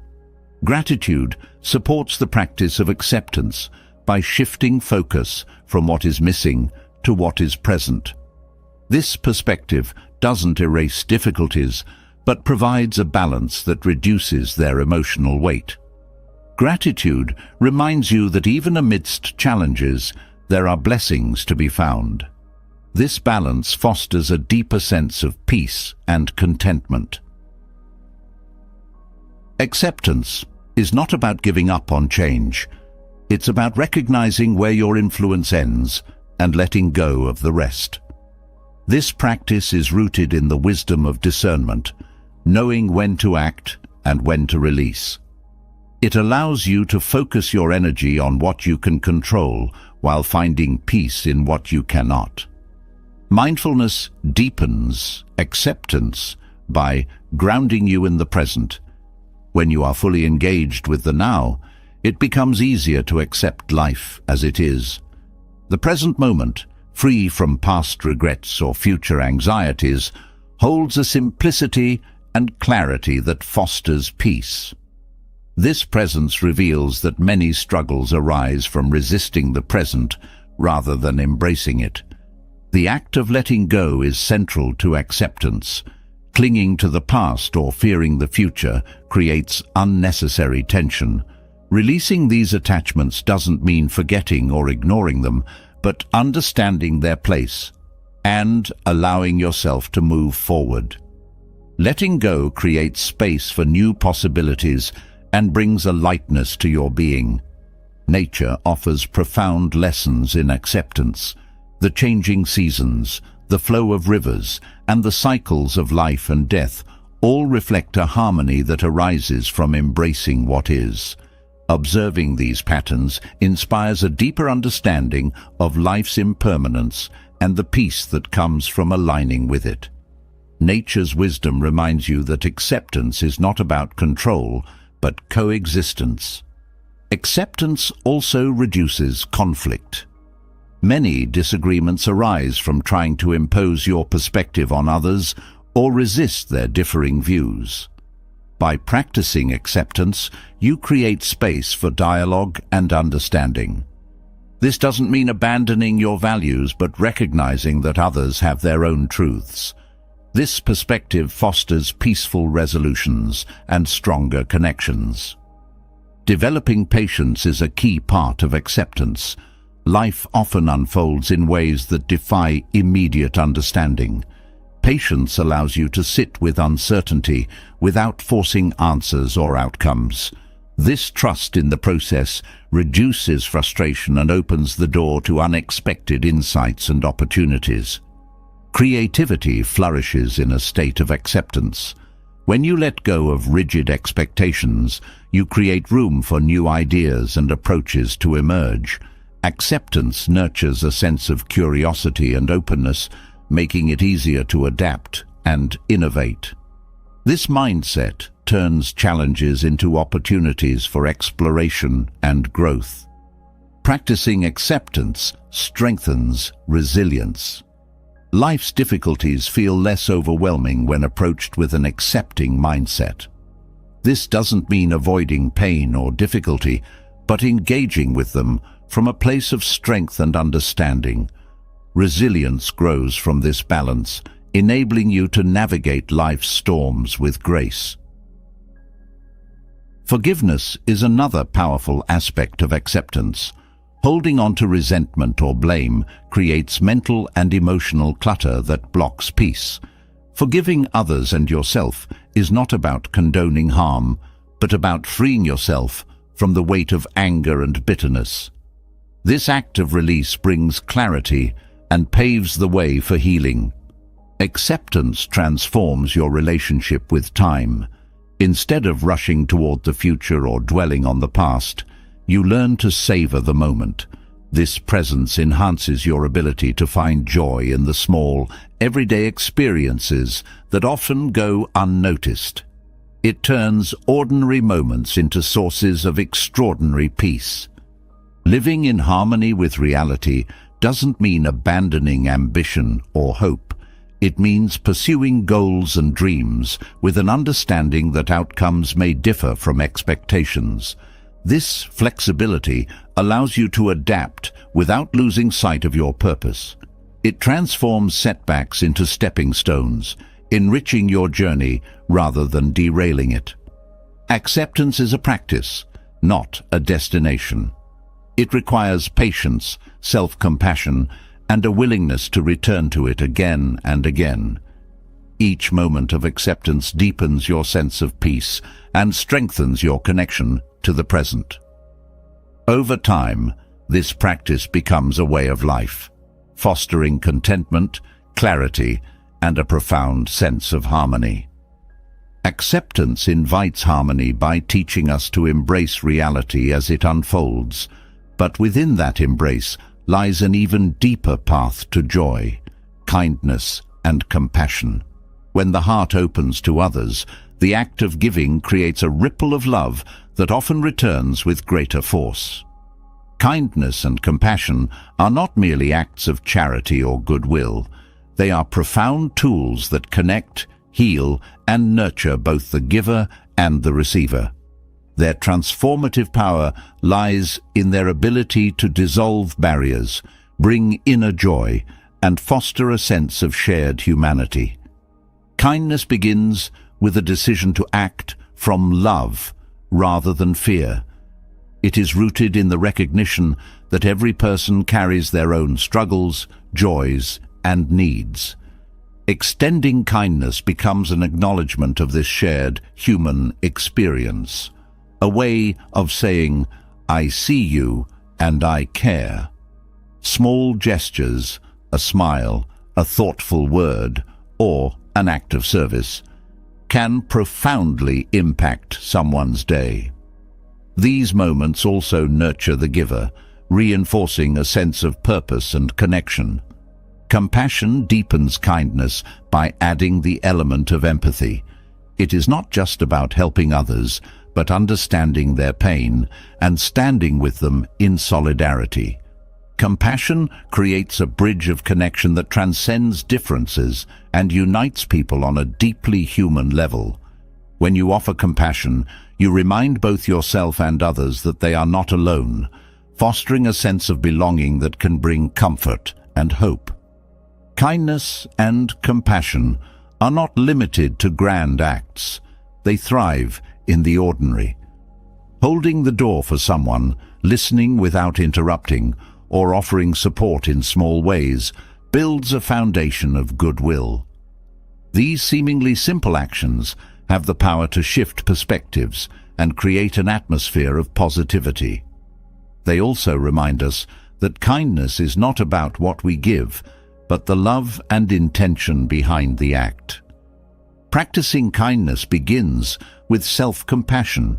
Gratitude supports the practice of acceptance by shifting focus from what is missing to what is present. This perspective doesn't erase difficulties, but provides a balance that reduces their emotional weight. Gratitude reminds you that even amidst challenges, there are blessings to be found. This balance fosters a deeper sense of peace and contentment. Acceptance is not about giving up on change. It's about recognizing where your influence ends and letting go of the rest. This practice is rooted in the wisdom of discernment, knowing when to act and when to release. It allows you to focus your energy on what you can control while finding peace in what you cannot. Mindfulness deepens acceptance by grounding you in the present. When you are fully engaged with the now, it becomes easier to accept life as it is. The present moment, free from past regrets or future anxieties, holds a simplicity and clarity that fosters peace. This presence reveals that many struggles arise from resisting the present rather than embracing it. The act of letting go is central to acceptance. Clinging to the past or fearing the future creates unnecessary tension. Releasing these attachments doesn't mean forgetting or ignoring them, but understanding their place and allowing yourself to move forward. Letting go creates space for new possibilities and brings a lightness to your being. Nature offers profound lessons in acceptance. The changing seasons, the flow of rivers, and the cycles of life and death all reflect a harmony that arises from embracing what is. Observing these patterns inspires a deeper understanding of life's impermanence and the peace that comes from aligning with it. Nature's wisdom reminds you that acceptance is not about control, but coexistence. Acceptance also reduces conflict. Many disagreements arise from trying to impose your perspective on others or resist their differing views. By practicing acceptance, you create space for dialogue and understanding. This doesn't mean abandoning your values, but recognizing that others have their own truths. This perspective fosters peaceful resolutions and stronger connections. Developing patience is a key part of acceptance. Life often unfolds in ways that defy immediate understanding. Patience allows you to sit with uncertainty without forcing answers or outcomes. This trust in the process reduces frustration and opens the door to unexpected insights and opportunities. Creativity flourishes in a state of acceptance. When you let go of rigid expectations, you create room for new ideas and approaches to emerge. Acceptance nurtures a sense of curiosity and openness, making it easier to adapt and innovate. This mindset turns challenges into opportunities for exploration and growth. Practicing acceptance strengthens resilience. Life's difficulties feel less overwhelming when approached with an accepting mindset. This doesn't mean avoiding pain or difficulty, but engaging with them from a place of strength and understanding. Resilience grows from this balance, enabling you to navigate life's storms with grace. Forgiveness is another powerful aspect of acceptance. Holding on to resentment or blame creates mental and emotional clutter that blocks peace. Forgiving others and yourself is not about condoning harm, but about freeing yourself from the weight of anger and bitterness. This act of release brings clarity and paves the way for healing. Acceptance transforms your relationship with time. Instead of rushing toward the future or dwelling on the past, you learn to savor the moment. This presence enhances your ability to find joy in the small, everyday experiences that often go unnoticed. It turns ordinary moments into sources of extraordinary peace. Living in harmony with reality doesn't mean abandoning ambition or hope. It means pursuing goals and dreams with an understanding that outcomes may differ from expectations. This flexibility allows you to adapt without losing sight of your purpose. It transforms setbacks into stepping stones, enriching your journey rather than derailing it. Acceptance is a practice, not a destination. It requires patience, self-compassion, and a willingness to return to it again and again. Each moment of acceptance deepens your sense of peace and strengthens your connection to the present. Over time, this practice becomes a way of life, fostering contentment, clarity, and a profound sense of harmony. Acceptance invites harmony by teaching us to embrace reality as it unfolds, but within that embrace lies an even deeper path to joy, kindness, and compassion. When the heart opens to others, the act of giving creates a ripple of love that often returns with greater force. Kindness and compassion are not merely acts of charity or goodwill. They are profound tools that connect, heal, and nurture both the giver and the receiver. Their transformative power lies in their ability to dissolve barriers, bring inner joy, and foster a sense of shared humanity. Kindness begins with a decision to act from love rather than fear. It is rooted in the recognition that every person carries their own struggles, joys, and needs. Extending kindness becomes an acknowledgement of this shared human experience. A way of saying, I see you and I care. Small gestures, a smile, a thoughtful word, or an act of service can profoundly impact someone's day. These moments also nurture the giver, reinforcing a sense of purpose and connection. Compassion deepens kindness by adding the element of empathy. It is not just about helping others, but understanding their pain and standing with them in solidarity. Compassion creates a bridge of connection that transcends differences and unites people on a deeply human level. When you offer compassion, you remind both yourself and others that they are not alone, fostering a sense of belonging that can bring comfort and hope. Kindness and compassion are not limited to grand acts. They thrive in the ordinary. Holding the door for someone, listening without interrupting, or offering support in small ways builds a foundation of goodwill. These seemingly simple actions have the power to shift perspectives and create an atmosphere of positivity. They also remind us that kindness is not about what we give, but the love and intention behind the act. Practicing kindness begins with self-compassion.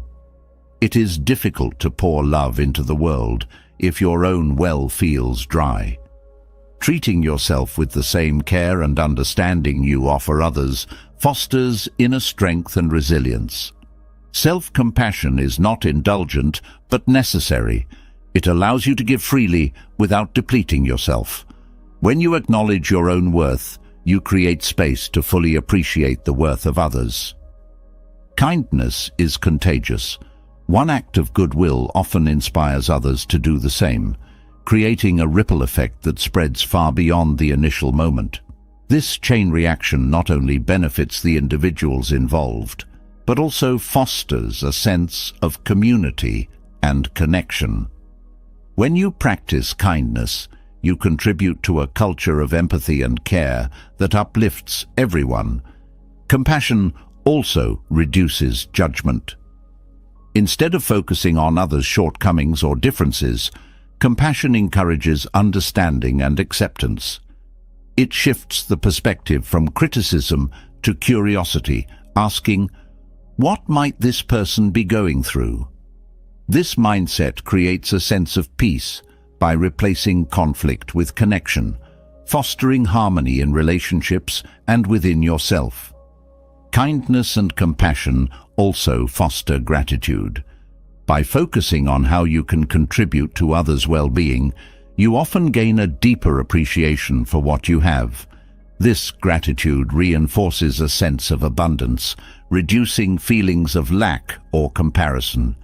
It is difficult to pour love into the world if your own well feels dry. Treating yourself with the same care and understanding you offer others fosters inner strength and resilience. Self-compassion is not indulgent but necessary. It allows you to give freely without depleting yourself. When you acknowledge your own worth, you create space to fully appreciate the worth of others. Kindness is contagious. One act of goodwill often inspires others to do the same, creating a ripple effect that spreads far beyond the initial moment. This chain reaction not only benefits the individuals involved, but also fosters a sense of community and connection. When you practice kindness, you contribute to a culture of empathy and care that uplifts everyone. Compassion also reduces judgment. Instead of focusing on others' shortcomings or differences, compassion encourages understanding and acceptance. It shifts the perspective from criticism to curiosity, asking, "What might this person be going through?" This mindset creates a sense of peace by replacing conflict with connection, fostering harmony in relationships and within yourself. Kindness and compassion also foster gratitude. By focusing on how you can contribute to others' well-being, you often gain a deeper appreciation for what you have. This gratitude reinforces a sense of abundance, reducing feelings of lack or comparison.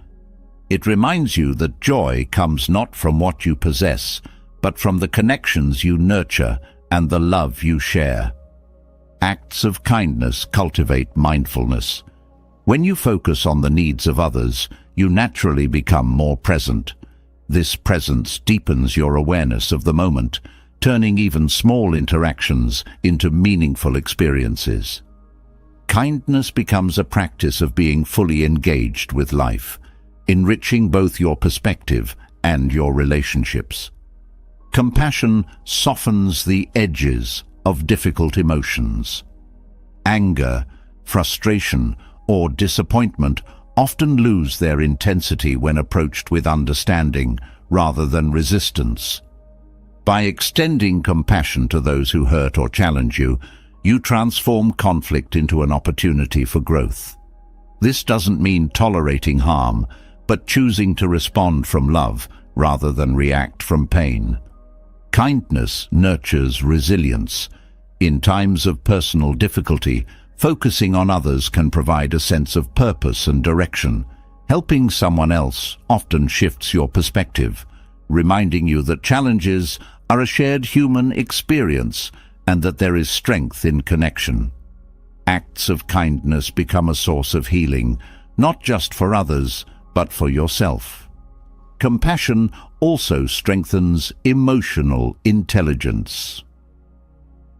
It reminds you that joy comes not from what you possess, but from the connections you nurture and the love you share. Acts of kindness cultivate mindfulness. When you focus on the needs of others, you naturally become more present. This presence deepens your awareness of the moment, turning even small interactions into meaningful experiences. Kindness becomes a practice of being fully engaged with life, enriching both your perspective and your relationships. Compassion softens the edges of difficult emotions. Anger, frustration, or disappointment often lose their intensity when approached with understanding rather than resistance. By extending compassion to those who hurt or challenge you, you transform conflict into an opportunity for growth. This doesn't mean tolerating harm, but choosing to respond from love rather than react from pain. Kindness nurtures resilience. In times of personal difficulty, focusing on others can provide a sense of purpose and direction. Helping someone else often shifts your perspective, reminding you that challenges are a shared human experience and that there is strength in connection. Acts of kindness become a source of healing, not just for others, but for yourself. Compassion also strengthens emotional intelligence.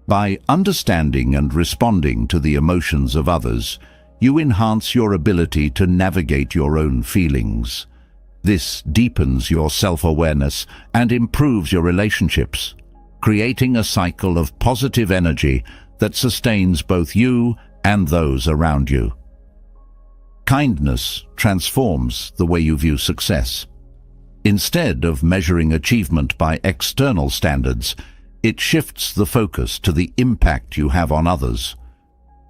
By understanding and responding to the emotions of others, you enhance your ability to navigate your own feelings. This deepens your self-awareness and improves your relationships, creating a cycle of positive energy that sustains both you and those around you. Kindness transforms the way you view success. Instead of measuring achievement by external standards, it shifts the focus to the impact you have on others.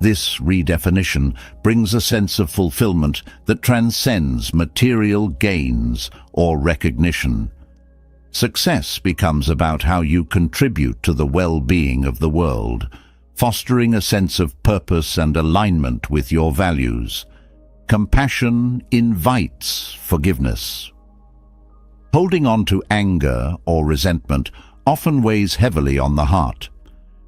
This redefinition brings a sense of fulfillment that transcends material gains or recognition. Success becomes about how you contribute to the well-being of the world, fostering a sense of purpose and alignment with your values. Compassion invites forgiveness. Holding on to anger or resentment often weighs heavily on the heart.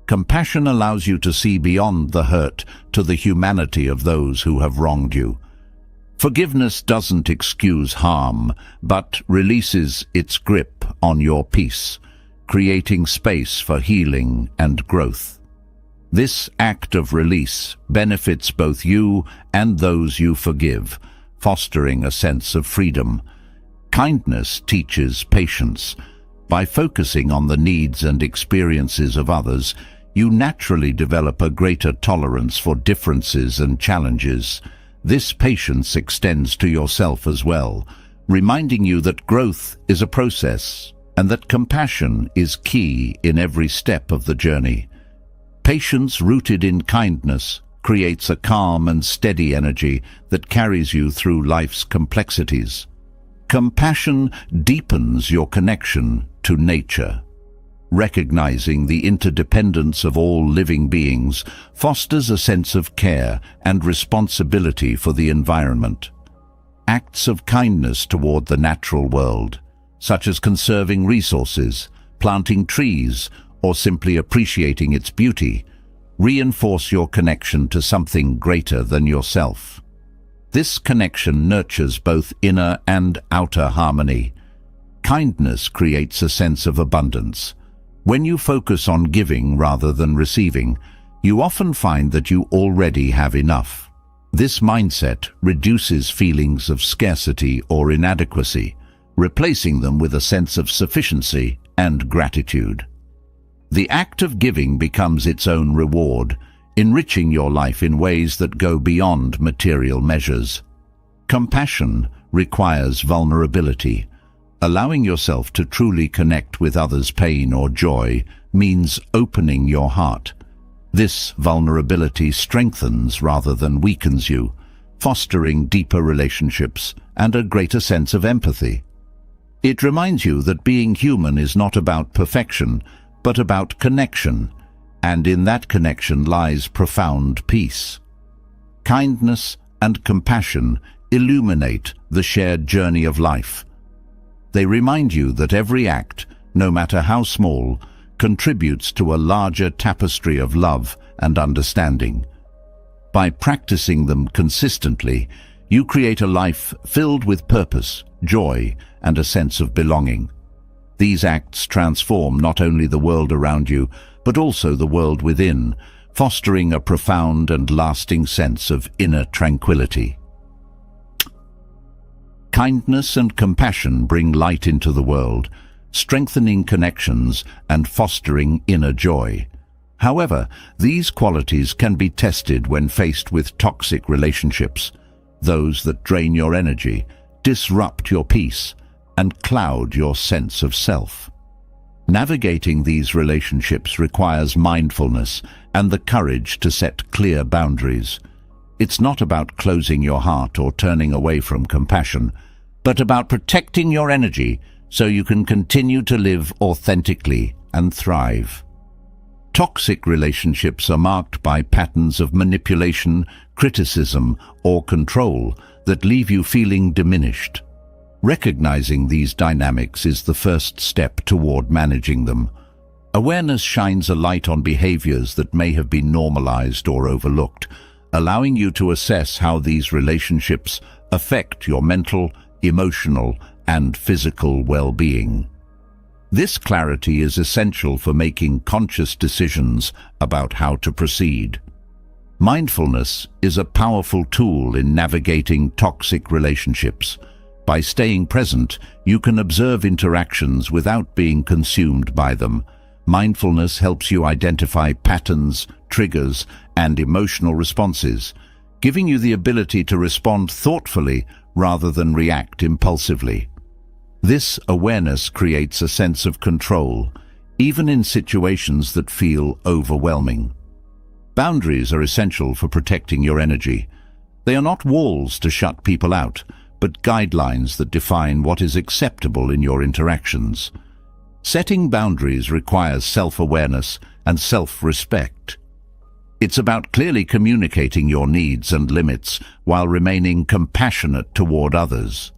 Compassion allows you to see beyond the hurt to the humanity of those who have wronged you. Forgiveness doesn't excuse harm, but releases its grip on your peace, creating space for healing and growth. This act of release benefits both you and those you forgive, fostering a sense of freedom. Kindness teaches patience. By focusing on the needs and experiences of others, you naturally develop a greater tolerance for differences and challenges. This patience extends to yourself as well, reminding you that growth is a process and that compassion is key in every step of the journey. Patience rooted in kindness creates a calm and steady energy that carries you through life's complexities. Compassion deepens your connection to nature. Recognizing the interdependence of all living beings fosters a sense of care and responsibility for the environment. acts of kindness toward the natural world, such as conserving resources, planting trees, or simply appreciating its beauty, reinforce your connection to something greater than yourself. This connection nurtures both inner and outer harmony. Kindness creates a sense of abundance. When you focus on giving rather than receiving, you often find that you already have enough. This mindset reduces feelings of scarcity or inadequacy, replacing them with a sense of sufficiency and gratitude. The act of giving becomes its own reward, enriching your life in ways that go beyond material measures. Compassion requires vulnerability. Allowing yourself to truly connect with others' pain or joy means opening your heart. This vulnerability strengthens rather than weakens you, fostering deeper relationships and a greater sense of empathy. It reminds you that being human is not about perfection, but about connection, and in that connection lies profound peace. Kindness and compassion illuminate the shared journey of life. They remind you that every act, no matter how small, contributes to a larger tapestry of love and understanding. By practicing them consistently, you create a life filled with purpose, joy, and a sense of belonging. These acts transform not only the world around you, but also the world within, fostering a profound and lasting sense of inner tranquility. Kindness and compassion bring light into the world, strengthening connections and fostering inner joy. However, these qualities can be tested when faced with toxic relationships, those that drain your energy, disrupt your peace, and cloud your sense of self. Navigating these relationships requires mindfulness and the courage to set clear boundaries. It's not about closing your heart or turning away from compassion, but about protecting your energy so you can continue to live authentically and thrive. Toxic relationships are marked by patterns of manipulation, criticism, or control that leave you feeling diminished. Recognizing these dynamics is the first step toward managing them. Awareness shines a light on behaviors that may have been normalized or overlooked, allowing you to assess how these relationships affect your mental, emotional, and physical well-being. This clarity is essential for making conscious decisions about how to proceed. Mindfulness is a powerful tool in navigating toxic relationships. By staying present, you can observe interactions without being consumed by them. Mindfulness helps you identify patterns, triggers, and emotional responses, giving you the ability to respond thoughtfully rather than react impulsively. This awareness creates a sense of control, even in situations that feel overwhelming. Boundaries are essential for protecting your energy. They are not walls to shut people out, but guidelines that define what is acceptable in your interactions. Setting boundaries requires self-awareness and self-respect. It's about clearly communicating your needs and limits while remaining compassionate toward others.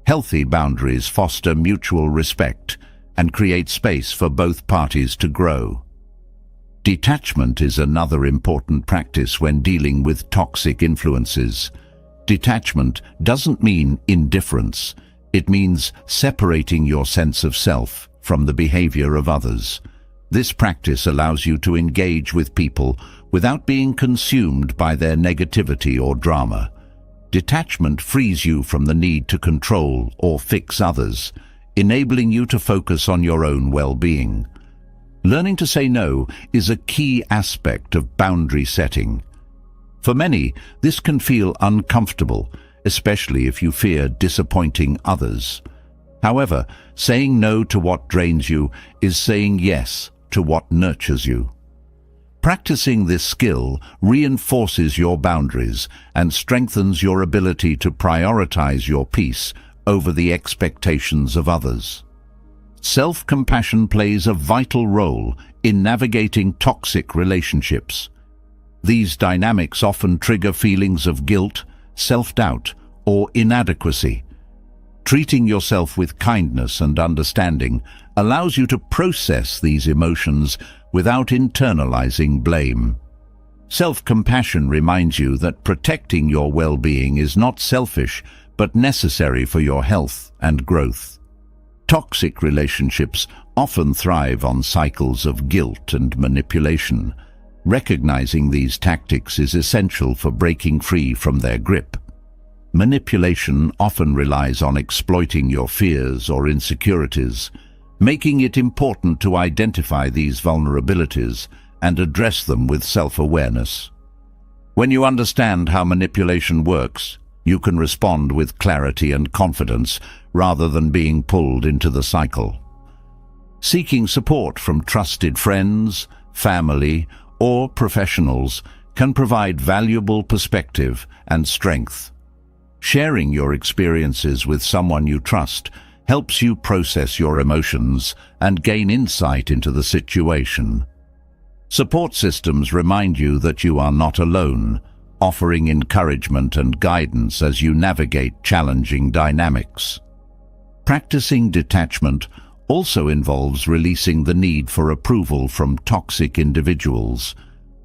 Healthy boundaries foster mutual respect and create space for both parties to grow. Detachment is another important practice when dealing with toxic influences. Detachment doesn't mean indifference. It means separating your sense of self from the behavior of others. This practice allows you to engage with people without being consumed by their negativity or drama. Detachment frees you from the need to control or fix others, enabling you to focus on your own well-being. Learning to say no is a key aspect of boundary setting. For many, this can feel uncomfortable, especially if you fear disappointing others. However, saying no to what drains you is saying yes to what nurtures you. Practicing this skill reinforces your boundaries and strengthens your ability to prioritize your peace over the expectations of others. Self-compassion plays a vital role in navigating toxic relationships. These dynamics often trigger feelings of guilt, self-doubt, or inadequacy. Treating yourself with kindness and understanding allows you to process these emotions without internalizing blame. Self-compassion reminds you that protecting your well-being is not selfish, but necessary for your health and growth. Toxic relationships often thrive on cycles of guilt and manipulation. Recognizing these tactics is essential for breaking free from their grip. Manipulation often relies on exploiting your fears or insecurities, making it important to identify these vulnerabilities and address them with self-awareness. When you understand how manipulation works, you can respond with clarity and confidence rather than being pulled into the cycle. Seeking support from trusted friends, family, or professionals can provide valuable perspective and strength. Sharing your experiences with someone you trust helps you process your emotions and gain insight into the situation. Support systems remind you that you are not alone, offering encouragement and guidance as you navigate challenging dynamics. Practicing detachment also involves releasing the need for approval from toxic individuals.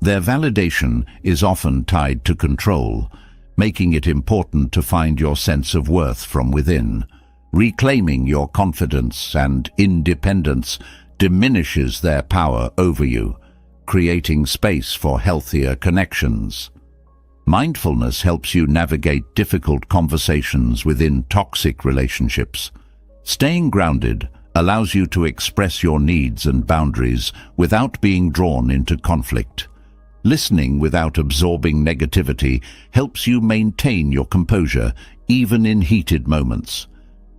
Their validation is often tied to control, making it important to find your sense of worth from within. Reclaiming your confidence and independence diminishes their power over you, creating space for healthier connections. Mindfulness helps you navigate difficult conversations within toxic relationships. Staying grounded allows you to express your needs and boundaries without being drawn into conflict. Listening without absorbing negativity helps you maintain your composure even in heated moments.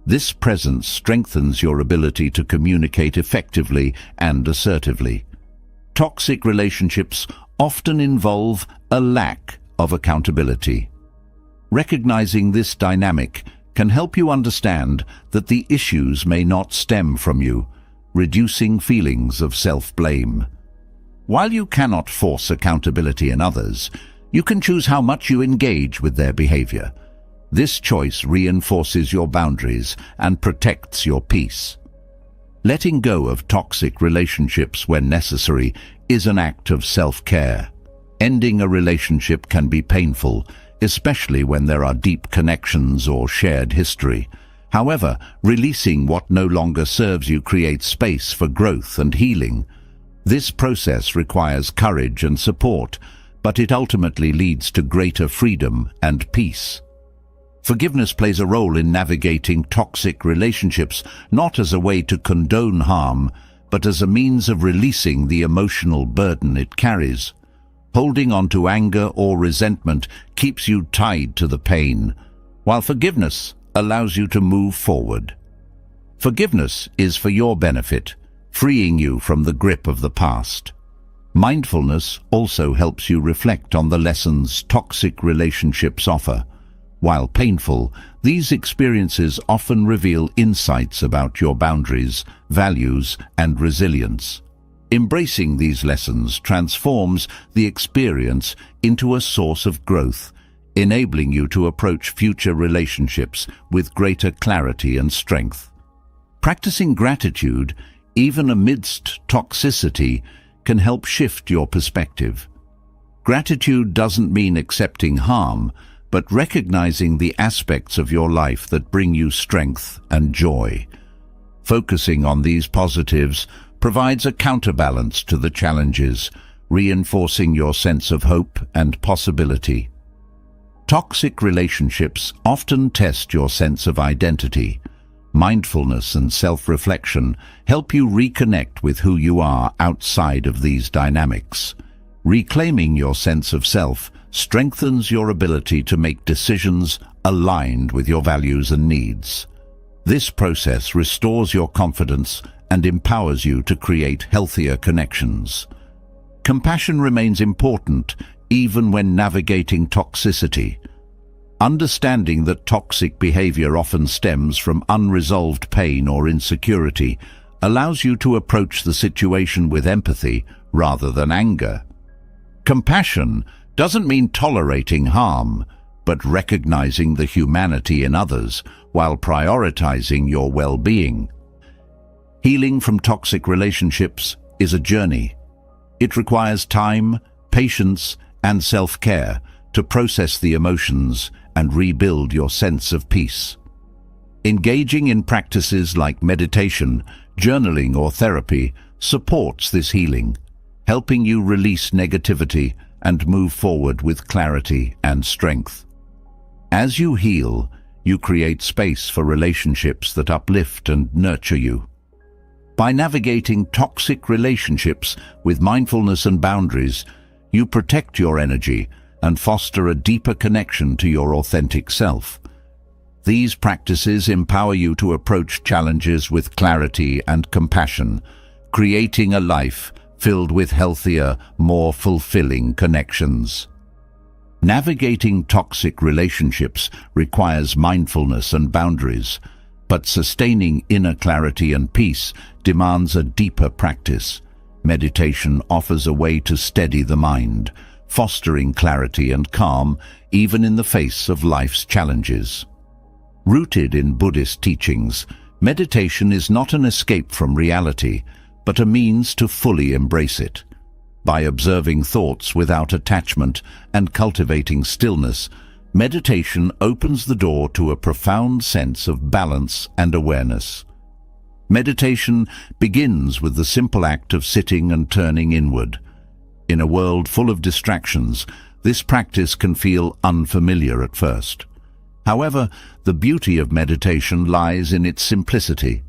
This presence strengthens your ability to communicate effectively and assertively. Toxic relationships often involve a lack of accountability. Recognizing this dynamic can help you understand that the issues may not stem from you, reducing feelings of self-blame. While you cannot force accountability in others, you can choose how much you engage with their behavior. This choice reinforces your boundaries and protects your peace. Letting go of toxic relationships when necessary is an act of self-care. Ending a relationship can be painful, especially when there are deep connections or shared history. However, releasing what no longer serves you creates space for growth and healing. This process requires courage and support, but it ultimately leads to greater freedom and peace. Forgiveness plays a role in navigating toxic relationships, not as a way to condone harm, but as a means of releasing the emotional burden it carries. Holding on to anger or resentment keeps you tied to the pain, while forgiveness allows you to move forward. Forgiveness is for your benefit, freeing you from the grip of the past. Mindfulness also helps you reflect on the lessons toxic relationships offer. While painful, these experiences often reveal insights about your boundaries, values, and resilience. Embracing these lessons transforms the experience into a source of growth, enabling you to approach future relationships with greater clarity and strength. Practicing gratitude, even amidst toxicity, can help shift your perspective. Gratitude doesn't mean accepting harm, but recognizing the aspects of your life that bring you strength and joy. Focusing on these positives provides a counterbalance to the challenges, reinforcing your sense of hope and possibility. Toxic relationships often test your sense of identity. Mindfulness and self-reflection help you reconnect with who you are outside of these dynamics. Reclaiming your sense of self strengthens your ability to make decisions aligned with your values and needs. This process restores your confidence and empowers you to create healthier connections. Compassion remains important even when navigating toxicity. Understanding that toxic behavior often stems from unresolved pain or insecurity allows you to approach the situation with empathy rather than anger. Compassion doesn't mean tolerating harm, but recognizing the humanity in others while prioritizing your well-being. Healing from toxic relationships is a journey. It requires time, patience, and self-care to process the emotions and rebuild your sense of peace. Engaging in practices like meditation, journaling, or therapy supports this healing, helping you release negativity and move forward with clarity and strength. As you heal, you create space for relationships that uplift and nurture you. By navigating toxic relationships with mindfulness and boundaries, you protect your energy and foster a deeper connection to your authentic self. These practices empower you to approach challenges with clarity and compassion, creating a life filled with healthier, more fulfilling connections. Navigating toxic relationships requires mindfulness and boundaries, but sustaining inner clarity and peace demands a deeper practice. Meditation offers a way to steady the mind, fostering clarity and calm even in the face of life's challenges. Rooted in Buddhist teachings, meditation is not an escape from reality, but a means to fully embrace it. By observing thoughts without attachment and cultivating stillness, meditation opens the door to a profound sense of balance and awareness. Meditation begins with the simple act of sitting and turning inward. In a world full of distractions, this practice can feel unfamiliar at first. However, the beauty of meditation lies in its simplicity.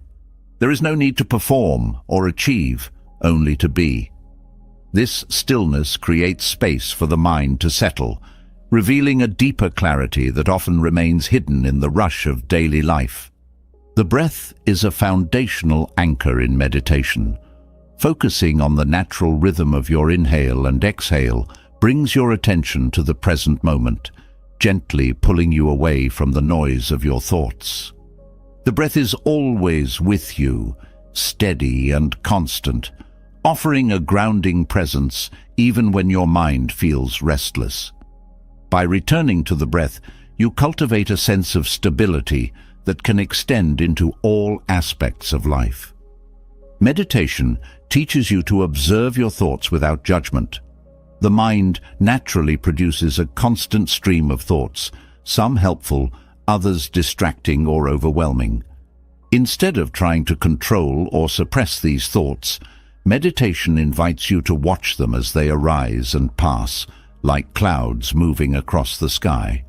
There is no need to perform or achieve, only to be. This stillness creates space for the mind to settle, revealing a deeper clarity that often remains hidden in the rush of daily life. The breath is a foundational anchor in meditation. Focusing on the natural rhythm of your inhale and exhale brings your attention to the present moment, gently pulling you away from the noise of your thoughts. The breath is always with you, steady and constant, offering a grounding presence even when your mind feels restless. By returning to the breath, you cultivate a sense of stability that can extend into all aspects of life. Meditation teaches you to observe your thoughts without judgment. The mind naturally produces a constant stream of thoughts, some helpful, others distracting or overwhelming. Instead of trying to control or suppress these thoughts, meditation invites you to watch them as they arise and pass, like clouds moving across the sky.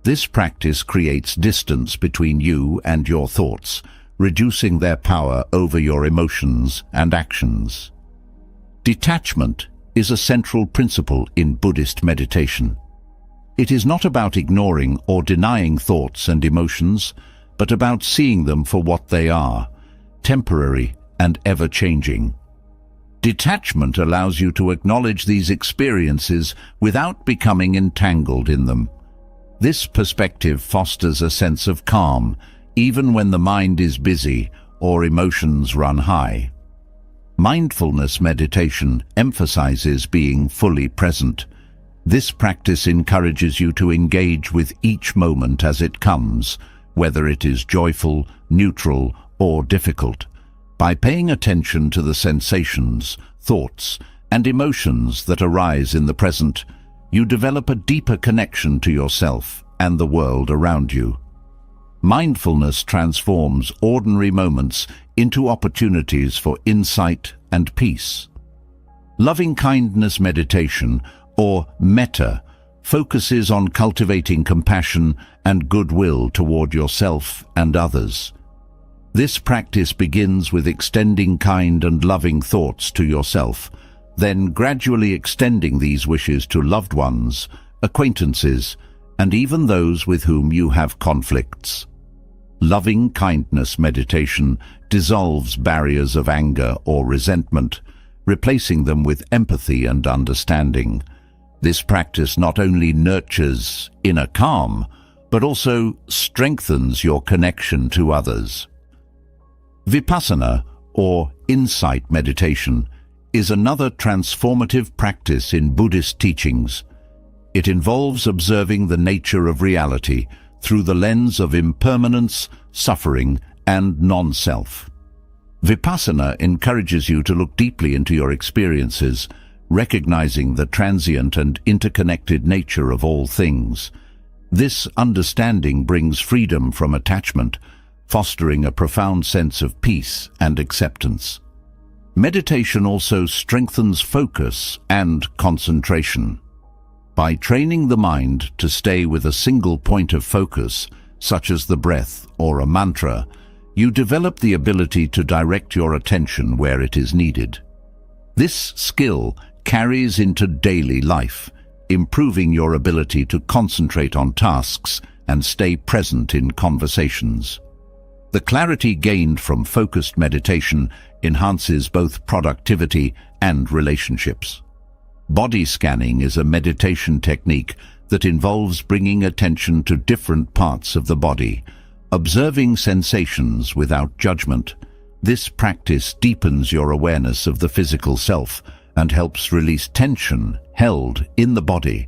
This practice creates distance between you and your thoughts, reducing their power over your emotions and actions. Detachment is a central principle in Buddhist meditation. It is not about ignoring or denying thoughts and emotions, but about seeing them for what they are, temporary and ever-changing. Detachment allows you to acknowledge these experiences without becoming entangled in them. This perspective fosters a sense of calm, even when the mind is busy or emotions run high. Mindfulness meditation emphasizes being fully present. This practice encourages you to engage with each moment as it comes, whether it is joyful, neutral, or difficult. By paying attention to the sensations, thoughts, and emotions that arise in the present, you develop a deeper connection to yourself and the world around you. Mindfulness transforms ordinary moments into opportunities for insight and peace. Loving-kindness meditation, or metta, focuses on cultivating compassion and goodwill toward yourself and others. This practice begins with extending kind and loving thoughts to yourself, then gradually extending these wishes to loved ones, acquaintances, and even those with whom you have conflicts. Loving-kindness meditation dissolves barriers of anger or resentment, replacing them with empathy and understanding. This practice not only nurtures inner calm, but also strengthens your connection to others. Vipassana, or insight meditation, is another transformative practice in Buddhist teachings. It involves observing the nature of reality through the lens of impermanence, suffering, and non-self. Vipassana encourages you to look deeply into your experiences, recognizing the transient and interconnected nature of all things. This understanding brings freedom from attachment, fostering a profound sense of peace and acceptance. Meditation also strengthens focus and concentration. By training the mind to stay with a single point of focus, such as the breath or a mantra, you develop the ability to direct your attention where it is needed. This skill carries into daily life, improving your ability to concentrate on tasks and stay present in conversations. The clarity gained from focused meditation enhances both productivity and relationships. Body scanning is a meditation technique that involves bringing attention to different parts of the body, observing sensations without judgment. This practice deepens your awareness of the physical self and helps release tension held in the body.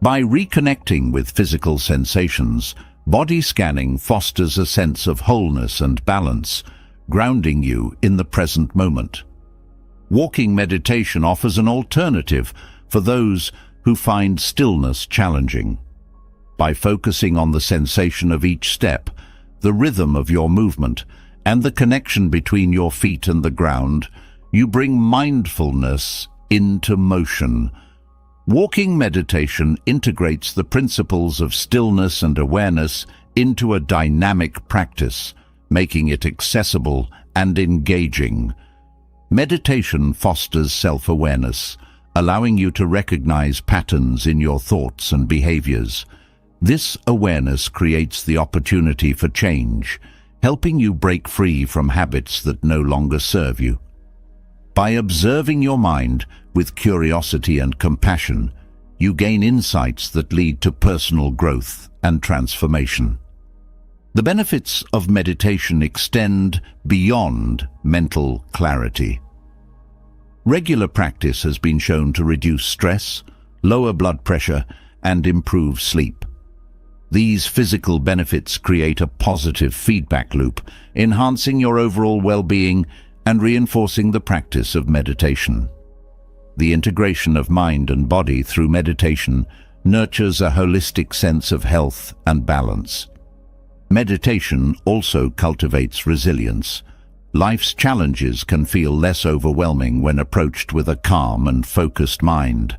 By reconnecting with physical sensations, body scanning fosters a sense of wholeness and balance, grounding you in the present moment. Walking meditation offers an alternative for those who find stillness challenging. By focusing on the sensation of each step, the rhythm of your movement, and the connection between your feet and the ground, you bring mindfulness into motion. Walking meditation integrates the principles of stillness and awareness into a dynamic practice, making it accessible and engaging. Meditation fosters self-awareness, allowing you to recognize patterns in your thoughts and behaviors. This awareness creates the opportunity for change, helping you break free from habits that no longer serve you. By observing your mind with curiosity and compassion, you gain insights that lead to personal growth and transformation. The benefits of meditation extend beyond mental clarity. Regular practice has been shown to reduce stress, lower blood pressure, and improve sleep. These physical benefits create a positive feedback loop, enhancing your overall well-being and reinforcing the practice of meditation. The integration of mind and body through meditation nurtures a holistic sense of health and balance. Meditation also cultivates resilience. Life's challenges can feel less overwhelming when approached with a calm and focused mind.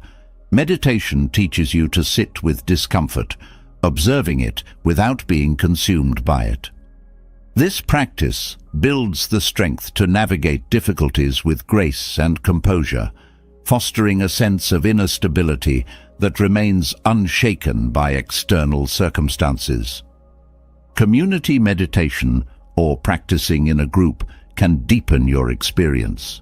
Meditation teaches you to sit with discomfort, observing it without being consumed by it. This practice builds the strength to navigate difficulties with grace and composure, fostering a sense of inner stability that remains unshaken by external circumstances. Community meditation, or practicing in a group, can deepen your experience.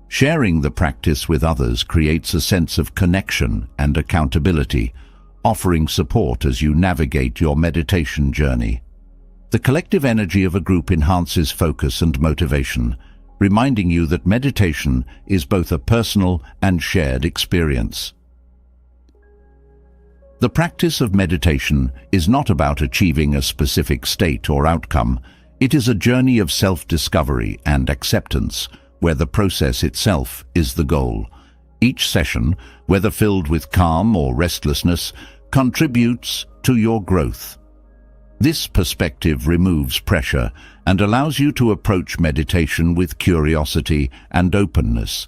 Sharing the practice with others creates a sense of connection and accountability, offering support as you navigate your meditation journey. The collective energy of a group enhances focus and motivation, reminding you that meditation is both a personal and shared experience. The practice of meditation is not about achieving a specific state or outcome. It is a journey of self-discovery and acceptance, where the process itself is the goal. Each session, whether filled with calm or restlessness, contributes to your growth. This perspective removes pressure and allows you to approach meditation with curiosity and openness.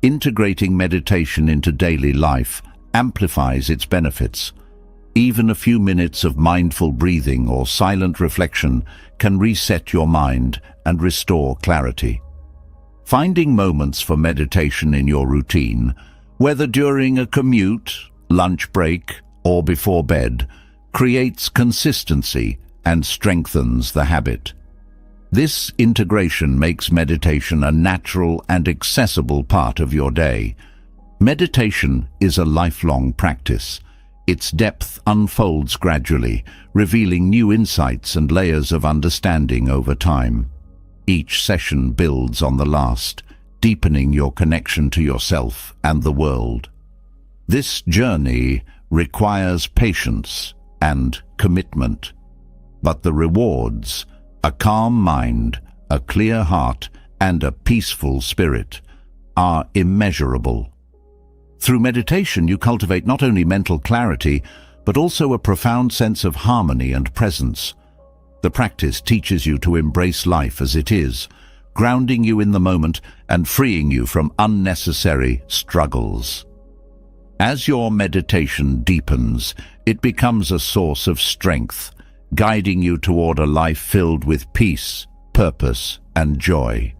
Integrating meditation into daily life amplifies its benefits. Even a few minutes of mindful breathing or silent reflection can reset your mind and restore clarity. Finding moments for meditation in your routine, whether during a commute, lunch break, or before bed, creates consistency and strengthens the habit. This integration makes meditation a natural and accessible part of your day. Meditation is a lifelong practice. Its depth unfolds gradually, revealing new insights and layers of understanding over time. Each session builds on the last, deepening your connection to yourself and the world. This journey requires patience and commitment. But the rewards, a calm mind, a clear heart, and a peaceful spirit, are immeasurable. Through meditation, you cultivate not only mental clarity, but also a profound sense of harmony and presence. The practice teaches you to embrace life as it is, grounding you in the moment and freeing you from unnecessary struggles. As your meditation deepens, it becomes a source of strength, guiding you toward a life filled with peace, purpose, and joy.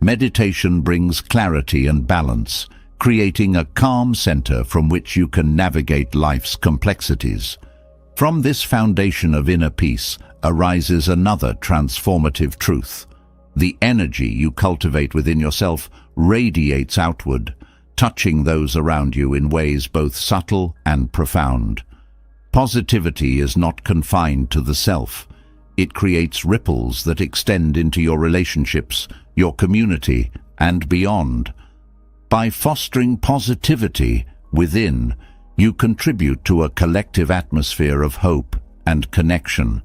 Meditation brings clarity and balance, creating a calm center from which you can navigate life's complexities. From this foundation of inner peace arises another transformative truth. The energy you cultivate within yourself radiates outward, touching those around you in ways both subtle and profound. Positivity is not confined to the self. It creates ripples that extend into your relationships, your community, and beyond. By fostering positivity within, you contribute to a collective atmosphere of hope and connection.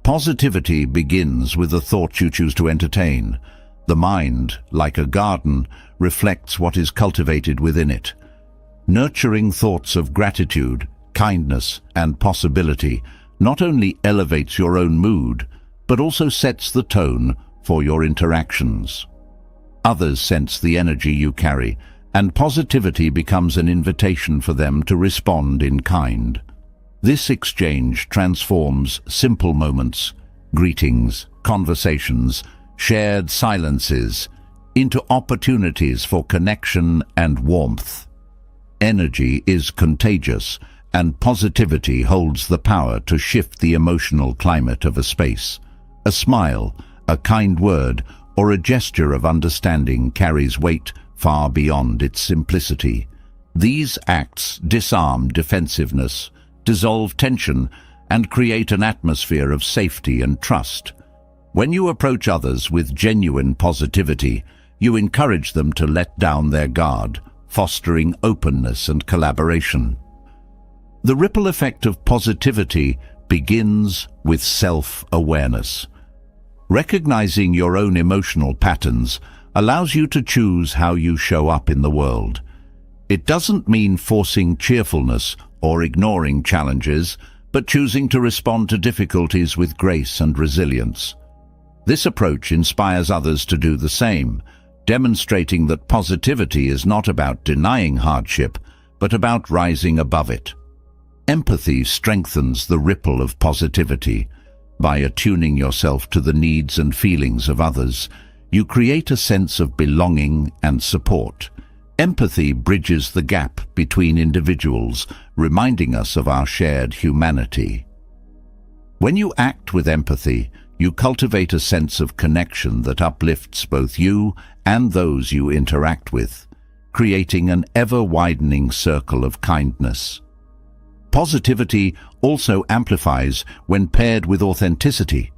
Positivity begins with the thoughts you choose to entertain. The mind, like a garden, reflects what is cultivated within it. Nurturing thoughts of gratitude, kindness, and possibility not only elevates your own mood, but also sets the tone for your interactions. Others sense the energy you carry, and positivity becomes an invitation for them to respond in kind. This exchange transforms simple moments, greetings, conversations, shared silences, into opportunities for connection and warmth. Energy is contagious, and positivity holds the power to shift the emotional climate of a space. A smile, a kind word, or a gesture of understanding carries weight far beyond its simplicity. These acts disarm defensiveness, dissolve tension, and create an atmosphere of safety and trust. When you approach others with genuine positivity, you encourage them to let down their guard, fostering openness and collaboration. The ripple effect of positivity begins with self-awareness. Recognizing your own emotional patterns allows you to choose how you show up in the world. It doesn't mean forcing cheerfulness or ignoring challenges, but choosing to respond to difficulties with grace and resilience. This approach inspires others to do the same, demonstrating that positivity is not about denying hardship, but about rising above it. Empathy strengthens the ripple of positivity. By attuning yourself to the needs and feelings of others, you create a sense of belonging and support. Empathy bridges the gap between individuals, reminding us of our shared humanity. When you act with empathy, you cultivate a sense of connection that uplifts both you and those you interact with, creating an ever-widening circle of kindness. Positivity also amplifies when paired with authenticity.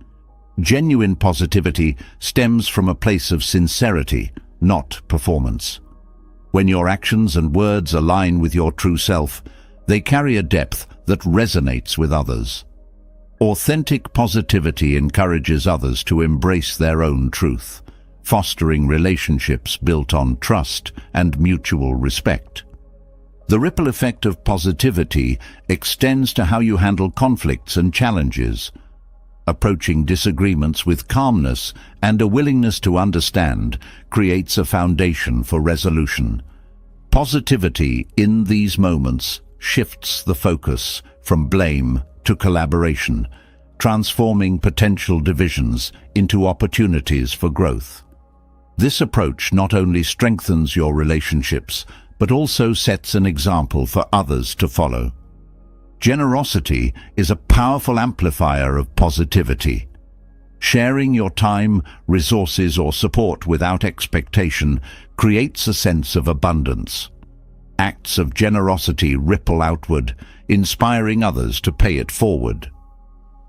Genuine positivity stems from a place of sincerity, not performance. When your actions and words align with your true self, they carry a depth that resonates with others. Authentic positivity encourages others to embrace their own truth, fostering relationships built on trust and mutual respect. The ripple effect of positivity extends to how you handle conflicts and challenges. Approaching disagreements with calmness and a willingness to understand creates a foundation for resolution. Positivity in these moments shifts the focus from blame to collaboration, transforming potential divisions into opportunities for growth. This approach not only strengthens your relationships, but also sets an example for others to follow. Generosity is a powerful amplifier of positivity. Sharing your time, resources, or support without expectation creates a sense of abundance. Acts of generosity ripple outward, inspiring others to pay it forward.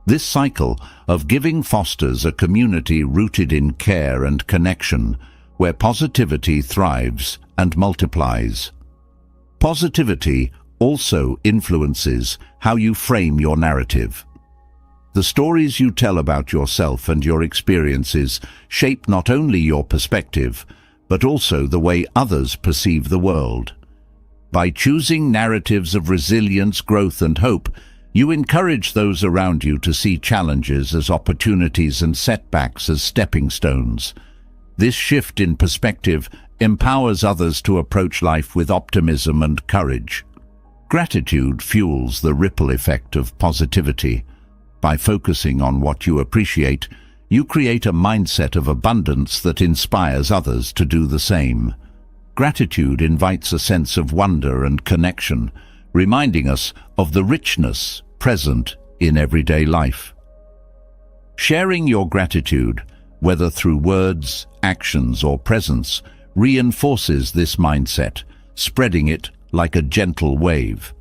This cycle of giving fosters a community rooted in care and connection, where positivity thrives and multiplies. Positivity also influences how you frame your narrative. The stories you tell about yourself and your experiences shape not only your perspective, but also the way others perceive the world. By choosing narratives of resilience, growth, and hope, you encourage those around you to see challenges as opportunities and setbacks as stepping stones. This shift in perspective empowers others to approach life with optimism and courage. Gratitude fuels the ripple effect of positivity. By focusing on what you appreciate, you create a mindset of abundance that inspires others to do the same. Gratitude invites a sense of wonder and connection, reminding us of the richness present in everyday life. Sharing your gratitude, whether through words, actions, or presence, reinforces this mindset, spreading it like a gentle wave.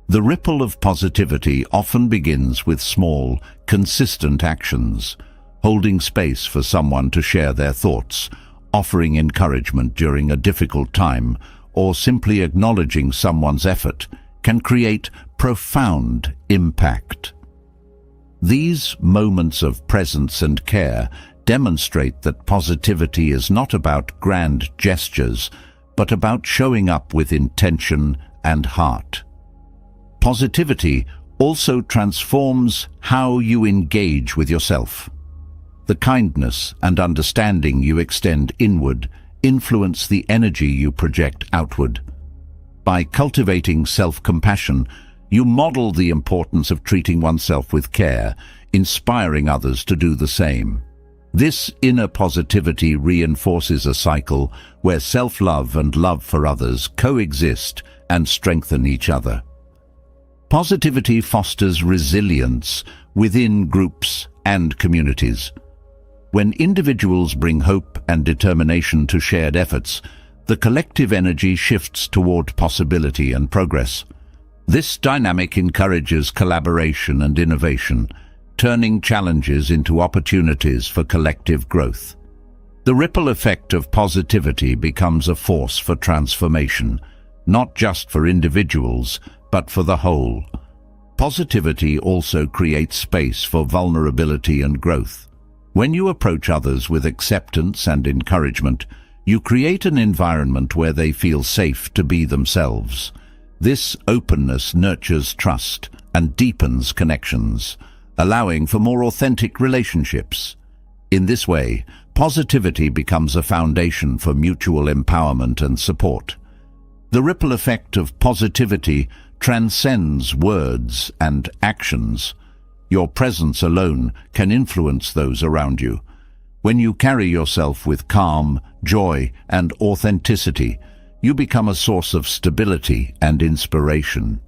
The ripple of positivity often begins with small, consistent actions, holding space for someone to share their thoughts, offering encouragement during a difficult time, or simply acknowledging someone's effort can create profound impact. These moments of presence and care demonstrate that positivity is not about grand gestures, but about showing up with intention and heart. Positivity also transforms how you engage with yourself. The kindness and understanding you extend inward influence the energy you project outward. By cultivating self-compassion, you model the importance of treating oneself with care, inspiring others to do the same. This inner positivity reinforces a cycle where self-love and love for others coexist and strengthen each other. Positivity fosters resilience within groups and communities. When individuals bring hope and determination to shared efforts, the collective energy shifts toward possibility and progress. This dynamic encourages collaboration and innovation, turning challenges into opportunities for collective growth. The ripple effect of positivity becomes a force for transformation, not just for individuals, but for the whole. Positivity also creates space for vulnerability and growth. When you approach others with acceptance and encouragement, you create an environment where they feel safe to be themselves. This openness nurtures trust and deepens connections, allowing for more authentic relationships. In this way, positivity becomes a foundation for mutual empowerment and support. The ripple effect of positivity transcends words and actions. Your presence alone can influence those around you. When you carry yourself with calm, joy, and authenticity, you become a source of stability and inspiration.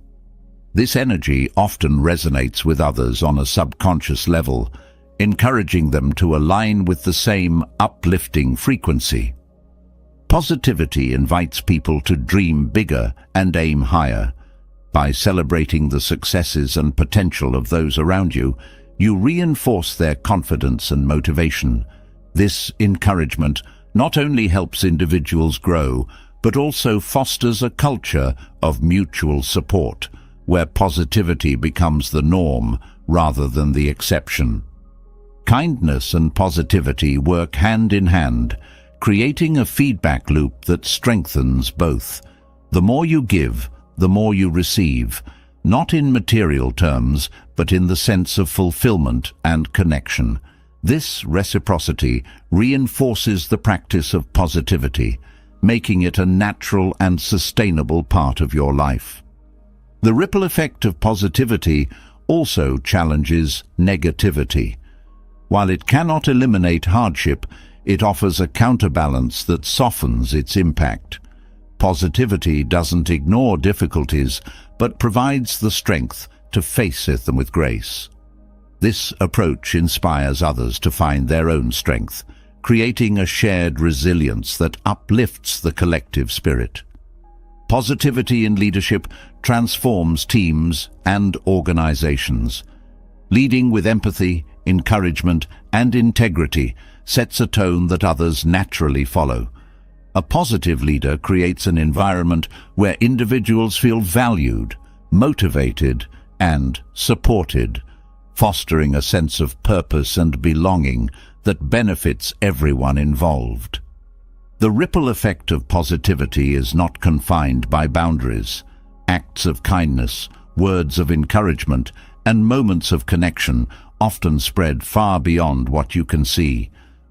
This energy often resonates with others on a subconscious level, encouraging them to align with the same uplifting frequency. Positivity invites people to dream bigger and aim higher. By celebrating the successes and potential of those around you, you reinforce their confidence and motivation. This encouragement not only helps individuals grow, but also fosters a culture of mutual support, where positivity becomes the norm rather than the exception. Kindness and positivity work hand in hand, creating a feedback loop that strengthens both. The more you give, the more you receive, not in material terms, but in the sense of fulfillment and connection. This reciprocity reinforces the practice of positivity, making it a natural and sustainable part of your life. The ripple effect of positivity also challenges negativity. While it cannot eliminate hardship, it offers a counterbalance that softens its impact. Positivity doesn't ignore difficulties, but provides the strength to face them with grace. This approach inspires others to find their own strength, creating a shared resilience that uplifts the collective spirit. Positivity in leadership transforms teams and organizations. Leading with empathy, encouragement, and integrity sets a tone that others naturally follow. A positive leader creates an environment where individuals feel valued, motivated, and supported, fostering a sense of purpose and belonging that benefits everyone involved. The ripple effect of positivity is not confined by boundaries. Acts of kindness, words of encouragement, and moments of connection often spread far beyond what you can see.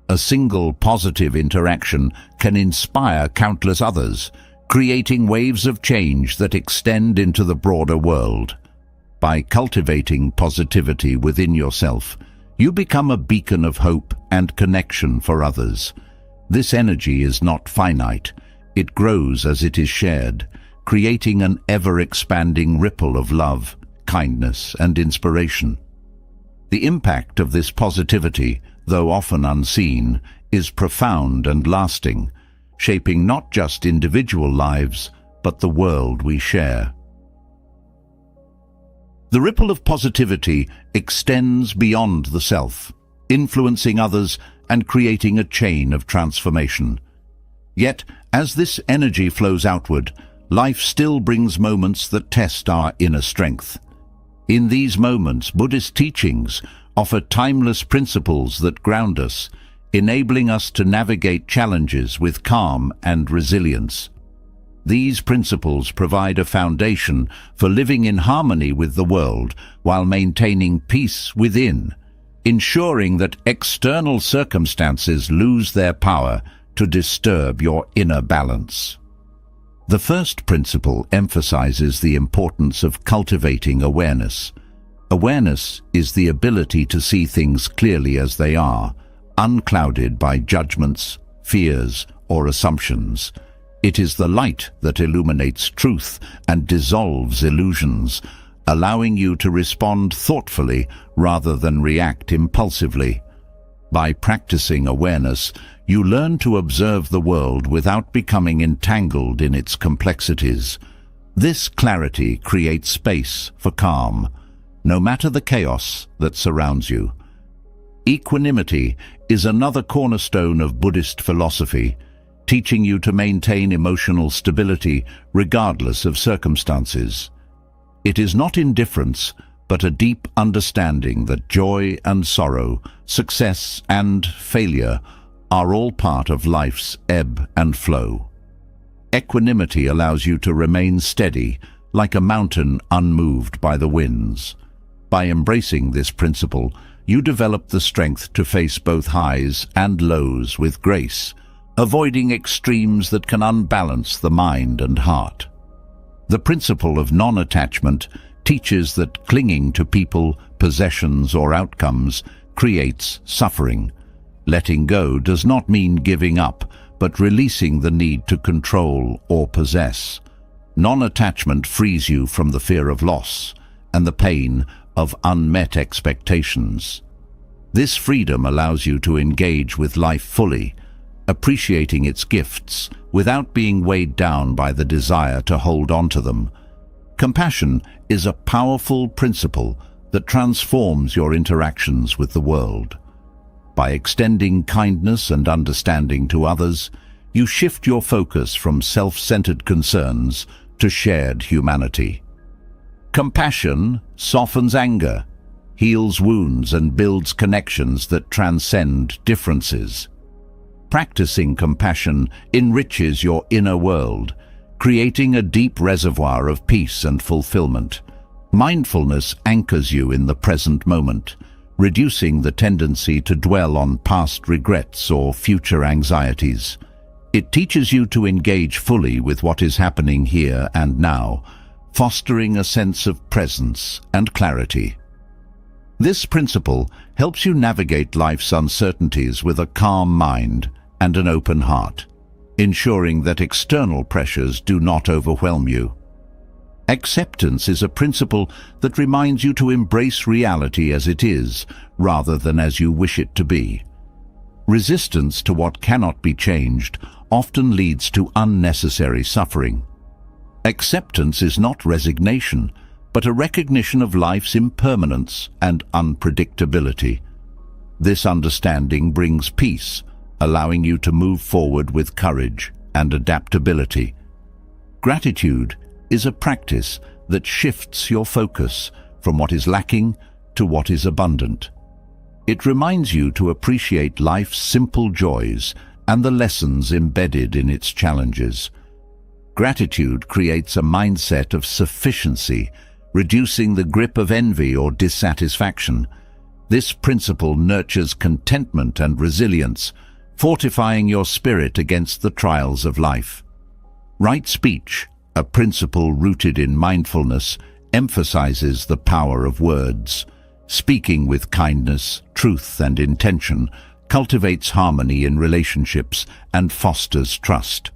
A single positive interaction can inspire countless others, creating waves of change that extend into the broader world. By cultivating positivity within yourself, you become a beacon of hope and connection for others. This energy is not finite. It grows as it is shared, creating an ever-expanding ripple of love, kindness, and inspiration. The impact of this positivity, though often unseen, is profound and lasting, shaping not just individual lives, but the world we share. The ripple of positivity extends beyond the self, influencing others and creating a chain of transformation. Yet, as this energy flows outward, life still brings moments that test our inner strength. In these moments, Buddhist teachings offer timeless principles that ground us, enabling us to navigate challenges with calm and resilience. These principles provide a foundation for living in harmony with the world while maintaining peace within, ensuring that external circumstances lose their power to disturb your inner balance. The first principle emphasizes the importance of cultivating awareness. Awareness is the ability to see things clearly as they are, unclouded by judgments, fears, or assumptions. It is the light that illuminates truth and dissolves illusions, allowing you to respond thoughtfully rather than react impulsively. By practicing awareness, you learn to observe the world without becoming entangled in its complexities. This clarity creates space for calm, no matter the chaos that surrounds you. Equanimity is another cornerstone of Buddhist philosophy, teaching you to maintain emotional stability regardless of circumstances. It is not indifference, but a deep understanding that joy and sorrow, success and failure are all part of life's ebb and flow. Equanimity allows you to remain steady, like a mountain unmoved by the winds. By embracing this principle, you develop the strength to face both highs and lows with grace, avoiding extremes that can unbalance the mind and heart. The principle of non-attachment teaches that clinging to people, possessions, or outcomes creates suffering. Letting go does not mean giving up, but releasing the need to control or possess. Non-attachment frees you from the fear of loss and the pain of unmet expectations. This freedom allows you to engage with life fully, appreciating its gifts without being weighed down by the desire to hold on to them. Compassion is a powerful principle that transforms your interactions with the world. By extending kindness and understanding to others, you shift your focus from self-centered concerns to shared humanity. Compassion softens anger, heals wounds, and builds connections that transcend differences. Practicing compassion enriches your inner world, creating a deep reservoir of peace and fulfillment. Mindfulness anchors you in the present moment, reducing the tendency to dwell on past regrets or future anxieties. It teaches you to engage fully with what is happening here and now, fostering a sense of presence and clarity. This principle helps you navigate life's uncertainties with a calm mind and an open heart, ensuring that external pressures do not overwhelm you. Acceptance is a principle that reminds you to embrace reality as it is, rather than as you wish it to be. Resistance to what cannot be changed often leads to unnecessary suffering. Acceptance is not resignation, but a recognition of life's impermanence and unpredictability. This understanding brings peace, allowing you to move forward with courage and adaptability. Gratitude is a practice that shifts your focus from what is lacking to what is abundant. It reminds you to appreciate life's simple joys and the lessons embedded in its challenges. Gratitude creates a mindset of sufficiency, reducing the grip of envy or dissatisfaction. This principle nurtures contentment and resilience, fortifying your spirit against the trials of life. Right speech, a principle rooted in mindfulness, emphasizes the power of words. Speaking with kindness, truth, and intention cultivates harmony in relationships and fosters trust.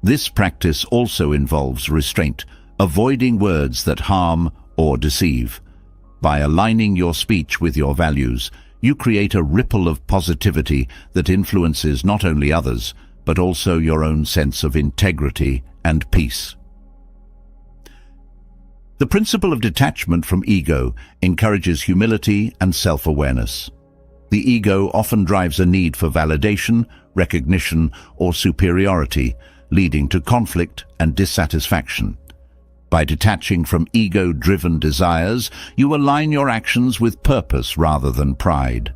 This practice also involves restraint, avoiding words that harm or deceive. By aligning your speech with your values, you create a ripple of positivity that influences not only others, but also your own sense of integrity and peace. The principle of detachment from ego encourages humility and self-awareness. The ego often drives a need for validation, recognition, or superiority, leading to conflict and dissatisfaction. By detaching from ego-driven desires, you align your actions with purpose rather than pride.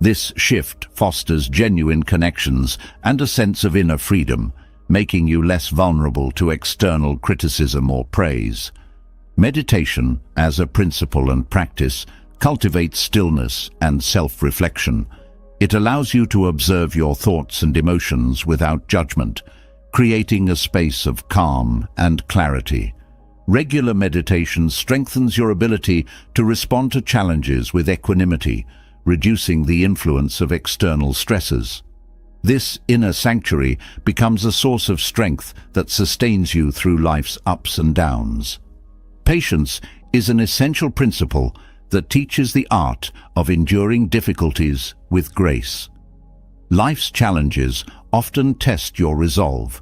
This shift fosters genuine connections and a sense of inner freedom, making you less vulnerable to external criticism or praise. Meditation, as a principle and practice, cultivates stillness and self-reflection. It allows you to observe your thoughts and emotions without judgment, creating a space of calm and clarity. Regular meditation strengthens your ability to respond to challenges with equanimity, reducing the influence of external stresses. This inner sanctuary becomes a source of strength that sustains you through life's ups and downs. Patience is an essential principle that teaches the art of enduring difficulties with grace. Life's challenges often test your resolve,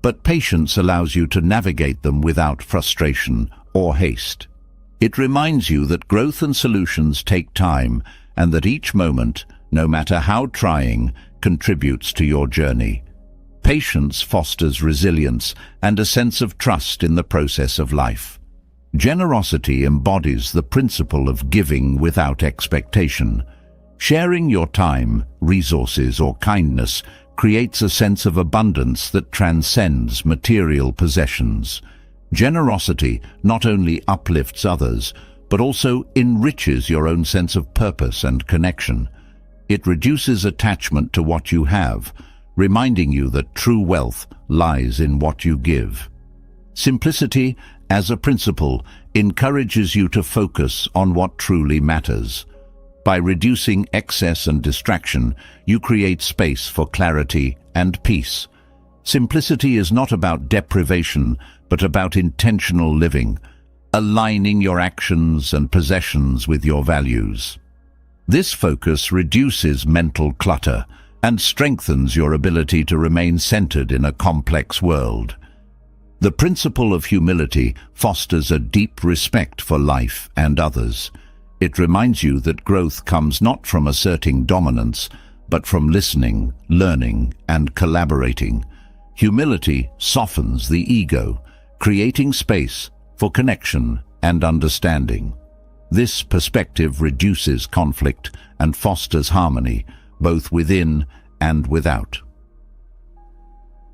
but patience allows you to navigate them without frustration or haste. It reminds you that growth and solutions take time, and that each moment, no matter how trying, contributes to your journey. Patience fosters resilience and a sense of trust in the process of life. Generosity embodies the principle of giving without expectation. Sharing your time, resources, or kindness creates a sense of abundance that transcends material possessions. Generosity not only uplifts others, but also enriches your own sense of purpose and connection. It reduces attachment to what you have, reminding you that true wealth lies in what you give. Simplicity, as a principle, encourages you to focus on what truly matters. By reducing excess and distraction, you create space for clarity and peace. Simplicity is not about deprivation, but about intentional living, aligning your actions and possessions with your values. This focus reduces mental clutter and strengthens your ability to remain centered in a complex world. The principle of humility fosters a deep respect for life and others. It reminds you that growth comes not from asserting dominance, but from listening, learning, and collaborating. Humility softens the ego, creating space for connection and understanding. This perspective reduces conflict and fosters harmony, both within and without.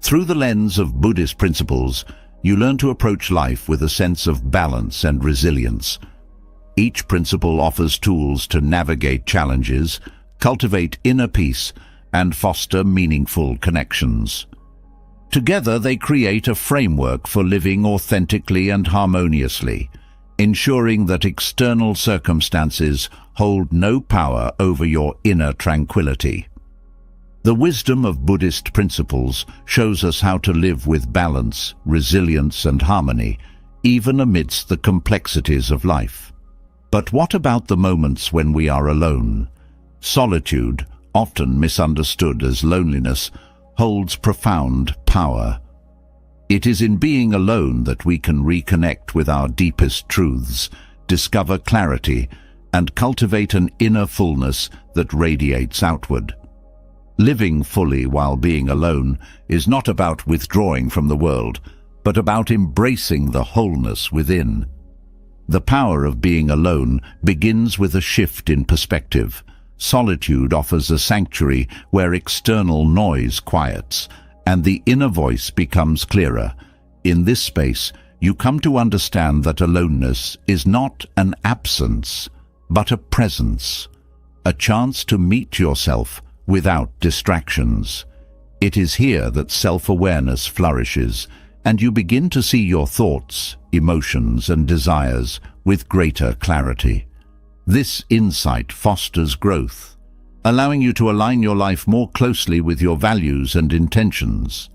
Through the lens of Buddhist principles, you learn to approach life with a sense of balance and resilience. Each principle offers tools to navigate challenges, cultivate inner peace, and foster meaningful connections. Together they create a framework for living authentically and harmoniously, ensuring that external circumstances hold no power over your inner tranquility. The wisdom of Buddhist principles shows us how to live with balance, resilience, and harmony, even amidst the complexities of life. But what about the moments when we are alone? Solitude, often misunderstood as loneliness, holds profound power. It is in being alone that we can reconnect with our deepest truths, discover clarity, and cultivate an inner fullness that radiates outward. Living fully while being alone is not about withdrawing from the world, but about embracing the wholeness within. The power of being alone begins with a shift in perspective. Solitude offers a sanctuary where external noise quiets, and the inner voice becomes clearer. In this space, you come to understand that aloneness is not an absence, but a presence, a chance to meet yourself without distractions. It is here that self-awareness flourishes, and you begin to see your thoughts, emotions, and desires with greater clarity. This insight fosters growth, allowing you to align your life more closely with your values and intentions.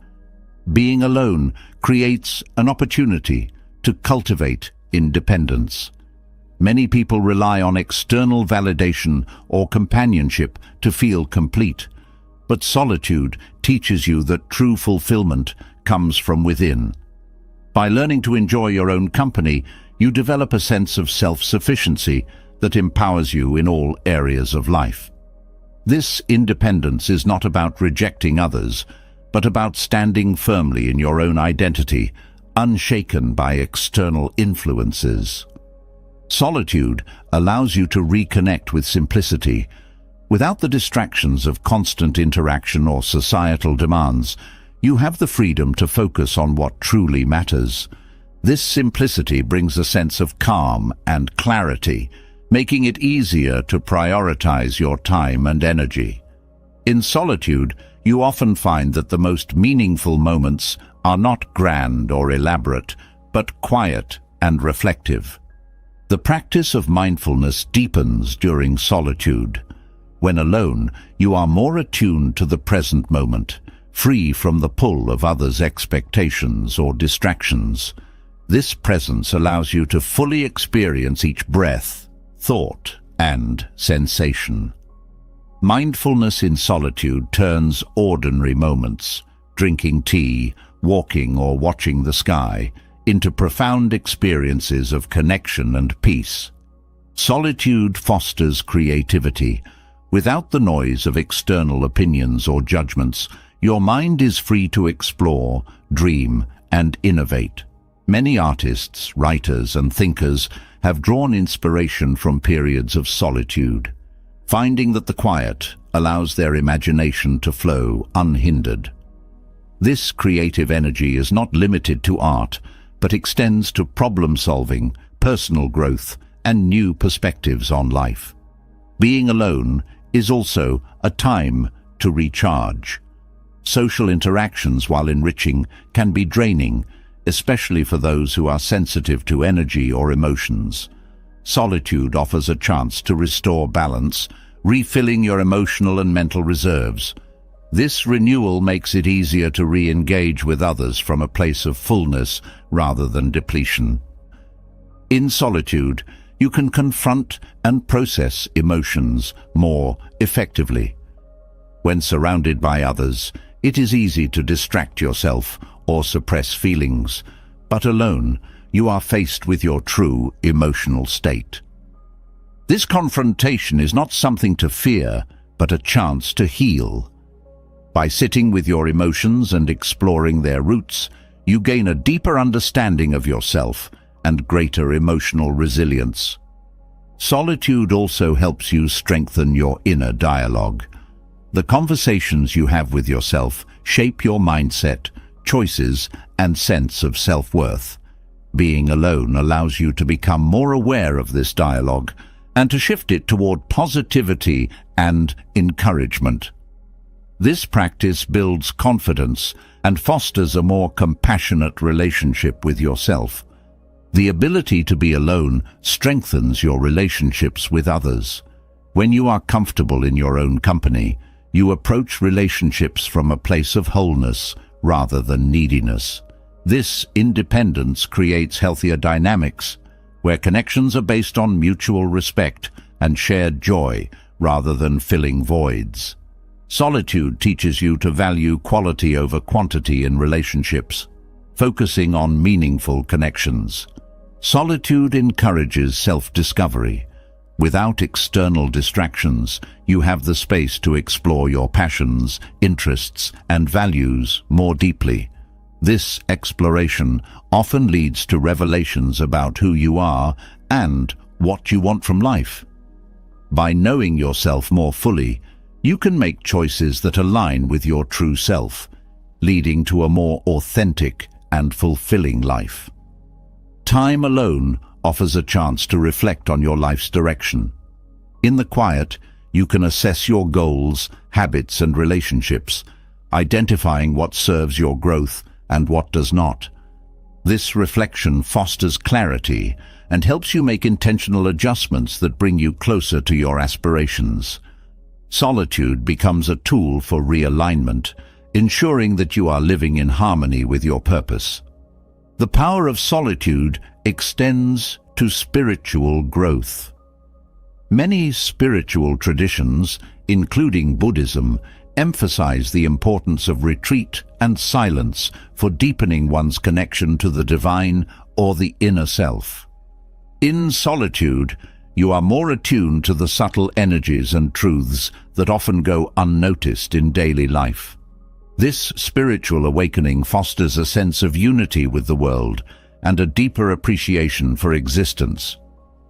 Being alone creates an opportunity to cultivate independence. Many people rely on external validation or companionship to feel complete, but solitude teaches you that true fulfillment comes from within. By learning to enjoy your own company, you develop a sense of self-sufficiency that empowers you in all areas of life. This independence is not about rejecting others, but about standing firmly in your own identity, unshaken by external influences. Solitude allows you to reconnect with simplicity. Without the distractions of constant interaction or societal demands, you have the freedom to focus on what truly matters. This simplicity brings a sense of calm and clarity, making it easier to prioritize your time and energy. In solitude, you often find that the most meaningful moments are not grand or elaborate, but quiet and reflective. The practice of mindfulness deepens during solitude. When alone, you are more attuned to the present moment, free from the pull of others' expectations or distractions. This presence allows you to fully experience each breath, thought, and sensation. Mindfulness in solitude turns ordinary moments, drinking tea, walking or watching the sky, into profound experiences of connection and peace. Solitude fosters creativity. Without the noise of external opinions or judgments, your mind is free to explore, dream, and innovate. Many artists, writers, and thinkers have drawn inspiration from periods of solitude, finding that the quiet allows their imagination to flow unhindered. This creative energy is not limited to art, but extends to problem-solving, personal growth, and new perspectives on life. Being alone is also a time to recharge. Social interactions, while enriching, can be draining, especially for those who are sensitive to energy or emotions. Solitude offers a chance to restore balance, refilling your emotional and mental reserves. This renewal makes it easier to re-engage with others from a place of fullness rather than depletion. In solitude, you can confront and process emotions more effectively. When surrounded by others, it is easy to distract yourself or suppress feelings, but alone, you are faced with your true emotional state. This confrontation is not something to fear, but a chance to heal. By sitting with your emotions and exploring their roots, you gain a deeper understanding of yourself and greater emotional resilience. Solitude also helps you strengthen your inner dialogue. The conversations you have with yourself shape your mindset, choices, and sense of self-worth. Being alone allows you to become more aware of this dialogue and to shift it toward positivity and encouragement. This practice builds confidence and fosters a more compassionate relationship with yourself. The ability to be alone strengthens your relationships with others. When you are comfortable in your own company, you approach relationships from a place of wholeness rather than neediness. This independence creates healthier dynamics, where connections are based on mutual respect and shared joy rather than filling voids. Solitude teaches you to value quality over quantity in relationships, focusing on meaningful connections. Solitude encourages self-discovery. Without external distractions, you have the space to explore your passions, interests, and values more deeply. This exploration often leads to revelations about who you are and what you want from life. By knowing yourself more fully, you can make choices that align with your true self, leading to a more authentic and fulfilling life. Time alone offers a chance to reflect on your life's direction. In the quiet, you can assess your goals, habits, and relationships, identifying what serves your growth and what does not. This reflection fosters clarity and helps you make intentional adjustments that bring you closer to your aspirations. Solitude becomes a tool for realignment, ensuring that you are living in harmony with your purpose. The power of solitude extends to spiritual growth. Many spiritual traditions, including Buddhism, emphasize the importance of retreat and silence for deepening one's connection to the divine or the inner self. In solitude, you are more attuned to the subtle energies and truths that often go unnoticed in daily life. This spiritual awakening fosters a sense of unity with the world and a deeper appreciation for existence.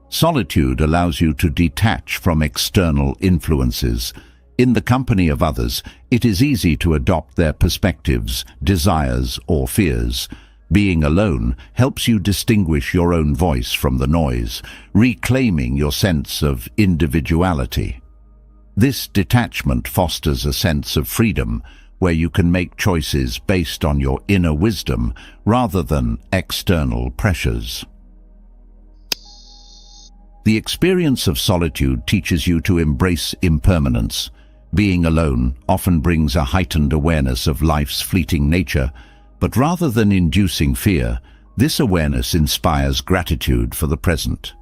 Solitude allows you to detach from external influences. In the company of others, it is easy to adopt their perspectives, desires, or fears. Being alone helps you distinguish your own voice from the noise, reclaiming your sense of individuality. This detachment fosters a sense of freedom, where you can make choices based on your inner wisdom rather than external pressures. The experience of solitude teaches you to embrace impermanence. Being alone often brings a heightened awareness of life's fleeting nature, but rather than inducing fear, this awareness inspires gratitude for the present.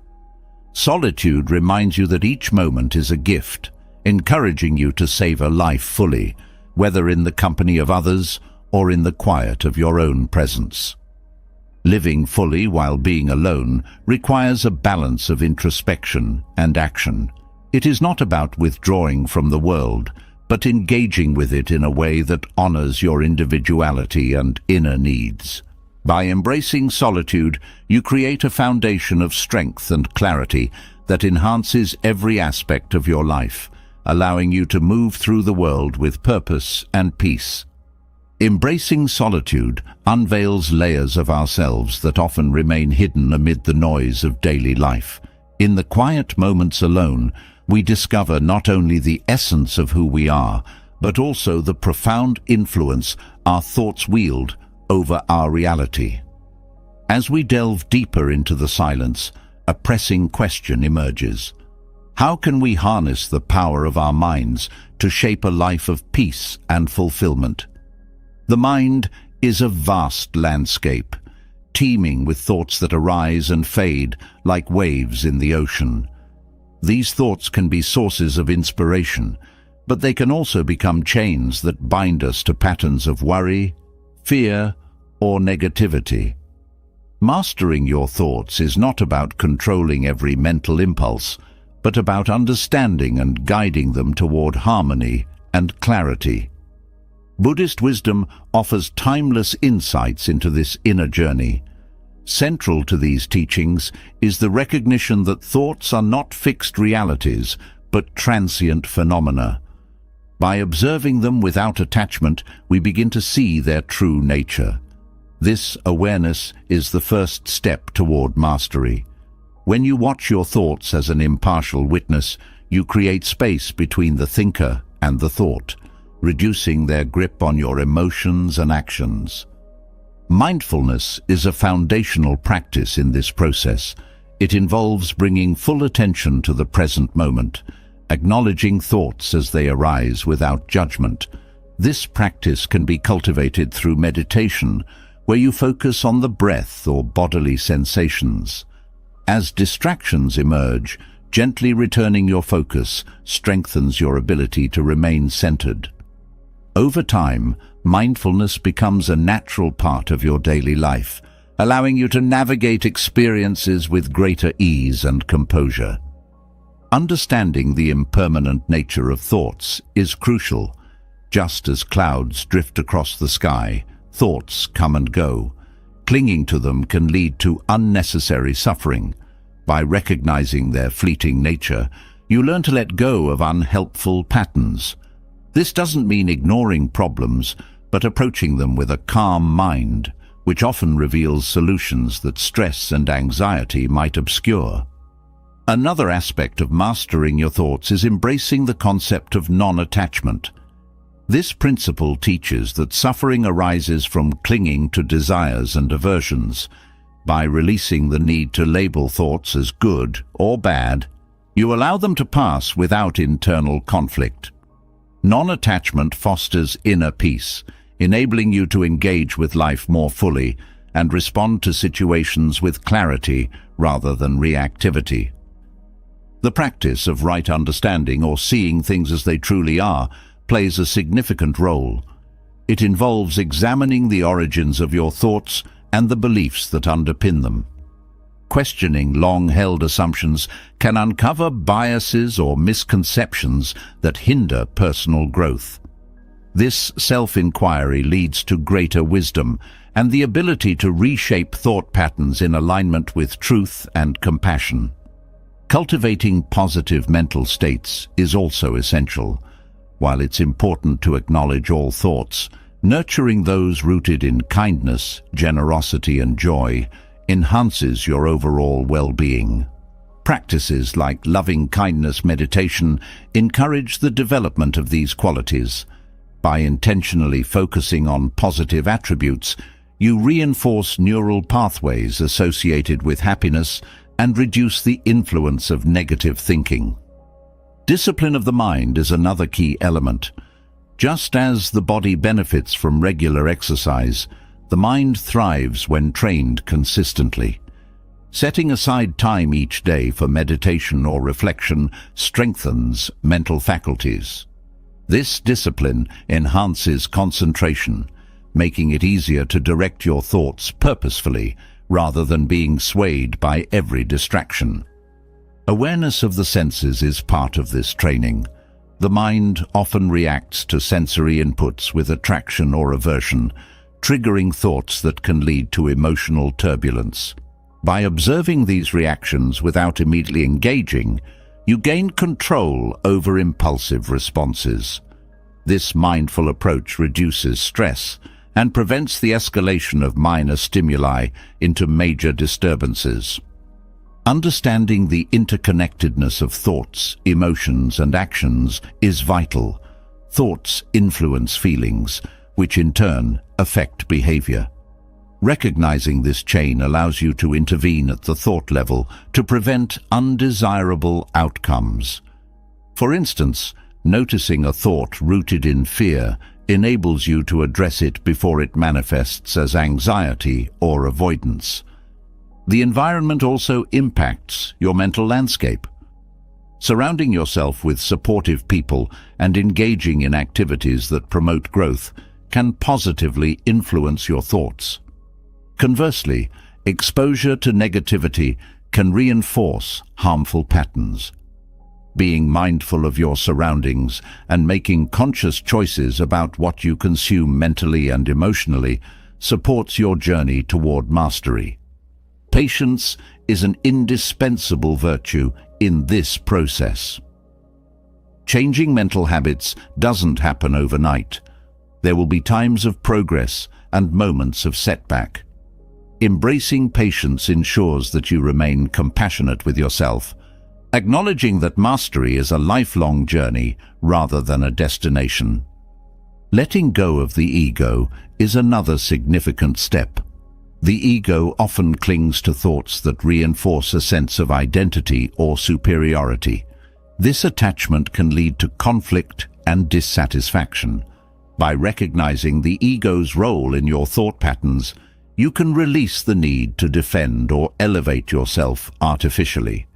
Solitude reminds you that each moment is a gift, encouraging you to savor life fully, whether in the company of others or in the quiet of your own presence. Living fully while being alone requires a balance of introspection and action. It is not about withdrawing from the world, but engaging with it in a way that honors your individuality and inner needs. By embracing solitude, you create a foundation of strength and clarity that enhances every aspect of your life, allowing you to move through the world with purpose and peace. Embracing solitude unveils layers of ourselves that often remain hidden amid the noise of daily life. In the quiet moments alone, we discover not only the essence of who we are, but also the profound influence our thoughts wield over our reality. As we delve deeper into the silence, a pressing question emerges. How can we harness the power of our minds to shape a life of peace and fulfillment? The mind is a vast landscape, teeming with thoughts that arise and fade like waves in the ocean. These thoughts can be sources of inspiration, but they can also become chains that bind us to patterns of worry, fear, or negativity. Mastering your thoughts is not about controlling every mental impulse, but about understanding and guiding them toward harmony and clarity. Buddhist wisdom offers timeless insights into this inner journey. Central to these teachings is the recognition that thoughts are not fixed realities, but transient phenomena. By observing them without attachment, we begin to see their true nature. This awareness is the first step toward mastery. When you watch your thoughts as an impartial witness, you create space between the thinker and the thought, reducing their grip on your emotions and actions. Mindfulness is a foundational practice in this process. It involves bringing full attention to the present moment, acknowledging thoughts as they arise without judgment. This practice can be cultivated through meditation, where you focus on the breath or bodily sensations. As distractions emerge, gently returning your focus strengthens your ability to remain centered. Over time, mindfulness becomes a natural part of your daily life, allowing you to navigate experiences with greater ease and composure. Understanding the impermanent nature of thoughts is crucial. Just as clouds drift across the sky, thoughts come and go. Clinging to them can lead to unnecessary suffering. By recognizing their fleeting nature, you learn to let go of unhelpful patterns. This doesn't mean ignoring problems, but approaching them with a calm mind, which often reveals solutions that stress and anxiety might obscure. Another aspect of mastering your thoughts is embracing the concept of non-attachment. This principle teaches that suffering arises from clinging to desires and aversions. By releasing the need to label thoughts as good or bad, you allow them to pass without internal conflict. Non-attachment fosters inner peace, enabling you to engage with life more fully and respond to situations with clarity rather than reactivity. The practice of right understanding, or seeing things as they truly are, plays a significant role. It involves examining the origins of your thoughts and the beliefs that underpin them. Questioning long-held assumptions can uncover biases or misconceptions that hinder personal growth. This self-inquiry leads to greater wisdom and the ability to reshape thought patterns in alignment with truth and compassion. Cultivating positive mental states is also essential. While it's important to acknowledge all thoughts, nurturing those rooted in kindness, generosity, and joy enhances your overall well-being. Practices like loving-kindness meditation encourage the development of these qualities. By intentionally focusing on positive attributes, you reinforce neural pathways associated with happiness and reduce the influence of negative thinking. Discipline of the mind is another key element. Just as the body benefits from regular exercise, the mind thrives when trained consistently. Setting aside time each day for meditation or reflection strengthens mental faculties. This discipline enhances concentration, making it easier to direct your thoughts purposefully rather than being swayed by every distraction. Awareness of the senses is part of this training. The mind often reacts to sensory inputs with attraction or aversion, triggering thoughts that can lead to emotional turbulence. By observing these reactions without immediately engaging, you gain control over impulsive responses. This mindful approach reduces stress and prevents the escalation of minor stimuli into major disturbances. Understanding the interconnectedness of thoughts, emotions, and actions is vital. Thoughts influence feelings, which in turn affect behavior. Recognizing this chain allows you to intervene at the thought level to prevent undesirable outcomes. For instance, noticing a thought rooted in fear enables you to address it before it manifests as anxiety or avoidance. The environment also impacts your mental landscape. Surrounding yourself with supportive people and engaging in activities that promote growth can positively influence your thoughts. Conversely, exposure to negativity can reinforce harmful patterns. Being mindful of your surroundings and making conscious choices about what you consume mentally and emotionally supports your journey toward mastery. Patience is an indispensable virtue in this process. Changing mental habits doesn't happen overnight. There will be times of progress and moments of setback. Embracing patience ensures that you remain compassionate with yourself, acknowledging that mastery is a lifelong journey rather than a destination. Letting go of the ego is another significant step. The ego often clings to thoughts that reinforce a sense of identity or superiority. This attachment can lead to conflict and dissatisfaction. By recognizing the ego's role in your thought patterns, you can release the need to defend or elevate yourself artificially.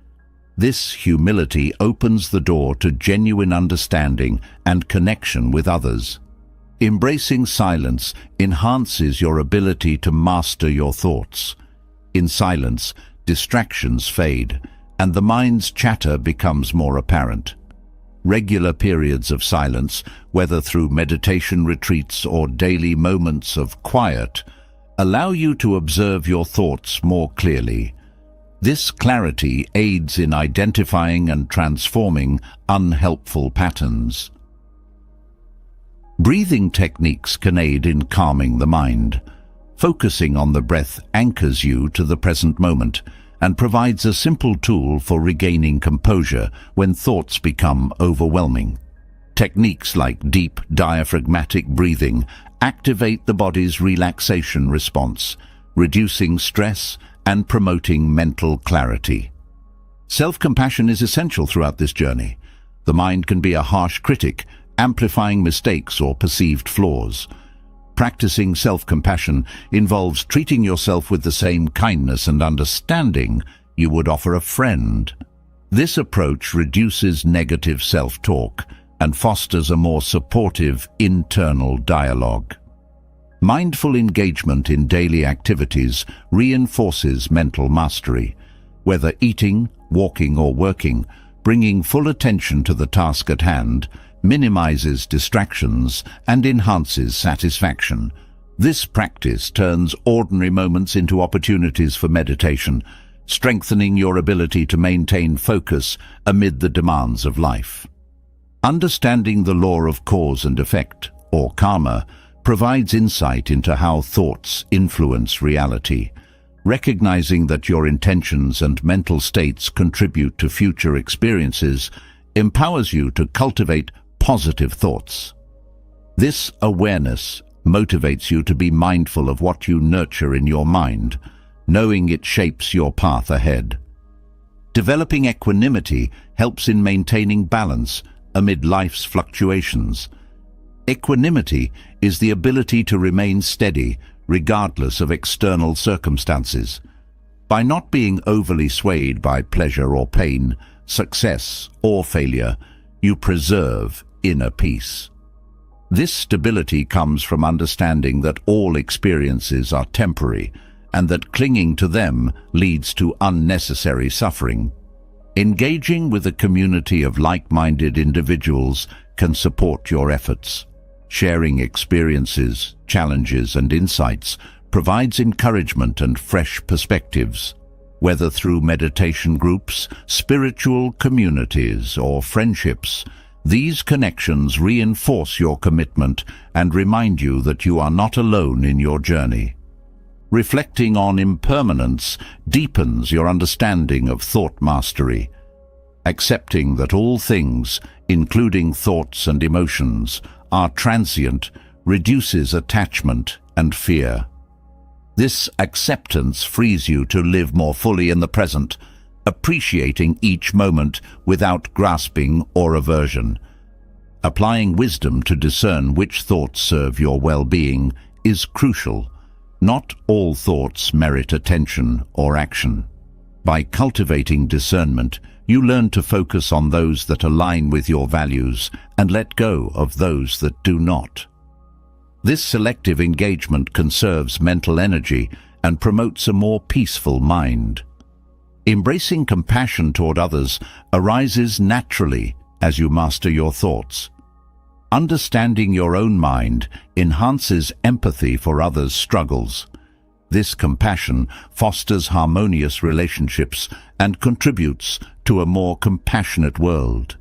This humility opens the door to genuine understanding and connection with others. Embracing silence enhances your ability to master your thoughts. In silence, distractions fade, and the mind's chatter becomes more apparent. Regular periods of silence, whether through meditation retreats or daily moments of quiet, allow you to observe your thoughts more clearly. This clarity aids in identifying and transforming unhelpful patterns. Breathing techniques can aid in calming the mind. Focusing on the breath anchors you to the present moment and provides a simple tool for regaining composure when thoughts become overwhelming. Techniques like deep diaphragmatic breathing activate the body's relaxation response, reducing stress and promoting mental clarity. Self-compassion is essential throughout this journey. The mind can be a harsh critic, amplifying mistakes or perceived flaws. Practicing self-compassion involves treating yourself with the same kindness and understanding you would offer a friend. This approach reduces negative self-talk and fosters a more supportive internal dialogue. Mindful engagement in daily activities reinforces mental mastery. Whether eating, walking, or working, bringing full attention to the task at hand minimizes distractions and enhances satisfaction. This practice turns ordinary moments into opportunities for meditation, strengthening your ability to maintain focus amid the demands of life. Understanding the law of cause and effect, or karma, provides insight into how thoughts influence reality. Recognizing that your intentions and mental states contribute to future experiences empowers you to cultivate positive thoughts. This awareness motivates you to be mindful of what you nurture in your mind, knowing it shapes your path ahead. Developing equanimity helps in maintaining balance amid life's fluctuations. Equanimity is the ability to remain steady regardless of external circumstances. By not being overly swayed by pleasure or pain, success or failure, you preserve inner peace. This stability comes from understanding that all experiences are temporary and that clinging to them leads to unnecessary suffering. Engaging with a community of like-minded individuals can support your efforts. Sharing experiences, challenges, and insights provides encouragement and fresh perspectives. Whether through meditation groups, spiritual communities, or friendships, these connections reinforce your commitment and remind you that you are not alone in your journey. Reflecting on impermanence deepens your understanding of thought mastery. Accepting that all things, including thoughts and emotions, are transient reduces attachment and fear. This acceptance frees you to live more fully in the present, appreciating each moment without grasping or aversion. Applying wisdom to discern which thoughts serve your well-being is crucial. Not all thoughts merit attention or action. By cultivating discernment, you learn to focus on those that align with your values and let go of those that do not. This selective engagement conserves mental energy and promotes a more peaceful mind. Embracing compassion toward others arises naturally as you master your thoughts. Understanding your own mind enhances empathy for others' struggles. This compassion fosters harmonious relationships and contributes to a more compassionate world.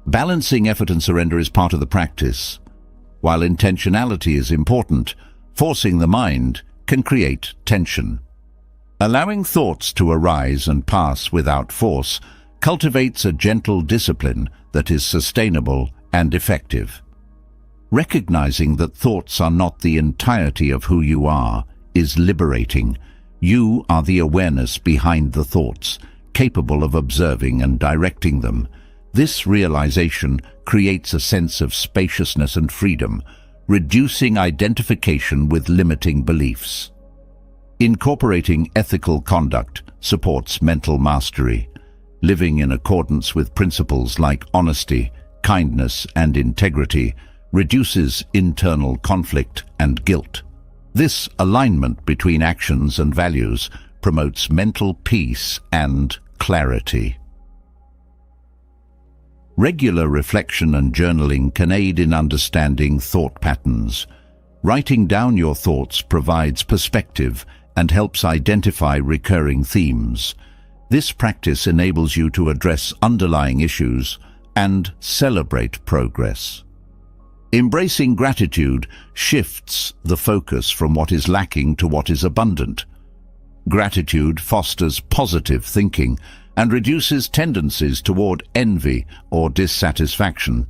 Balancing effort and surrender is part of the practice. While intentionality is important, forcing the mind can create tension. Allowing thoughts to arise and pass without force cultivates a gentle discipline that is sustainable and effective. Recognizing that thoughts are not the entirety of who you are is liberating. You are the awareness behind the thoughts, capable of observing and directing them. This realization creates a sense of spaciousness and freedom, reducing identification with limiting beliefs. Incorporating ethical conduct supports mental mastery. Living in accordance with principles like honesty, kindness, and integrity reduces internal conflict and guilt. This alignment between actions and values promotes mental peace and clarity. Regular reflection and journaling can aid in understanding thought patterns. Writing down your thoughts provides perspective and helps identify recurring themes. This practice enables you to address underlying issues and celebrate progress. Embracing gratitude shifts the focus from what is lacking to what is abundant. Gratitude fosters positive thinking and reduces tendencies toward envy or dissatisfaction.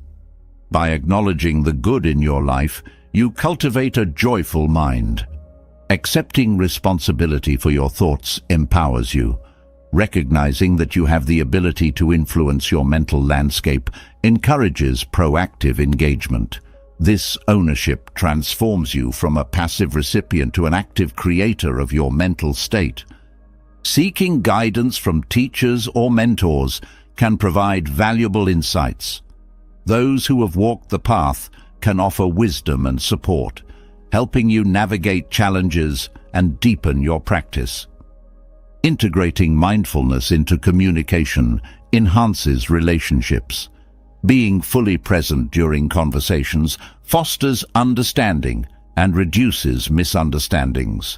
By acknowledging the good in your life, you cultivate a joyful mind. Accepting responsibility for your thoughts empowers you. Recognizing that you have the ability to influence your mental landscape encourages proactive engagement. This ownership transforms you from a passive recipient to an active creator of your mental state. Seeking guidance from teachers or mentors can provide valuable insights. Those who have walked the path can offer wisdom and support, helping you navigate challenges and deepen your practice. Integrating mindfulness into communication enhances relationships. Being fully present during conversations fosters understanding and reduces misunderstandings.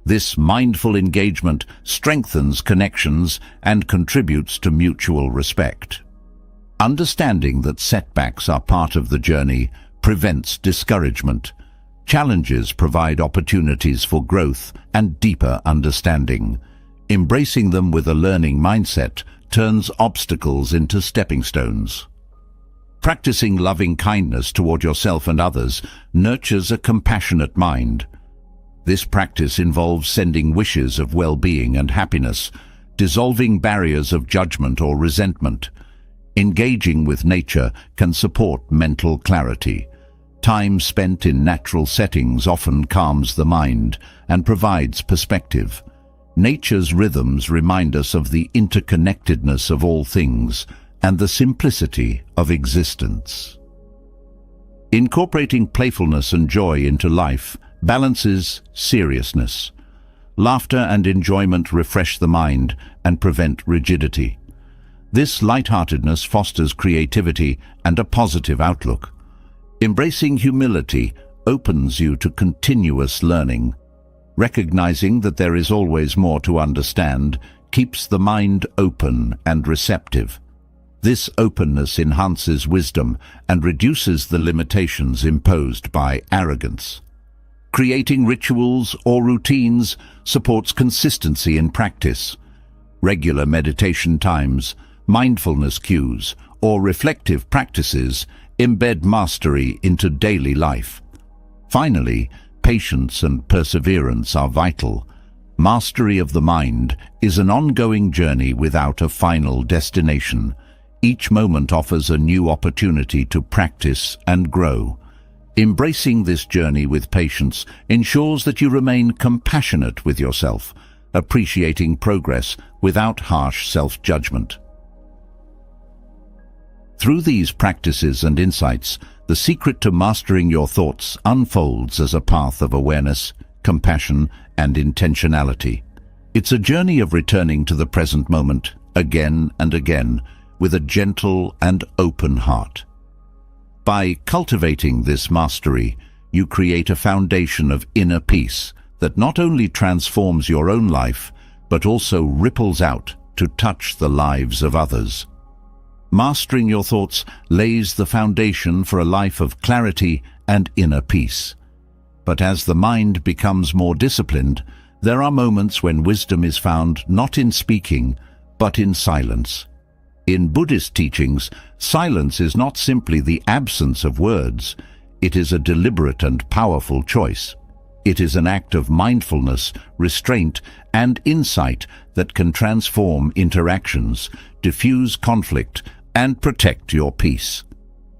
This mindful engagement strengthens connections and contributes to mutual respect. Understanding that setbacks are part of the journey prevents discouragement. Challenges provide opportunities for growth and deeper understanding. Embracing them with a learning mindset turns obstacles into stepping stones. Practicing loving kindness toward yourself and others nurtures a compassionate mind. This practice involves sending wishes of well-being and happiness, dissolving barriers of judgment or resentment. Engaging with nature can support mental clarity. Time spent in natural settings often calms the mind and provides perspective. Nature's rhythms remind us of the interconnectedness of all things and the simplicity of existence. Incorporating playfulness and joy into life balances seriousness. Laughter and enjoyment refresh the mind and prevent rigidity. This lightheartedness fosters creativity and a positive outlook. Embracing humility opens you to continuous learning. Recognizing that there is always more to understand keeps the mind open and receptive. This openness enhances wisdom and reduces the limitations imposed by arrogance. Creating rituals or routines supports consistency in practice. Regular meditation times, mindfulness cues, or reflective practices embed mastery into daily life. Finally, patience and perseverance are vital. Mastery of the mind is an ongoing journey without a final destination. Each moment offers a new opportunity to practice and grow. Embracing this journey with patience ensures that you remain compassionate with yourself, appreciating progress without harsh self-judgment. Through these practices and insights, the secret to mastering your thoughts unfolds as a path of awareness, compassion, and intentionality. It's a journey of returning to the present moment again and again with a gentle and open heart. By cultivating this mastery, you create a foundation of inner peace that not only transforms your own life, but also ripples out to touch the lives of others. Mastering your thoughts lays the foundation for a life of clarity and inner peace. But as the mind becomes more disciplined, there are moments when wisdom is found not in speaking, but in silence. In Buddhist teachings, silence is not simply the absence of words, it is a deliberate and powerful choice. It is an act of mindfulness, restraint, and insight that can transform interactions, diffuse conflict, and protect your peace.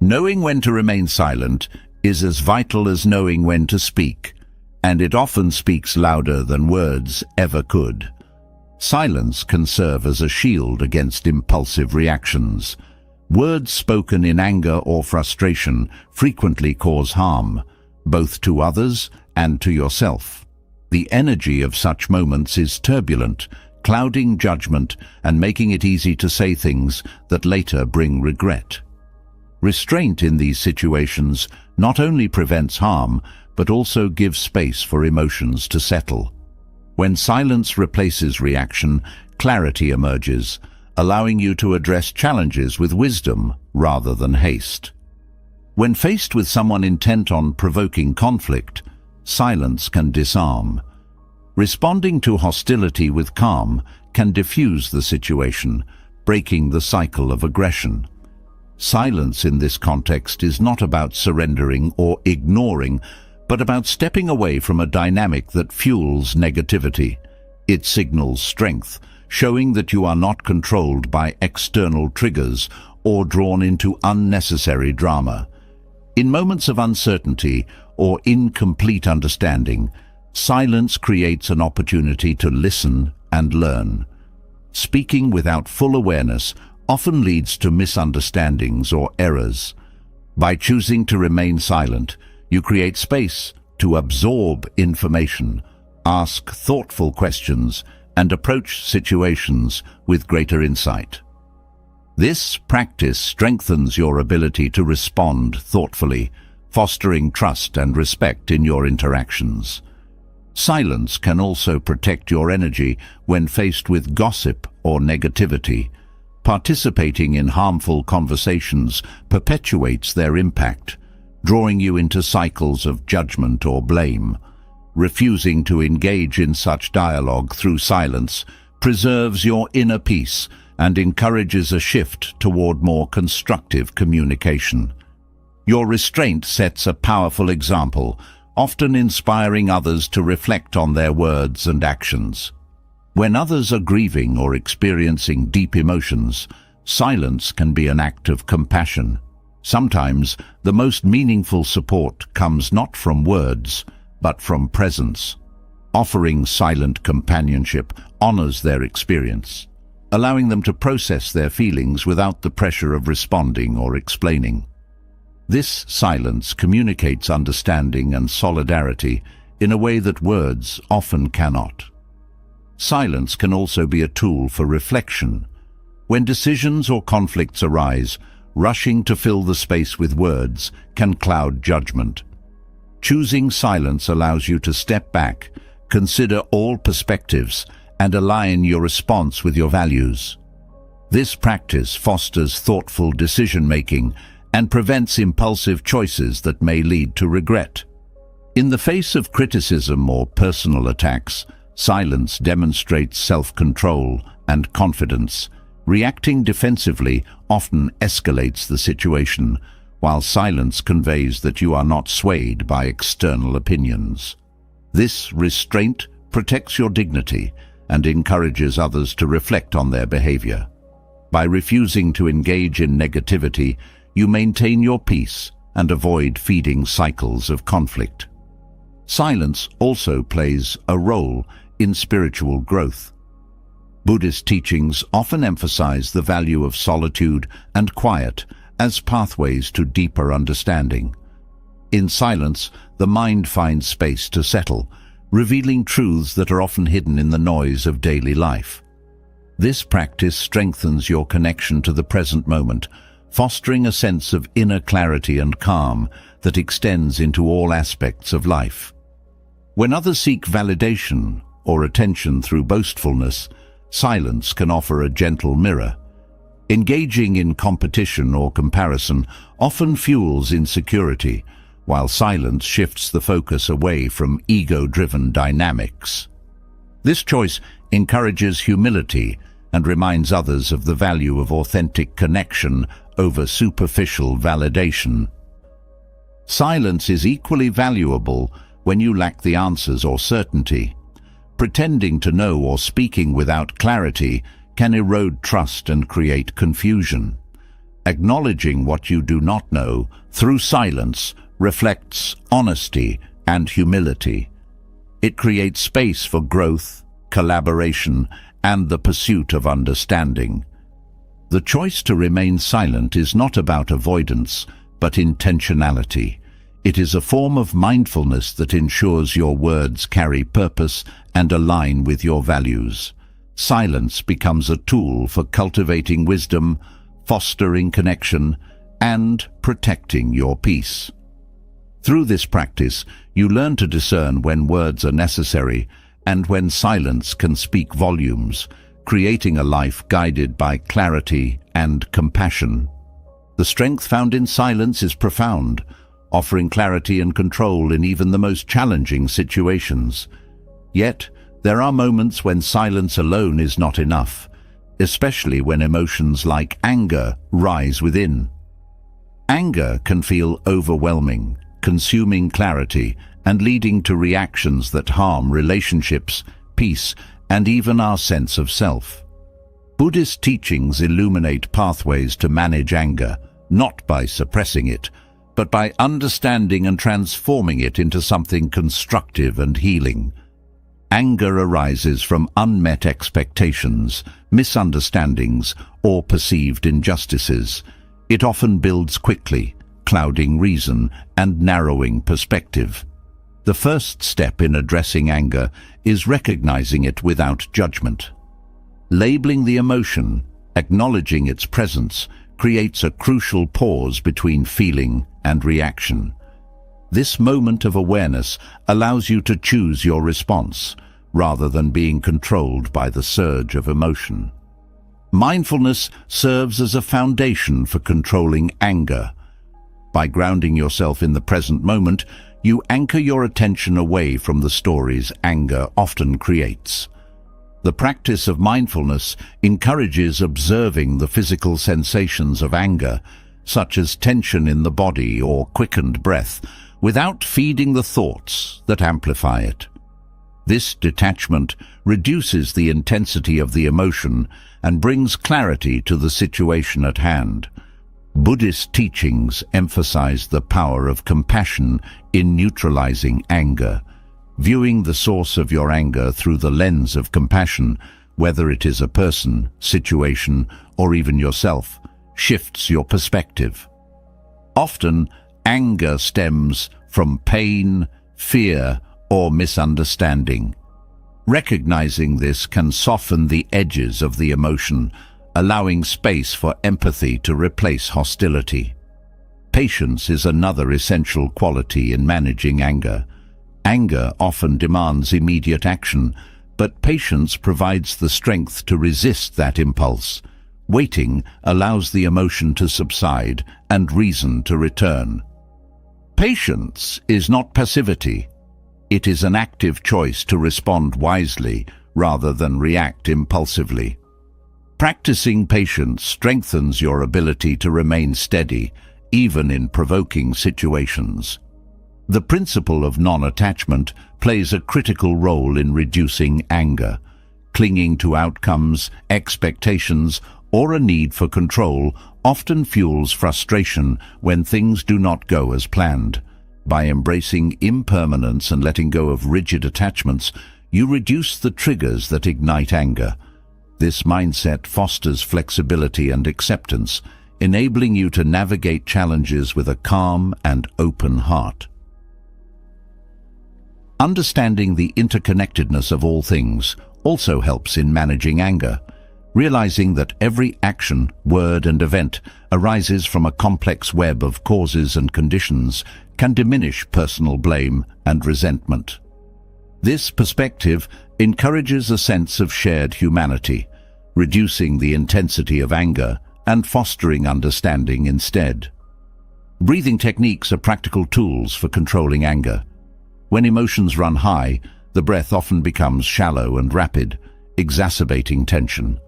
Knowing when to remain silent is as vital as knowing when to speak, and it often speaks louder than words ever could. Silence can serve as a shield against impulsive reactions. Words spoken in anger or frustration frequently cause harm, both to others and to yourself. The energy of such moments is turbulent, clouding judgment and making it easy to say things that later bring regret. Restraint in these situations not only prevents harm, but also gives space for emotions to settle. When silence replaces reaction, clarity emerges, allowing you to address challenges with wisdom rather than haste. When faced with someone intent on provoking conflict, silence can disarm. Responding to hostility with calm can diffuse the situation, breaking the cycle of aggression. Silence in this context is not about surrendering or ignoring, but about stepping away from a dynamic that fuels negativity. It signals strength, showing that you are not controlled by external triggers or drawn into unnecessary drama. In moments of uncertainty or incomplete understanding, silence creates an opportunity to listen and learn. Speaking without full awareness often leads to misunderstandings or errors. By choosing to remain silent, you create space to absorb information, ask thoughtful questions, and approach situations with greater insight. This practice strengthens your ability to respond thoughtfully, fostering trust and respect in your interactions. Silence can also protect your energy when faced with gossip or negativity. Participating in harmful conversations perpetuates their impact, drawing you into cycles of judgment or blame. Refusing to engage in such dialogue through silence preserves your inner peace and encourages a shift toward more constructive communication. Your restraint sets a powerful example, often inspiring others to reflect on their words and actions. When others are grieving or experiencing deep emotions, silence can be an act of compassion. Sometimes, the most meaningful support comes not from words, but from presence. Offering silent companionship honors their experience, allowing them to process their feelings without the pressure of responding or explaining. This silence communicates understanding and solidarity in a way that words often cannot. Silence can also be a tool for reflection. When decisions or conflicts arise, rushing to fill the space with words can cloud judgment. Choosing silence allows you to step back, consider all perspectives, and align your response with your values. This practice fosters thoughtful decision-making and prevents impulsive choices that may lead to regret. In the face of criticism or personal attacks, silence demonstrates self-control and confidence. Reacting defensively often escalates the situation, while silence conveys that you are not swayed by external opinions. This restraint protects your dignity and encourages others to reflect on their behavior. By refusing to engage in negativity, you maintain your peace and avoid feeding cycles of conflict. Silence also plays a role in spiritual growth. Buddhist teachings often emphasize the value of solitude and quiet as pathways to deeper understanding. In silence, the mind finds space to settle, revealing truths that are often hidden in the noise of daily life. This practice strengthens your connection to the present moment, fostering a sense of inner clarity and calm that extends into all aspects of life. When others seek validation or attention through boastfulness, silence can offer a gentle mirror. Engaging in competition or comparison often fuels insecurity, while silence shifts the focus away from ego-driven dynamics. This choice encourages humility and reminds others of the value of authentic connection over superficial validation. Silence is equally valuable when you lack the answers or certainty. Pretending to know or speaking without clarity can erode trust and create confusion. Acknowledging what you do not know through silence reflects honesty and humility. It creates space for growth, collaboration, and the pursuit of understanding. The choice to remain silent is not about avoidance, but intentionality. It is a form of mindfulness that ensures your words carry purpose and align with your values. silence becomes a tool for cultivating wisdom, fostering connection, and protecting your peace. Through this practice, you learn to discern when words are necessary and when silence can speak volumes, creating a life guided by clarity and compassion. The strength found in silence is profound, offering clarity and control in even the most challenging situations. Yet, there are moments when silence alone is not enough, especially when emotions like anger rise within. Anger can feel overwhelming, consuming clarity, and leading to reactions that harm relationships, peace, and even our sense of self. Buddhist teachings illuminate pathways to manage anger, not by suppressing it, but by understanding and transforming it into something constructive and healing. Anger arises from unmet expectations, misunderstandings, or perceived injustices. It often builds quickly, clouding reason and narrowing perspective. The first step in addressing anger is recognizing it without judgment. Labeling the emotion, acknowledging its presence, creates a crucial pause between feeling and reaction. This moment of awareness allows you to choose your response, rather than being controlled by the surge of emotion. Mindfulness serves as a foundation for controlling anger. By grounding yourself in the present moment, you anchor your attention away from the stories anger often creates. The practice of mindfulness encourages observing the physical sensations of anger, such as tension in the body or quickened breath, without feeding the thoughts that amplify it. This detachment reduces the intensity of the emotion and brings clarity to the situation at hand. Buddhist teachings emphasize the power of compassion in neutralizing anger. Viewing the source of your anger through the lens of compassion, whether it is a person, situation, or even yourself, shifts your perspective. Often, anger stems from pain, fear, or misunderstanding. Recognizing this can soften the edges of the emotion, allowing space for empathy to replace hostility. Patience is another essential quality in managing anger. Anger often demands immediate action, but patience provides the strength to resist that impulse. Waiting allows the emotion to subside and reason to return. Patience is not passivity. It is an active choice to respond wisely rather than react impulsively. Practicing patience strengthens your ability to remain steady, even in provoking situations. The principle of non-attachment plays a critical role in reducing anger. Clinging to outcomes, expectations, or a need for control often fuels frustration when things do not go as planned. By embracing impermanence and letting go of rigid attachments, you reduce the triggers that ignite anger. This mindset fosters flexibility and acceptance, enabling you to navigate challenges with a calm and open heart. Understanding the interconnectedness of all things also helps in managing anger. Realizing that every action, word, and event arises from a complex web of causes and conditions can diminish personal blame and resentment. This perspective encourages a sense of shared humanity, reducing the intensity of anger and fostering understanding instead. Breathing techniques are practical tools for controlling anger. When emotions run high, the breath often becomes shallow and rapid, exacerbating tension.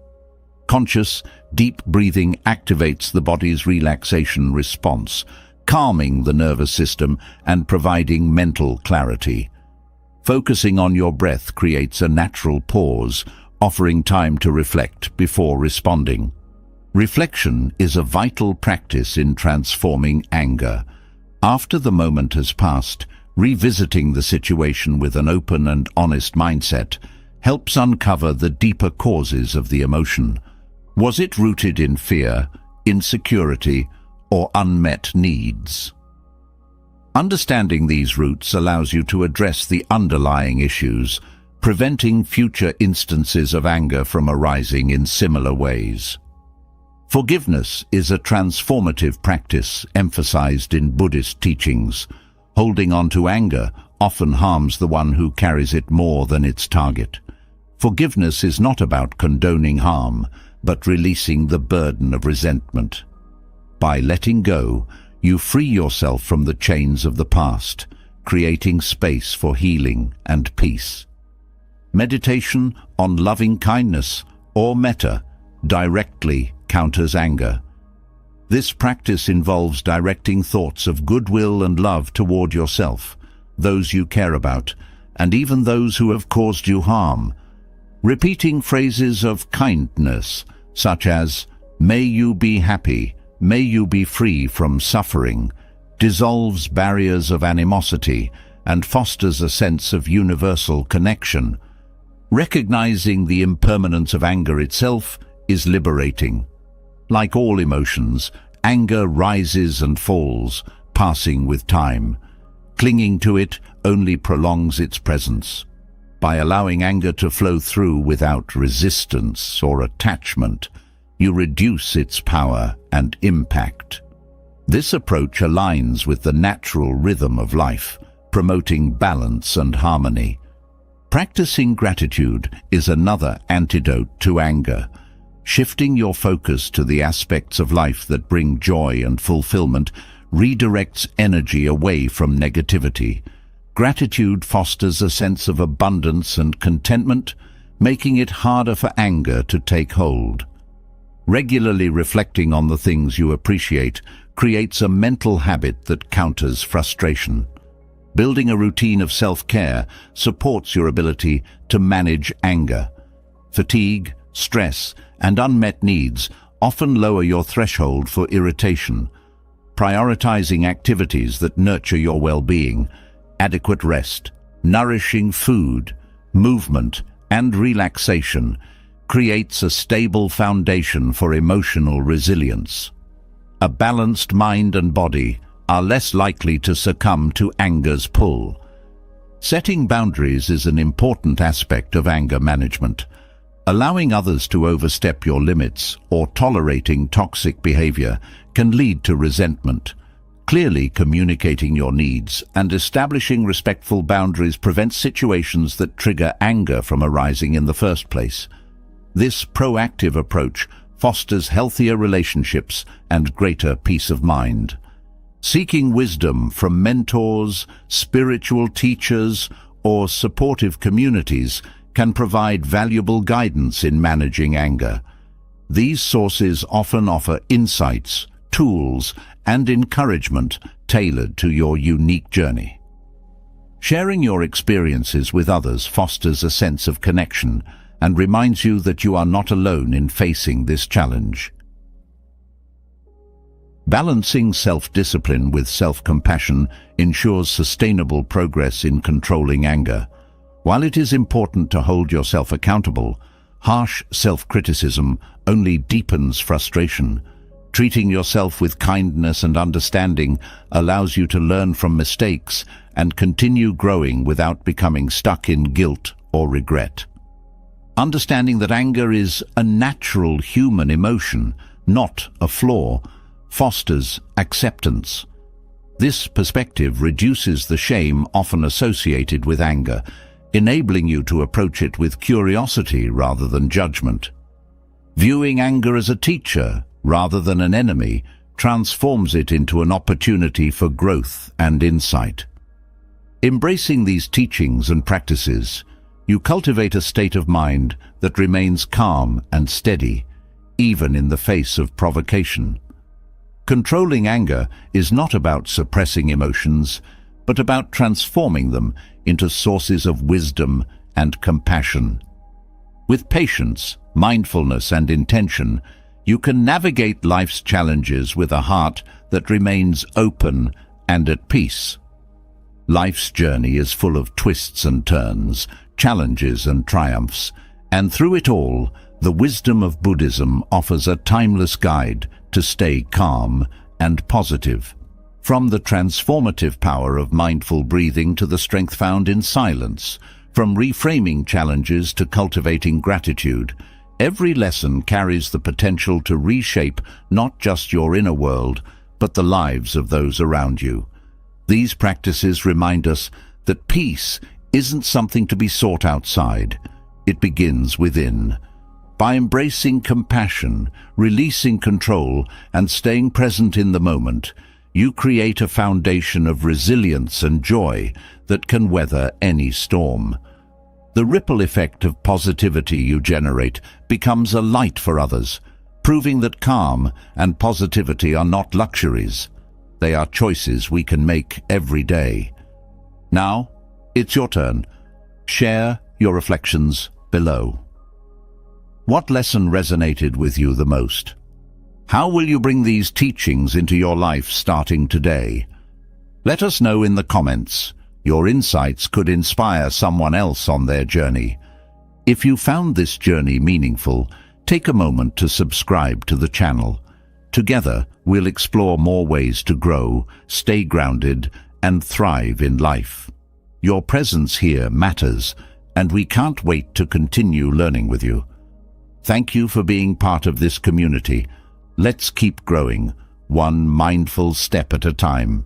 Conscious, deep breathing activates the body's relaxation response, calming the nervous system and providing mental clarity. Focusing on your breath creates a natural pause, offering time to reflect before responding. Reflection is a vital practice in transforming anger. After the moment has passed, revisiting the situation with an open and honest mindset helps uncover the deeper causes of the emotion. Was it rooted in fear, insecurity, or unmet needs? Understanding these roots allows you to address the underlying issues, preventing future instances of anger from arising in similar ways. Forgiveness is a transformative practice emphasized in Buddhist teachings. Holding on to anger often harms the one who carries it more than its target. Forgiveness is not about condoning harm, but releasing the burden of resentment. By letting go, you free yourself from the chains of the past, creating space for healing and peace. Meditation on loving kindness or metta directly counters anger. This practice involves directing thoughts of goodwill and love toward yourself, those you care about, and even those who have caused you harm. Repeating phrases of kindness, such as, "May you be happy, may you be free from suffering," dissolves barriers of animosity and fosters a sense of universal connection. Recognizing the impermanence of anger itself is liberating. Like all emotions, anger rises and falls, passing with time. Clinging to it only prolongs its presence. By allowing anger to flow through without resistance or attachment, you reduce its power and impact. This approach aligns with the natural rhythm of life, promoting balance and harmony. Practicing gratitude is another antidote to anger. Shifting your focus to the aspects of life that bring joy and fulfillment redirects energy away from negativity. Gratitude fosters a sense of abundance and contentment, making it harder for anger to take hold. Regularly reflecting on the things you appreciate creates a mental habit that counters frustration. Building a routine of self-care supports your ability to manage anger. Fatigue, stress, and unmet needs often lower your threshold for irritation. Prioritizing activities that nurture your well-being, adequate rest, nourishing food, movement, and relaxation creates a stable foundation for emotional resilience. A balanced mind and body are less likely to succumb to anger's pull. Setting boundaries is an important aspect of anger management. Allowing others to overstep your limits or tolerating toxic behavior can lead to resentment. Clearly communicating your needs and establishing respectful boundaries prevents situations that trigger anger from arising in the first place. This proactive approach fosters healthier relationships and greater peace of mind. Seeking wisdom from mentors, spiritual teachers, or supportive communities can provide valuable guidance in managing anger. These sources often offer insights, tools, and encouragement tailored to your unique journey. Sharing your experiences with others fosters a sense of connection and reminds you that you are not alone in facing this challenge. Balancing self-discipline with self-compassion ensures sustainable progress in controlling anger. While it is important to hold yourself accountable, harsh self-criticism only deepens frustration. Treating yourself with kindness and understanding allows you to learn from mistakes and continue growing without becoming stuck in guilt or regret. Understanding that anger is a natural human emotion, not a flaw, fosters acceptance. This perspective reduces the shame often associated with anger, enabling you to approach it with curiosity rather than judgment. Viewing anger as a teacher rather than an enemy transforms it into an opportunity for growth and insight. Embracing these teachings and practices, you cultivate a state of mind that remains calm and steady, even in the face of provocation. Controlling anger is not about suppressing emotions, but about transforming them into sources of wisdom and compassion. With patience, mindfulness, and intention, you can navigate life's challenges with a heart that remains open and at peace. Life's journey is full of twists and turns, challenges and triumphs, and through it all, the wisdom of Buddhism offers a timeless guide to stay calm and positive. From the transformative power of mindful breathing to the strength found in silence, From reframing challenges to cultivating gratitude, every lesson carries the potential to reshape not just your inner world, but the lives of those around you. These practices remind us that peace isn't something to be sought outside. It begins within. By embracing compassion, releasing control, and staying present in the moment, you create a foundation of resilience and joy that can weather any storm. The ripple effect of positivity you generate becomes a light for others, proving that calm and positivity are not luxuries. They are choices we can make every day. Now, it's your turn. Share your reflections below. What lesson resonated with you the most? How will you bring these teachings into your life starting today? Let us know in the comments. Your insights could inspire someone else on their journey. If you found this journey meaningful, take a moment to subscribe to the channel. Together, we'll explore more ways to grow, stay grounded, and thrive in life. Your presence here matters, and we can't wait to continue learning with you. Thank you for being part of this community. Let's keep growing, one mindful step at a time.